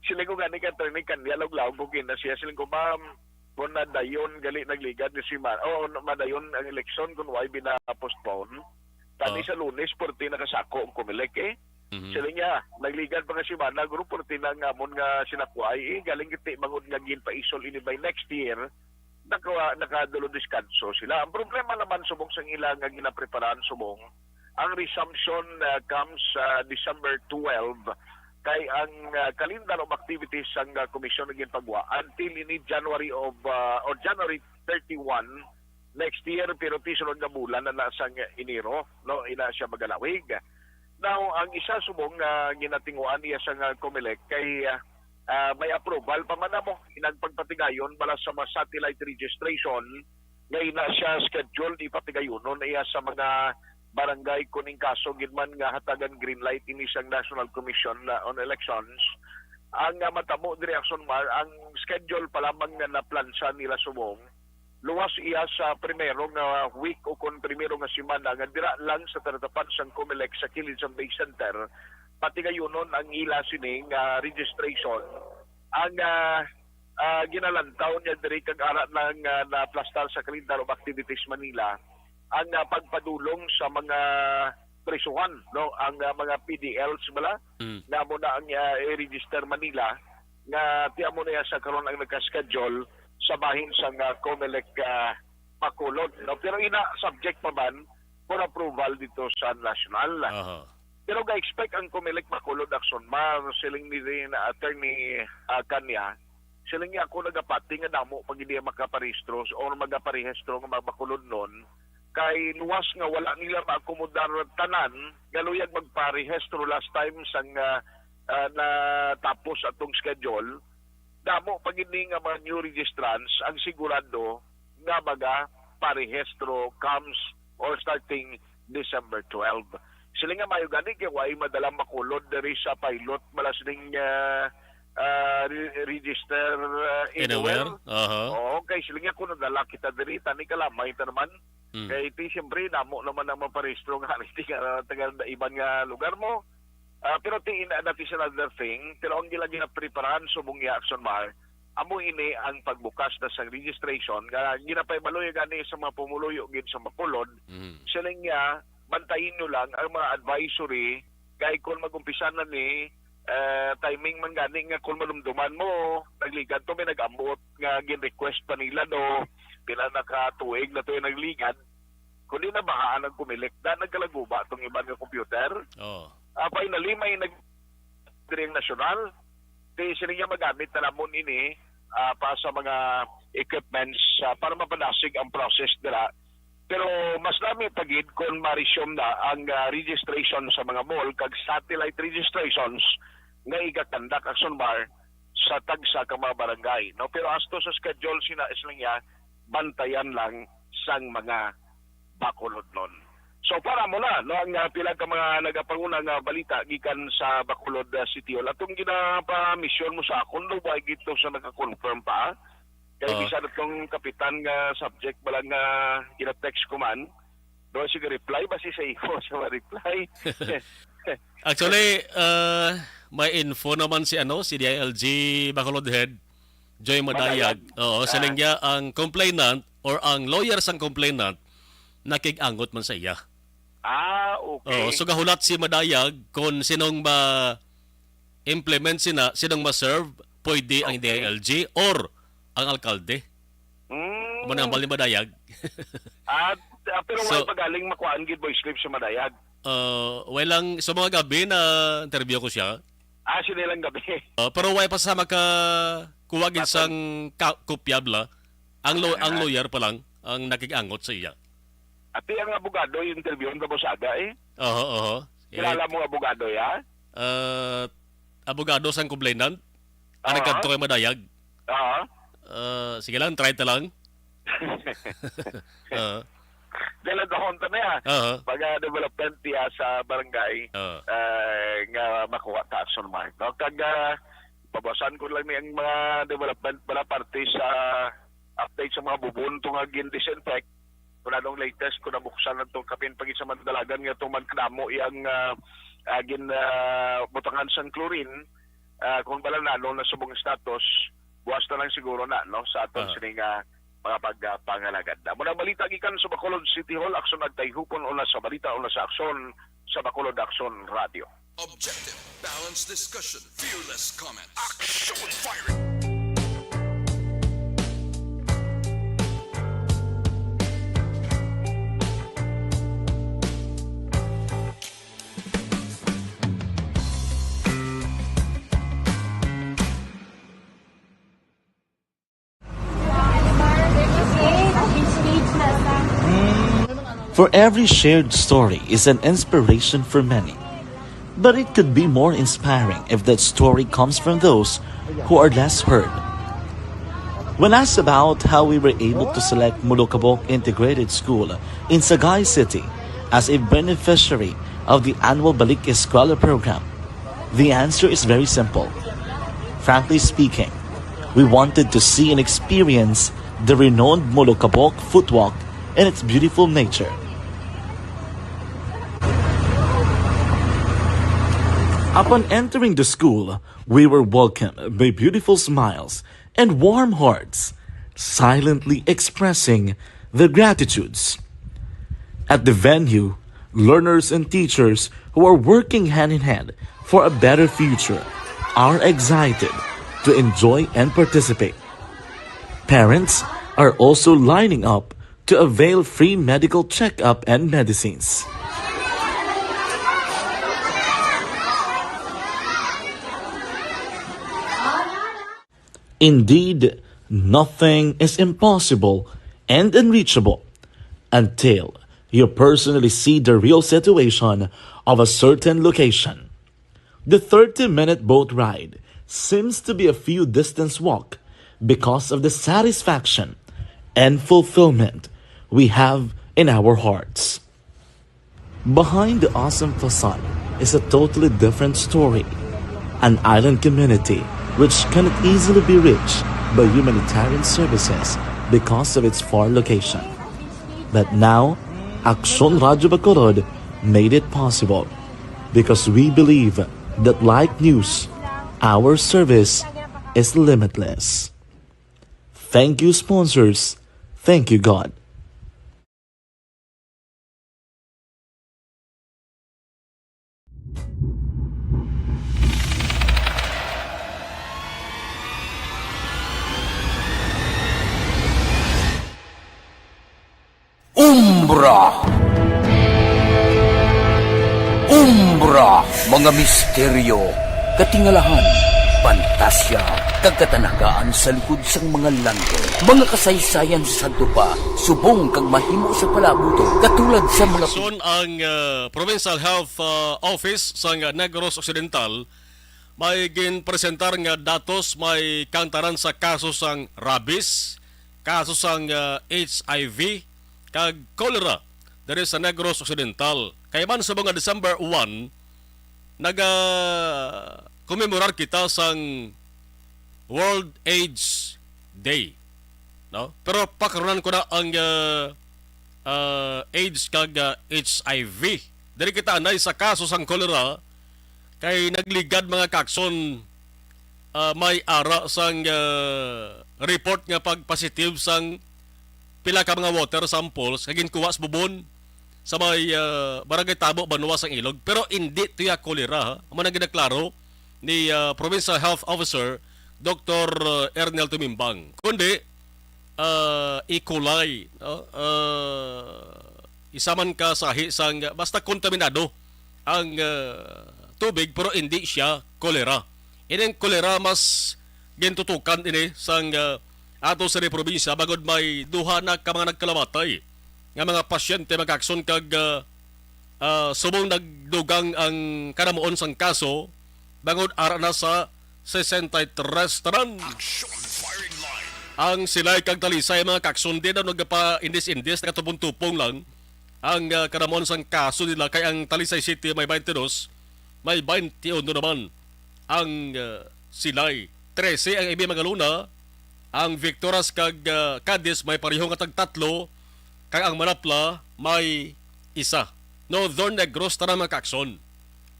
Sila ko gani kay Attorney Kanya, log-log na siya. Sila ko, ma'am, kung nadayon gali nagligad ni si Man madayon ang eleksyon kung why bina-postpone tani sa Lunes porti nakasako ang Comelec sila niya nagligad pa nga si Man guru porti na ngamon nga sinakuay galing kiti mangod nga gin paisol ini by next year nakadulo diskanso sila. Ang problema naman subong sang ilang nga ginapreparahan subong ang resumption comes December 12 kay ang calendar of activities ang komisyon naging pagwa until ini January or January 31 next year pero tisunod nga bulan na nasa Enero no ina siya magalawig Now, ang isa subong nga ginatinguan iya sa nga COMELEC kay may approval pa man mo inagpagpatigayon bala sa mga satellite registration ngayon na siya scheduled ipatigayon na iya sa mga barangay kuning kaso gidman nga hatagan green light ini sa National Commission on Elections. Ang matamo diri Action Mar ang schedule pa lamang nga naplansa nila subong luwas iya sa primero nga week o kon primero nga semana nga dira lang sa taratapan sang COMELEC sa kilid sa Bay Center patigayunon ang ila sining registration ang ginalantaw niya diri kag ara ng naplastar sa Calendar of Activities Manila ang pagpadulong sa mga presuhan no ang mga PDLs bala na mo na ang i-register Manila nga tiya mo na sa karon ang nagka-schedule sa bahin sa COMELEC Bacolod no pero ina subject pa man for approval dito sa national. Pero ga-expect ang COMELEC Bacolod Action Mar siling ni attorney kanya siling niya ako nagapati nga damo pag hindi makaparehistro o magaparehistro nga magbakulod nun kay luwas nga wala nila maakomodar tanan galuyag magparehistro last time sang na tapos atong schedule damo pag hindi nga mga new registrants ang sigurado nga parehistro comes or starting December 12. Sila nga mayo gani kay way madalang makulod diri sa pilot malas ding register anywhere. Oo, kay sila nga kung nadala kita diri tani kalamay ta naman. Kay iti siyempre namo naman ang maparehistro nga hindi ka tagal na iban nga lugar mo. Pero that is another thing. Pero ang gila ginapreparahan subong Action Mar amo ini ang pagbukas na sa registration nga ginapay baloy gani sa mga pumuluyo gid sa Bacolod. Sila nga bantayin nyo lang ang mga advisory kay kung mag-umpisa na ni timing man gani nga kung malumduman mo nagligad to may nag-ambot nga gin-request pa nila no pila nakatuig na to yung nagligad kundi na bahaan ang COMELEC na nagkalaguba itong ibang nga computer finally may nag-diring nasyonal kaya sila nga magamit na namon ini pa sa mga equipments para mapanasig ang process nila. Pero mas lami pagid kung ma-resume na ang registration sa mga mall kag satellite registrations nga igakandak Action Mar sa tagsa ka mga barangay. No? Pero asto sa schedule sila niya, bantayan lang sang mga Bacolod nun. So para mo na, no, ang pila ka mga nagapanguna nga balita gikan sa Bacolod City Hall. Atong ginapa-mission mo sa akon, no, why gito sa naka-confirm pa. Kaya bisa na itong kapitan nga subject balang nga gina-text ko man. Doon siya reply ba sa info sa reply? Actually, may info naman si DILG Bacolod Head, Joy Madayag. Oo, siling niya ang complainant or ang lawyer sang complainant nakig-angot man sa iya. Okay. Oo, so gahulat si Madayag kung sinong ma-implement sinong ma-serve, pwede ang DILG or ang alkalde. Manambal ni Madayag. Pero wala pagaling makuhaan gid voice clip sa Madayag. Walang sa mga gabi na interview ko siya. Sinilang gabi. Pero wala pa sa makakuwagin sang kopyabla. Ang lawyer pa lang ang nakik-angot sa iya. Ati ang abogado yung interview ng Kabusaga Oo. Kilala mo abogado ya? Abogado sang complainant. Ang nagkanto kay Madayag. Sige lang, try ta lang. Dahil nagkahonta na yan. Pag-development niya sa barangay nga makuha ta Action Mar. No? Kag pabasan ko lang ang mga development pala parte sa update sa mga bubon itong gin-disinfect. Kung anong latest, kung nabuksan na itong kapin pag sa mandalagan nga itong magkadamo yung butangan sa chlorine. Kung bala na na subong status, buwas na lang siguro na no sa aton sining mga pagpangalagad. Muna balita gikan sa Bacolod City Hall, aksyon nagtayhupon una sa balita una sa aksyon sa Bacolod Action Radio. Objective, balanced discussion, fearless comment. Action firing. For every shared story is an inspiration for many. But it could be more inspiring if that story comes from those who are less heard. When asked about how we were able to select Mulukabok Integrated School in Sagay City as a beneficiary of the annual Balik Eskwela program, the answer is very simple. Frankly speaking, we wanted to see and experience the renowned Mulukabok footwalk in its beautiful nature. Upon entering the school, we were welcomed by beautiful smiles and warm hearts, silently expressing their gratitudes. At the venue, learners and teachers who are working hand in hand for a better future are excited to enjoy and participate. Parents are also lining up to avail free medical checkup and medicines. Indeed, nothing is impossible and unreachable until you personally see the real situation of a certain location. The 30-minute boat ride seems to be a few distance walk because of the satisfaction and fulfillment we have in our hearts. Behind the awesome facade is a totally different story. An island community which cannot easily be reached by humanitarian services because of its far location. But now, Aksyon Radyo Bacolod made it possible because we believe that like news, our service is limitless. Thank you, sponsors. Thank you, God. Umbra! Umbra! Mga misteryo, katingalahan, pantasya, kagkatanagaan sa likod sang mga langit. Mga kasaysayan sa dupa, subong kag mahimo sa palabuto, katulad sa mga... Son ang Provincial Health Office sa Negros Occidental may ginpresentar nga datos may kantaran sa kaso sang rabies, kaso sang HIV, kag cholera diri sa Negros Occidental. Kay man sa mga December 1 komemorar kita sang World AIDS Day, no? Pero pakaronan ko na ang AIDS kag HIV. Diri kita anay sa kaso sang cholera kay nagligad mga kakson may ara sang report nga pag-positive sang pila ka mga water samples kagin kuwas bubon sa may barangay Tabo, Banwa sang Ilog, pero hindi tiya cholera. Amo nang ginaklaro ni Provincial Health Officer Dr. Ernel Tumimbang. Kundi E. coli, isa man ka sahi sang basta kontaminado ang tubig pero hindi siya cholera. Ining cholera mas gintutukan ini sang ato sa probinsya bagod may duha na ka mga nagkalamatay nga mga pasyente magkakson kag subong nagdugang ang kanamuon sang kaso bagod ara na sa 63 tanan. Ang silay kag talisay mga kakson din na nagpa-indis-indis nakatupong-tupong lang ang kanamuon sang kaso nila kay ang Talisay City may 22, may 21 naman ang silay. 13 ang ibi magaluna. Ang Victorias kag Cadiz may parehong katag 3, kag ang Manapla may 1. Northern Negros tara mga kakson.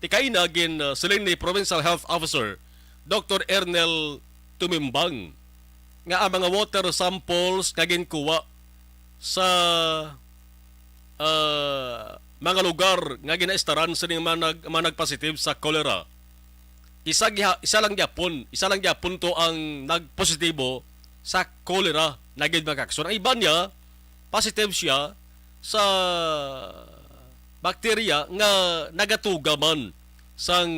Tikay na gin siling ni Provincial Health Officer Dr. Ernel Tumimbang nga ang mga water samples kagin kuha sa mga lugar nga ginaistaran sa mga nagpositive sa cholera. Isa lang gyapon to ang nagpositibo sa cholera na gid makakson. Ang iba niya positive siya sa bakterya nga nagatuga man sang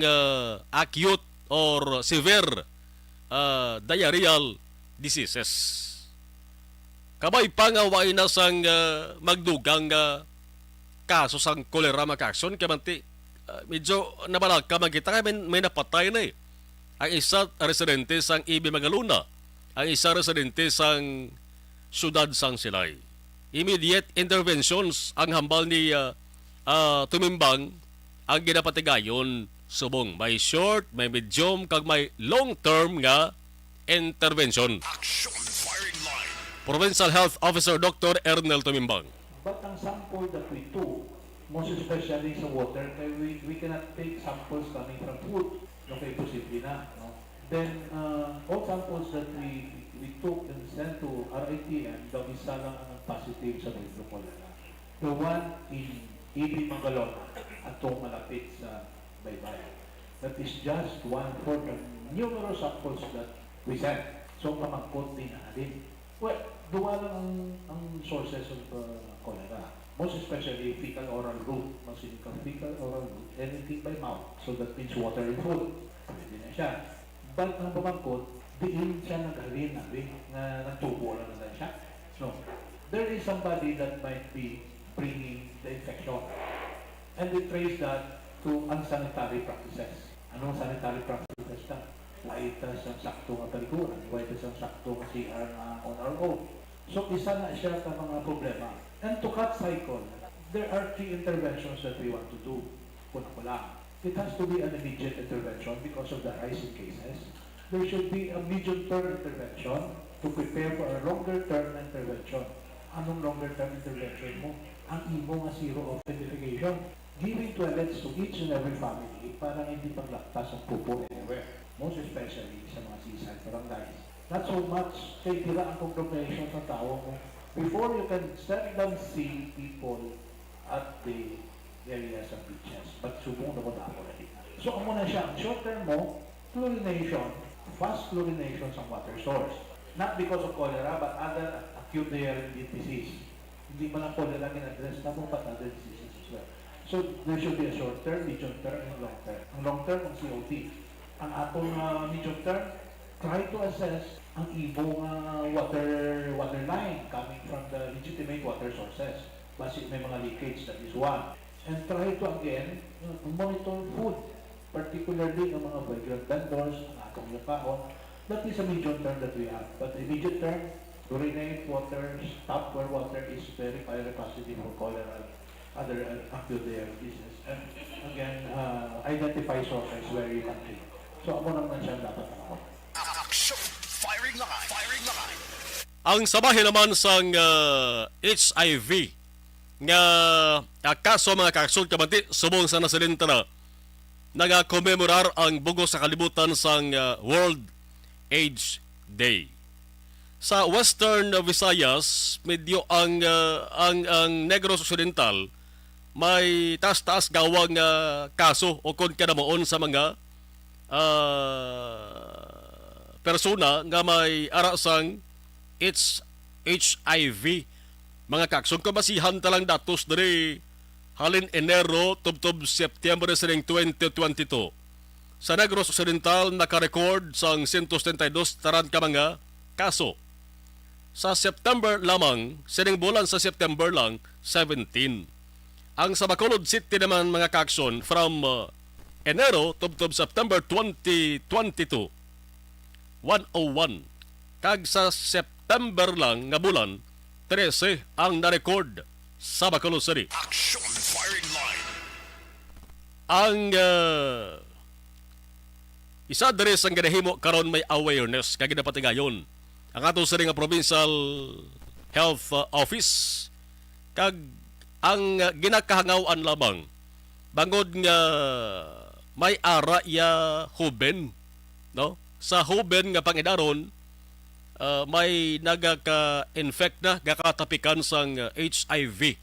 acute or severe diarrheal diseases. Kabay pa nga way na sang magdugang kaso sang cholera makakson kamanti medyo nabalaka man kita kaya may napatay na eh. Ang isa residente sang Ibi Magaluna, ang isa residente sang Sudad sang Silay. Immediate interventions ang hambal ni Tumimbang ang ginapatigayon subong. May short, may medium, kag may long-term nga intervention. Provincial Health Officer Dr. Ernel Tumimbang. But ang sample that we took, most especially sa water, kaya we cannot take samples coming from food. Okay, posible na. No? Then, all samples that we took and sent to RITM, daw isa lang ang positive sa Metro Cholera. The one in Ibi Mangalona at itong malapit sa Baybay. That is just one for the numerous samples that we sent. So, pamangkot din na din. Well, duwa lang ang sources of cholera. Most especially fecal oral route. Mas fecal oral route, anything by mouth. So that means water and food. Pwede na siya. But ang pamangkot, diin siya naghalin na nagtubo lang na siya. So, there is somebody that might be bringing the infection. And we trace that to unsanitary practices. Anong sanitary practices na? Why ito ang sakto nga palikuran? Why ito ang sakto nga CR na on our own? So, isa na siya ka mga problema. And to cut cycle, there are 3 interventions that we want to do. Kuna ko lang. It has to be an immediate intervention because of the rise in cases. There should be a medium-term intervention to prepare for a longer-term intervention. Anong longer-term intervention mo? Ang imo nga zero of identification. Giving toilets to each and every family para hindi paglaktas ang pupo anywhere. Most especially sa mga seaside barangays. Not so much kay tira ang condemnation sa tao mo. Before you can seldom see people at the areas of beaches. But subong na ko na ako rin. So, amo na siya. Short term mo, chlorination, fast chlorination sa water source. Not because of cholera, but other acute diarrheal disease. Hindi mo lang cholera in-address na mo, but other diseases as well. So, there should be a short term, medium term, and long term. Ang long term, ang COT. Ang atong medium term, try to assess ang ibong water line coming from the legitimate water sources. Basi may mga leakage, that is one. And try to again, monitor food, particularly ng mga migrant vendors, ang atong yakaon. That is a medium term that we have. But the immediate term, urinate water, stop where water is very positive for cholera, other acute diseases. And again, identify sources where you can treat. So ako naman siya dapat ako. Firing line. Firing line. Ang sabahin naman sang HIV nga kaso mga kaksol kabati subong sa nasalenta na nagakomemorar ang bugos sa kalibutan sang World AIDS Day. Sa Western Visayas, medyo ang Negros Occidental may taas-taas gawang kaso o kon kadamoon sa mga persona nga may arasang HIV. Mga kaksong kabasihan talang datos dari halin Enero tubtob September sa 2022. Sa Negros Occidental nakarecord sang 132 taran ka mga kaso. Sa September lamang, sining bulan sa September lang, 17. Ang sa Bacolod City naman mga kakson from Enero tubtob September 2022, 101. Kag sa September lang nga bulan, 13 ang na-record sa Bacolod City. Action firing line. Ang isa diri sang ginahimo karon may awareness kag ginapatigayon ang ato sa nga Provincial Health Office kag ang ginakahangawan lamang bangod nga may ara ya huben, no? Sa huben nga pangidaron may nagaka-infect na gakatapikan sang HIV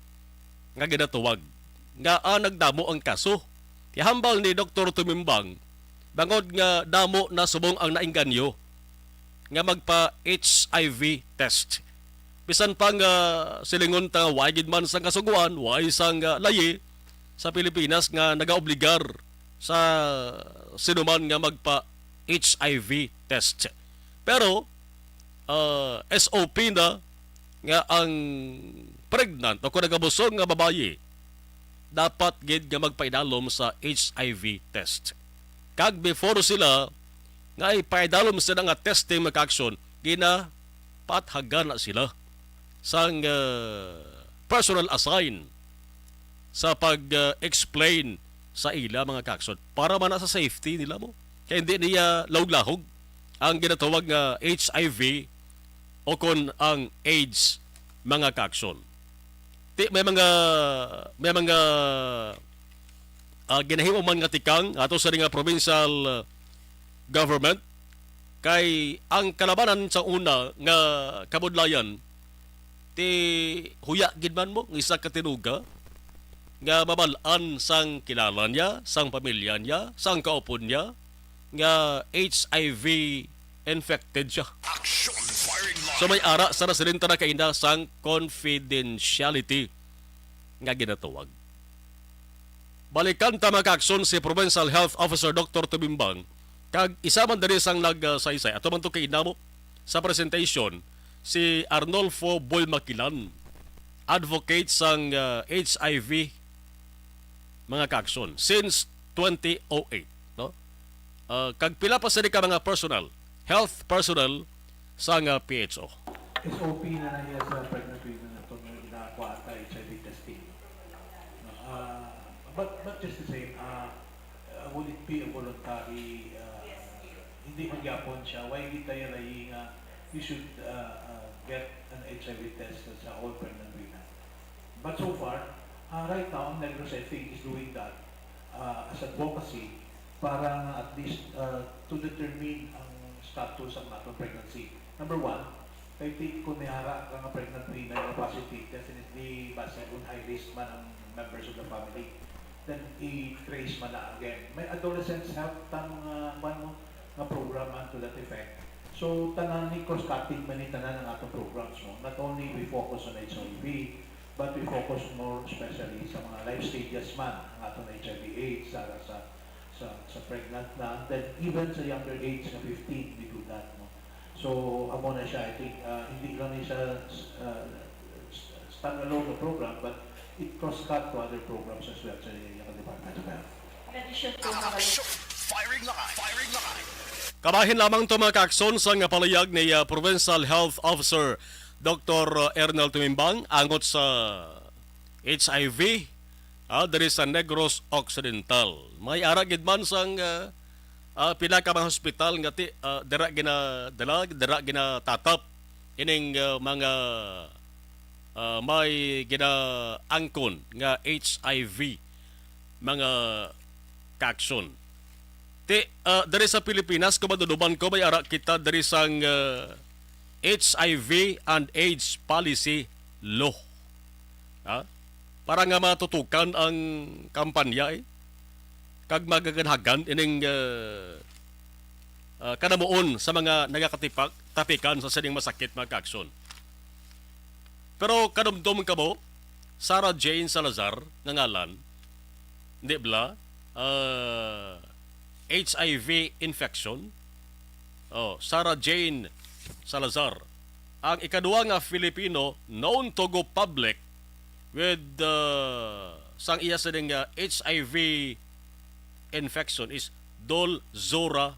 nga ginatuwag nga nagdamo ang kaso. Ihambal ni Dr. Tumimbang bangod nga damo na subong ang nainganyo nga magpa-HIV test. Bisan pang silingon ta wagid man sang kasuguan, way sang layi sa Pilipinas nga nagaobligar sa sinuman nga magpa-HIV test. Pero SOP na nga ang pregnant o kung nagabusog nga babayi dapat gid nga magpaidalom sa HIV test. Kag before sila nga ipaidalom sila nga testing mag-action, pathagan na sila sang personal assign sa pag-explain sa ila mga kakson para man sa safety nila mo. Kaya hindi niya lahog-lahog ang ginatawag nga HIV o kon ang AIDS mga kakson. May mga ginahimo man nga tikang ato sa nga provincial government kay ang kalabanan sa una nga kabudlayan ti huya gid man mo ng isa ka tinuga nga mabalaan sang kilala niya, sang pamilya niya, sang kaupon niya nga HIV infected siya. So may ara sa residente na kaina sang confidentiality nga ginatawag. Balikan ta mag-aksyon si Provincial Health Officer Dr. Tumimbang kag isa man diri sang nagsaysay ato man to kay inamo sa presentation si Arnolfo Boymakilan, advocate sang HIV mga kakson since 2008, no? Kag pila pa sa ka mga health personnel sang PHO. SOP na niya sa pregnant women na itong ginagawa at HIV testing. But just the same, would it be a voluntary, hindi magyapon siya, why hindi tayo laying you should get an HIV test sa all pregnant women. But so far, right now, Negros I think is doing that as advocacy para at least to determine ang status ng atong pregnancy. Number one, I think kung nihara ka nga pregnant women na positive, definitely basta kung high risk man ang members of the family, then i-trace man na again. May adolescents have nga program to that effect. So, tanan ni cross-cutting man ni tanan ng atong programs mo. Not only we focus on HIV, but we focus more especially sa mga life stages man ang atong HIV/AIDS sa pregnant na, then even sa younger age na 15 we do that, no? So amo na siya, I think hindi lang siya standalone na program, but it cross-cut to other programs as well sa yung Department of Health. Kabahin lamang to mga kakson sa nga palayag ni Provincial Health Officer Dr. Ernel Tumimbang angot sa HIV dari sa Negros Occidental. May ara gid man sang pila ka mga hospital nga dira gina tatap ining mga may ginaangkon nga HIV mga kakson. Dari sa Pilipinas kung maduduban ko may ara kita dari sang HIV and AIDS Policy Law. Para nga matutukan ang kampanya kag magaganhagan ining kanamuon sa mga nagakatapikan sa sining masakit mga kakson. Pero kanumdum ka mo, Sarah Jane Salazar nga ngalan, hindi bla, HIV infection. Sarah Jane Salazar, ang ikaduwa nga Filipino known to go public with sang iya sa ding HIV infection is Dol Zora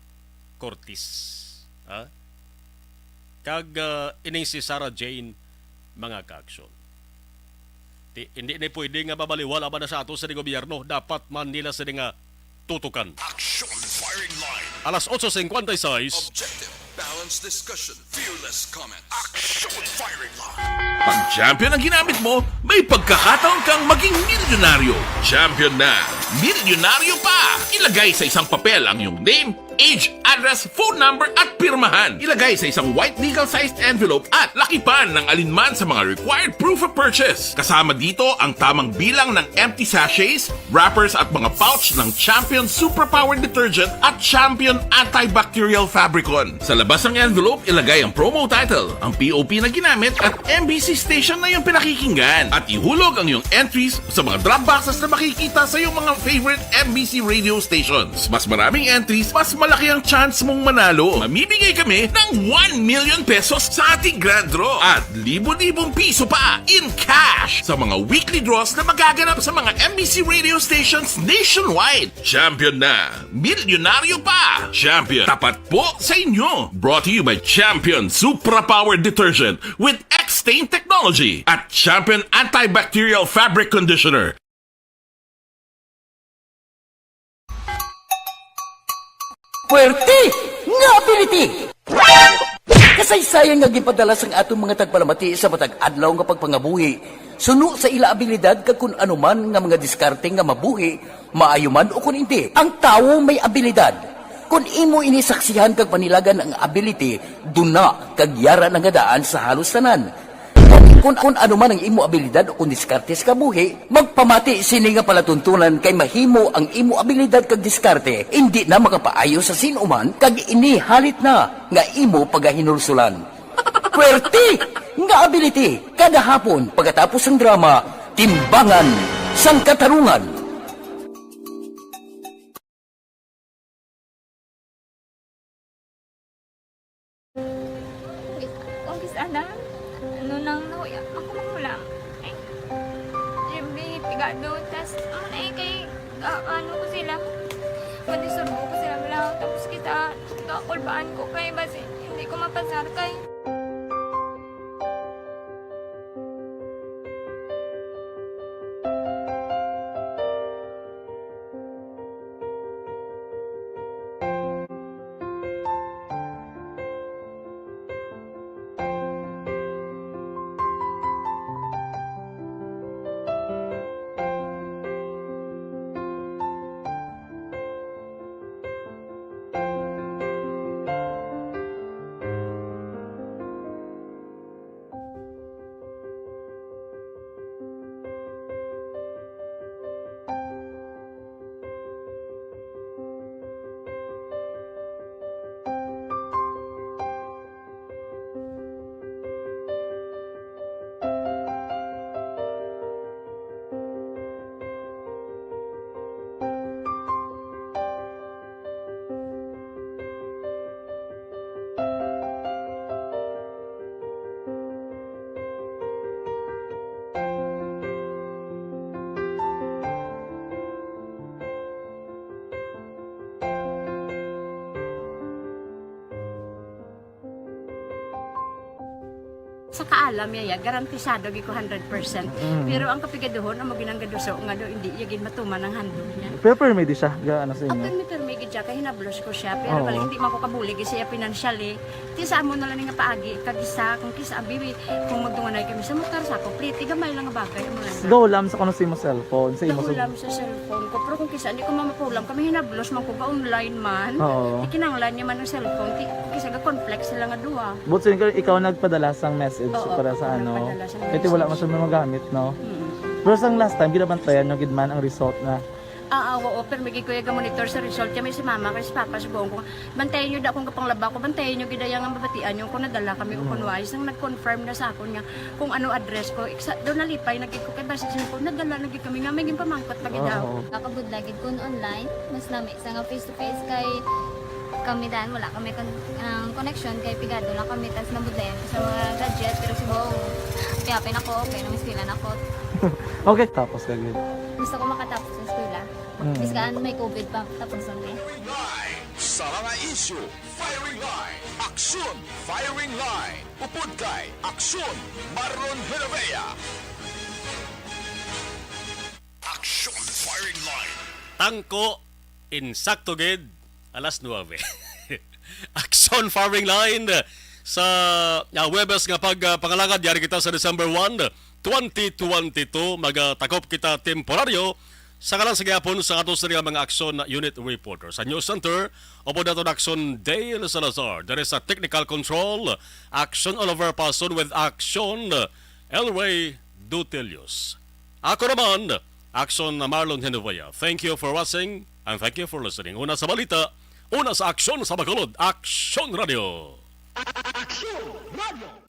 Cortez. Kag ining si Sarah Jane mga kaakson. Hindi na pwede nga babaliwala ba na sa ato sa gobyerno, dapat man nila sa nga tutukan. Action firing line. Alas 8:56. Objective, balanced discussion, fearless comment. Action firing line. Pag champion ang ginamit mo, may pagkakataon kang maging milyonaryo. Champion na, milyonaryo pa! Ilagay sa isang papel ang iyong name, age, address, phone number at pirmahan. Ilagay sa isang white legal-sized envelope at lakipan ng alinman sa mga required proof of purchase. Kasama dito ang tamang bilang ng empty sachets, wrappers at mga pouch ng Champion Superpower Detergent at Champion Antibacterial Fabricon. Sa labas ng envelope, ilagay ang promo title, ang POP na ginamit at MBC station na yung pinakikinggan. At ihulog ang iyong entries sa mga drop boxes na makikita sa iyong mga favorite MBC radio stations. Mas maraming entries, mas malaki ang chance mong manalo. Mamimigay kami ng 1 million pesos sa ating grand draw at libo-libong piso pa in cash sa mga weekly draws na magaganap sa mga MBC radio stations nationwide. Champion na, milyonaryo pa. Champion, tapat po sa inyo. Brought to you by Champion Supra Powered Detergent with X-Stain Technology at Champion Antibacterial Fabric Conditioner. Puwerte nga ability! Kasaysayan nga gipadala sang atong mga tagpalamati sa matag adlaw nga pagpangabuhi. Suno sa ila abilidad kag kun anuman nga mga diskarte nga mabuhi, maayo man o kun hindi. Ang tawo may abilidad. Kung imo inisaksihan kag panilagan ang ability, duna kag yara nga daan sa halos tanan. Kung ano man ang imo abilidad o kung diskarte sa kabuhi, magpamati sini nga palatuntunan kay mahimo ang imo abilidad kag diskarte, hindi na makapaayo sa sinuman kag inihalit na nga imo pagahinulsulan. Puwerte nga ability kada hapon pagkatapos ng drama, Timbangan sang Katarungan. Sana, ano nang nahuya, ako mahulang. Ay, siyempre, pigado, tas, kay, ano ko sila, madisurbo ko sila lang, tapos kita, kakulbaan ko kay, basi, hindi ko mapasar kay. Sa kaalam yaya, garantisado gi ko 100%. Pero ang kapigaduhon, ang maginanggaduso, nga do, hindi yagin matuman ang handog niya. Pero permedi siya, gaano sa inyo? Ang permigid siya, kaya hinablos ko siya. Pero bali, hindi man ko kabulig siya financially. Tisa mo na lang nga paagi, kagisa, kung kisa, bibi, kung magdunganay kami sa motor, sa complete, gamay lang nga bagay. Gawlam sa kano sa imo cellphone, sa imo Gawlam sa cellphone ko. Pero kung kisa, hindi ko mamapulam, kami hinablos man ko ba online man. Oo. Ikinanglan niya man ang cellphone, kisa ga complex sila nga duwa. But so, ikaw nagpadala sang message para sa ano. Kasi wala man siya magamit, no? Pero sang last time, ginabantayan nyo gidman ang result na. Oo, pero may kuya ga monitor sa result kami si mama kasi si papa si buong ko. Bantayan nyo da kung kapang laba ko, bantayan nyo gidayang ang babatian nyo kung nadala kami o kunwais nang nag-confirm na sa akon nga kung ano address ko. Doon nalipay, nagkiko kay basis ko, nadala naging kami nga, may pamangkot lagi daw. Kakabudlagid kun online, mas lami sa nga face to face kay kami dahil wala kami connection kay pigado lang kami tas nabudlayan sa mga gadget pero si Bong piyapin ako okay na miskilan ako. Okay, tapos kagad. Gusto ko makatapos sa eskwela. Biskaan may COVID pa tapos lang eh. Sa mga issue, firing line. Aksyon, firing line. Upod kay Aksyon, Marlon Heravea. Aksyon, firing line. Tangko, insakto gid, alas 9. Aksyon Firing Line sa Webes nga pangalangad yari kita sa December 1, 2022 magtakop kita temporaryo sa kalang sagapon sa atos nga mga aksyon unit reporter sa News Center opo dato aksyon Dale Salazar. There is a technical control action Oliver Pason with action Elway Dutelius. Ako naman aksyon Marlon Henovea. Thank you for watching and thank you for listening. Una sa balita, una sa aksyon sa Bacolod, Aksyon Radio. Aksyon Radio.